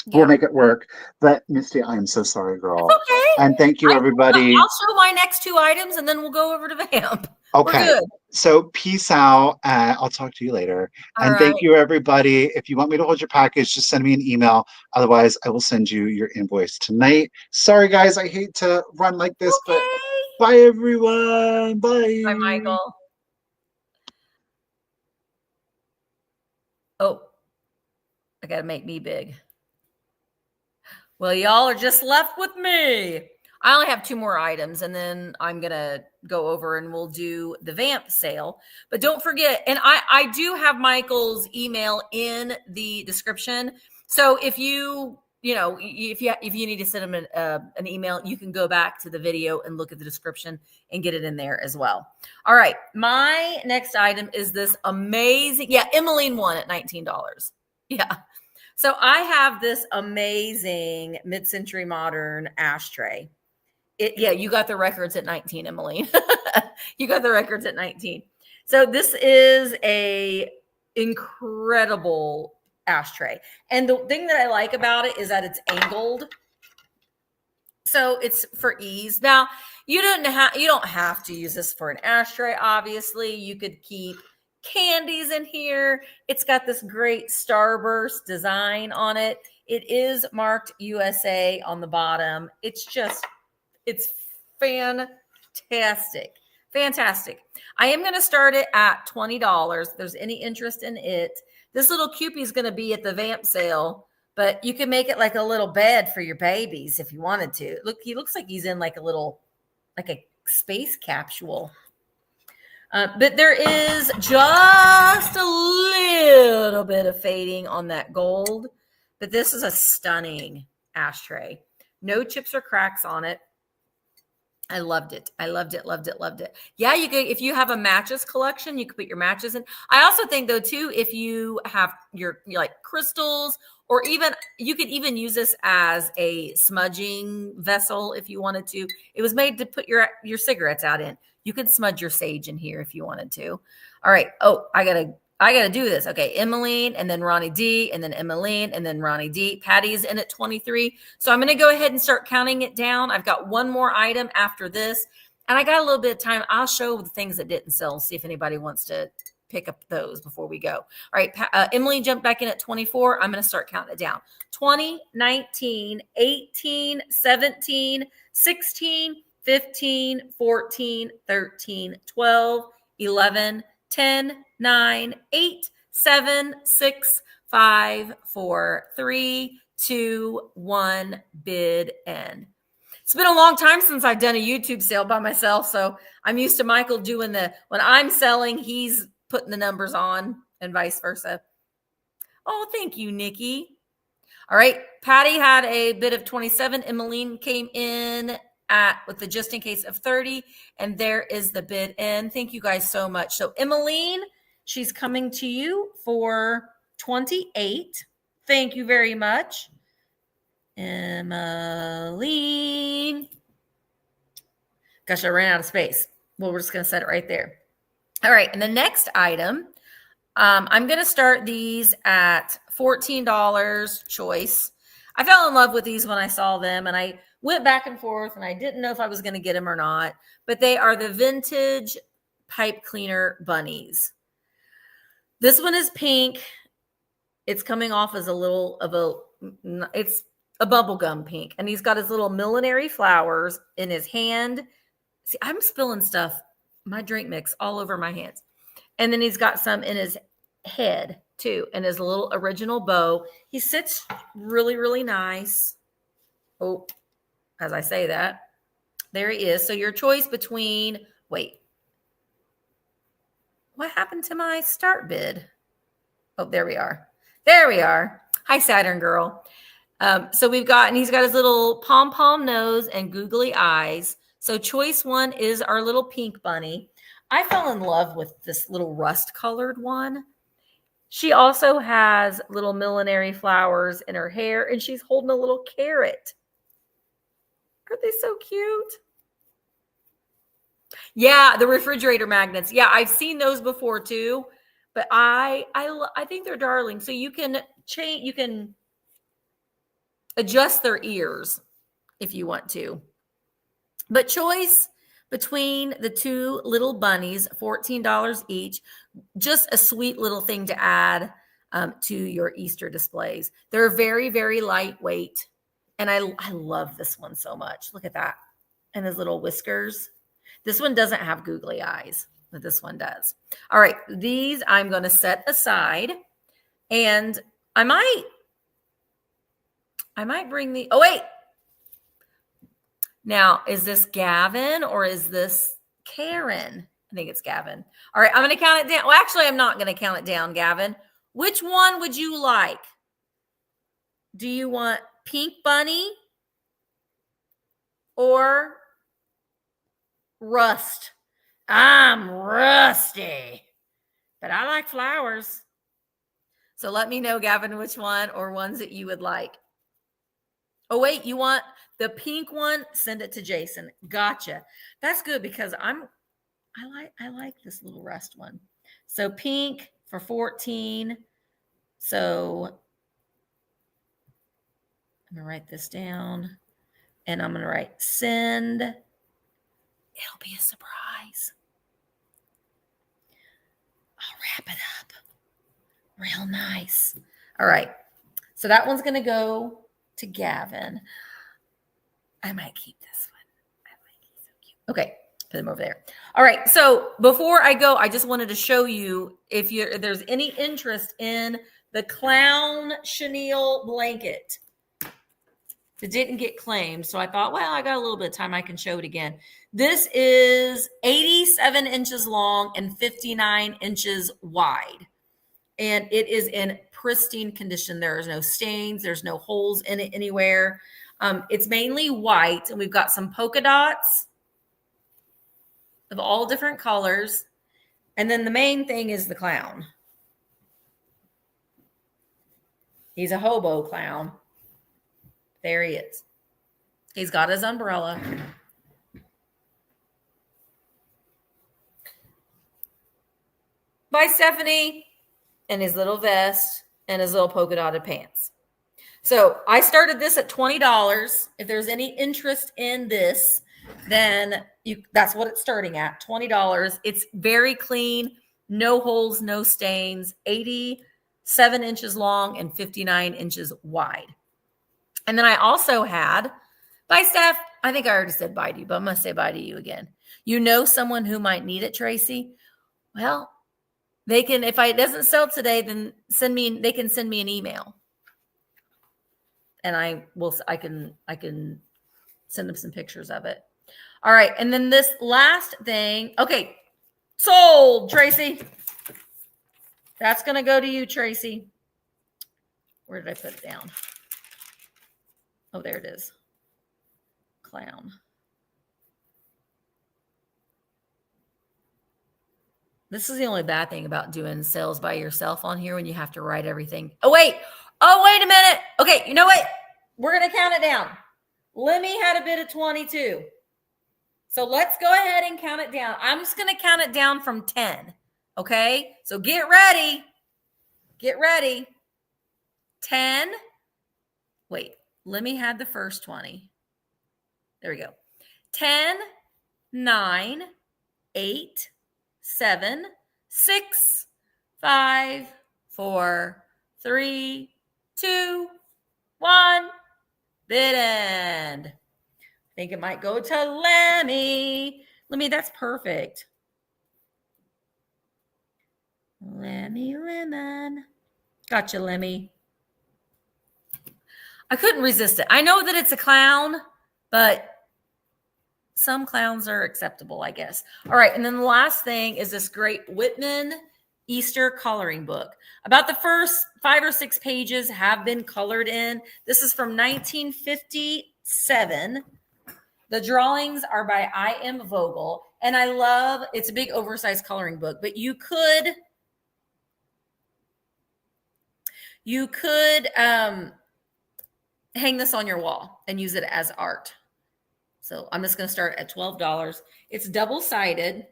B: Yeah. We'll make it work. But Misty, I am so sorry, girl.
A: It's okay.
B: And thank you, everybody.
A: I'll show my next 2 items and then we'll go over to VAMP.
B: Okay. We're good. So peace out. I'll talk to you later. All right. Thank you, everybody. If you want me to hold your package, just send me an email. Otherwise, I will send you your invoice tonight. Sorry, guys. I hate to run like this, but bye, everyone. Bye.
A: Bye, Michael. Oh, I got to make me big. Well, y'all are just left with me. I only have 2 more items, and then I'm going to go over and we'll do the VAMP sale. But don't forget, and I do have Michael's email in the description. So if you need to send him an email, you can go back to the video and look at the description and get it in there as well. All right. My next item is this amazing. Yeah. Emmeline won at $19. Yeah. So I have this amazing mid-century modern ashtray. You got the records at 19, Emmeline. You got the records at 19. So this is a incredible ashtray. And the thing that I like about it is that it's angled. So it's for ease. Now, you don't have to use this for an ashtray, obviously. You could keep candies in here. It's got this great starburst design on it. It is marked USA on the bottom. It's fantastic. Fantastic. I am going to start it at $20. If there's any interest in it. This little Cupie is going to be at the VAMP sale, but you can make it like a little bed for your babies if you wanted to. Look, he looks like he's in like a space capsule. But there is just a little bit of fading on that gold. But this is a stunning ashtray. No chips or cracks on it. I loved it. I loved it, loved it, loved it. Yeah, you could, if you have a matches collection, you could put your matches in. I also think though too, if you have your like crystals, or even you could even use this as a smudging vessel if you wanted to. It was made to put your cigarettes out in. You could smudge your sage in here if you wanted to. All right. Oh, I gotta do this. Okay, Emmeline, and then Ronnie D, and then Emmeline, and then Ronnie D. Patty's in at 23. So I'm gonna go ahead and start counting it down. I've got one more item after this, and I got a little bit of time. I'll show the things that didn't sell, see if anybody wants to pick up those before we go. All right, Emmeline jumped back in at 24. I'm gonna start counting it down. 20, 19, 18, 17, 16, 15, 14, 13, 12, 11, 10, 9, 8, 7, 6, 5, 4, 3, 2, 1, bid end. It's been a long time since I've done a YouTube sale by myself, so I'm used to Michael doing when I'm selling, he's putting the numbers on and vice versa. Oh, thank you, Nikki. All right, Patty had a bid of 27. Emmeline came in with the just in case of 30, and there is the bid end. Thank you guys so much. So Emmeline, she's coming to you for 28. Thank you very much. Emily. Gosh, I ran out of space. Well, we're just going to set it right there. All right. And the next item, I'm going to start these at $14 choice. I fell in love with these when I saw them, and I went back and forth, and I didn't know if I was going to get them or not. But they are the vintage pipe cleaner bunnies. This one is pink. It's coming off as it's a bubblegum pink. And he's got his little millinery flowers in his hand. See, I'm spilling stuff, my drink mix, all over my hands. And then he's got some in his head too, and his little original bow. He sits really, really nice. Oh, as I say that, there he is. So your choice between, wait, what happened to my start bid? Oh, there we are. There we are. Hi, Saturn girl. So we've got, and he's got his little pom-pom nose and googly eyes. So choice one is our little pink bunny. I fell in love with this little rust colored one. She also has little millinery flowers in her hair, and she's holding a little carrot. Aren't they so cute? Yeah, the refrigerator magnets. Yeah, I've seen those before too, but I think they're darling. So you can change, you can adjust their ears if you want to. But choice between the two little bunnies, $14 each. Just a sweet little thing to add to your Easter displays. They're very, very lightweight. And I love this one so much. Look at that. And his little whiskers. This one doesn't have googly eyes, but this one does. All right. These I'm going to set aside. And I might bring the, oh, wait. Now, is this Gavin or is this Karen? I think it's Gavin. All right, I'm going to count it down. Well, actually, I'm not going to count it down, Gavin. Which one would you like? Do you want Pink Bunny or Rust? I'm rusty, but I like flowers. So let me know, Gavin, which one or ones that you would like. Oh, wait, you want the pink one? Send it to Jason. Gotcha. That's good because I like this little rust one. So pink for 14. So I'm going to write this down and I'm going to write send. It'll be a surprise. I'll wrap it up real nice. All right. So that one's going to go to Gavin. I might keep this one. He's so cute. Okay, put him over there. All right. So before I go, I just wanted to show you if there's any interest in the clown chenille blanket. It didn't get claimed, so I thought, well, I got a little bit of time. I can show it again. This is 87 inches long and 59 inches wide, and it is in pristine condition. There is no stains. There's no holes in it anywhere. It's mainly white, and we've got some polka dots of all different colors. And then the main thing is the clown. He's a hobo clown. There he is. He's got his umbrella. By Stephanie, and his little vest and his little polka dotted pants. So I started this at $20. If there's any interest in this, then that's what it's starting at, $20. It's very clean, no holes, no stains, 87 inches long and 59 inches wide. And then I also had, bye, Steph. I think I already said bye to you, but I'm going to say bye to you again. You know someone who might need it, Tracy? Well, they can, if it doesn't sell today, then they can send me an email. And I can send them some pictures of it. All right. And then this last thing. Okay. Sold, Tracy. That's going to go to you, Tracy. Where did I put it down? Oh, there it is. Clown. This is the only bad thing about doing sales by yourself on here when you have to write everything. Oh, wait a minute. Okay, you know what? we're going to count it down. Lemmy had a bid of 22. So let's go ahead and count it down. I'm just going to count it down from 10. Okay? So get ready. Get ready. 10. Wait, Lemmy had the first 20. There we go. 10, 9, 8, 7, 6, 5, 4, 3, 2, 1. Bid end. I think it might go to Lemmy. Lemmy, that's perfect. Lemmy Lemon. Gotcha, Lemmy. I couldn't resist it. I know that it's a clown, but some clowns are acceptable, I guess. All right, and then the last thing is this great Whitman Easter coloring book. About the first 5 or 6 pages have been colored in. This is from 1957. The drawings are by I.M. Vogel, and I love, it's a big oversized coloring book, but you could hang this on your wall and use it as art. So I'm just going to start at $12. It's double-sided.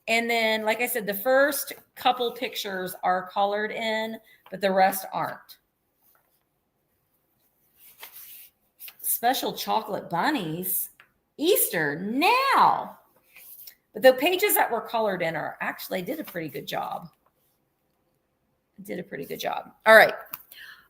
A: And then, like I said, the first couple pictures are colored in, but the rest aren't. Special chocolate bunnies. Easter now. But the pages that were colored in are actually did a pretty good job. All right.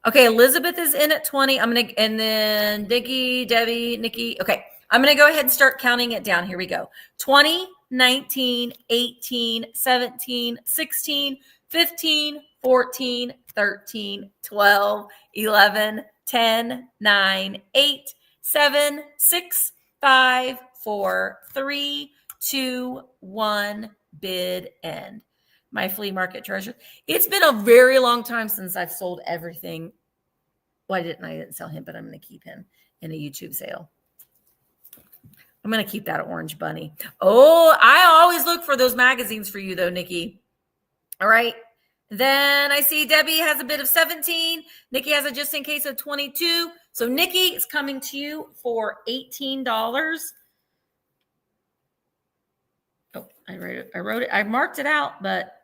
A: Okay, Elizabeth is in at 20. And then Dickie, Debbie, Nikki. Okay, I'm going to go ahead and start counting it down. Here we go. 20, 19, 18, 17, 16, 15, 14, 13, 12, 11, 10, 9, 8, 7, 6, 5, 4, 3, 2, 1, bid end. My flea market treasure. It's been a very long time since I've sold everything. Well, I didn't sell him, but I'm going to keep him in a YouTube sale. I'm going to keep that orange bunny. Oh, I always look for those magazines for you though, Nikki. All right. Then I see Debbie has a bid of 17. Nikki has a just in case of 22. So Nikki is coming to you for $18. Oh, I wrote it. I marked it out, but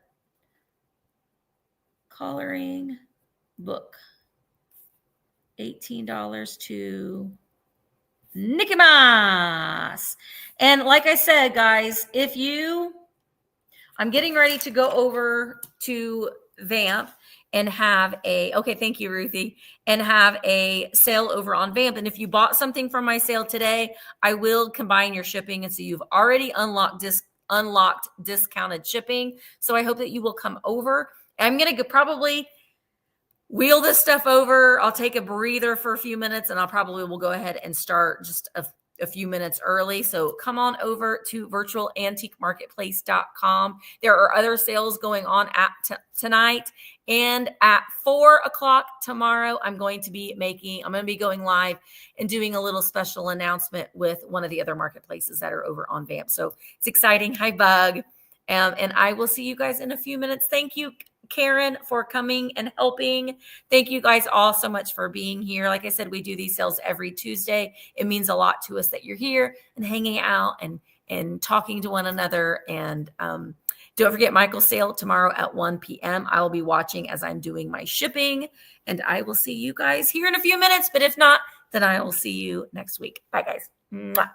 A: coloring book. $18 to Nikki Mas. And like I said, guys, I'm getting ready to go over to VAMP and have thank you, Ruthie, and have a sale over on VAMP. And if you bought something from my sale today, I will combine your shipping. And so you've already unlocked discounted shipping. So I hope that you will come over. I'm going to probably wheel this stuff over. I'll take a breather for a few minutes and I'll probably will go ahead and start just a few minutes early. So come on over to virtualantiquemarketplace.com. There are other sales going on at tonight, and at 4:00 tomorrow, I'm going to be going live and doing a little special announcement with one of the other marketplaces that are over on VAMP. So it's exciting. Hi, Bug. And I will see you guys in a few minutes. Thank you, Karen, for coming and helping. Thank you guys all so much for being here. Like I said, we do these sales every Tuesday. It means a lot to us that you're here and hanging out and talking to one another. And don't forget Michael's sale tomorrow at 1 p.m. I will be watching as I'm doing my shipping, and I will see you guys here in a few minutes. But if not, then I will see you next week. Bye, guys. Mwah.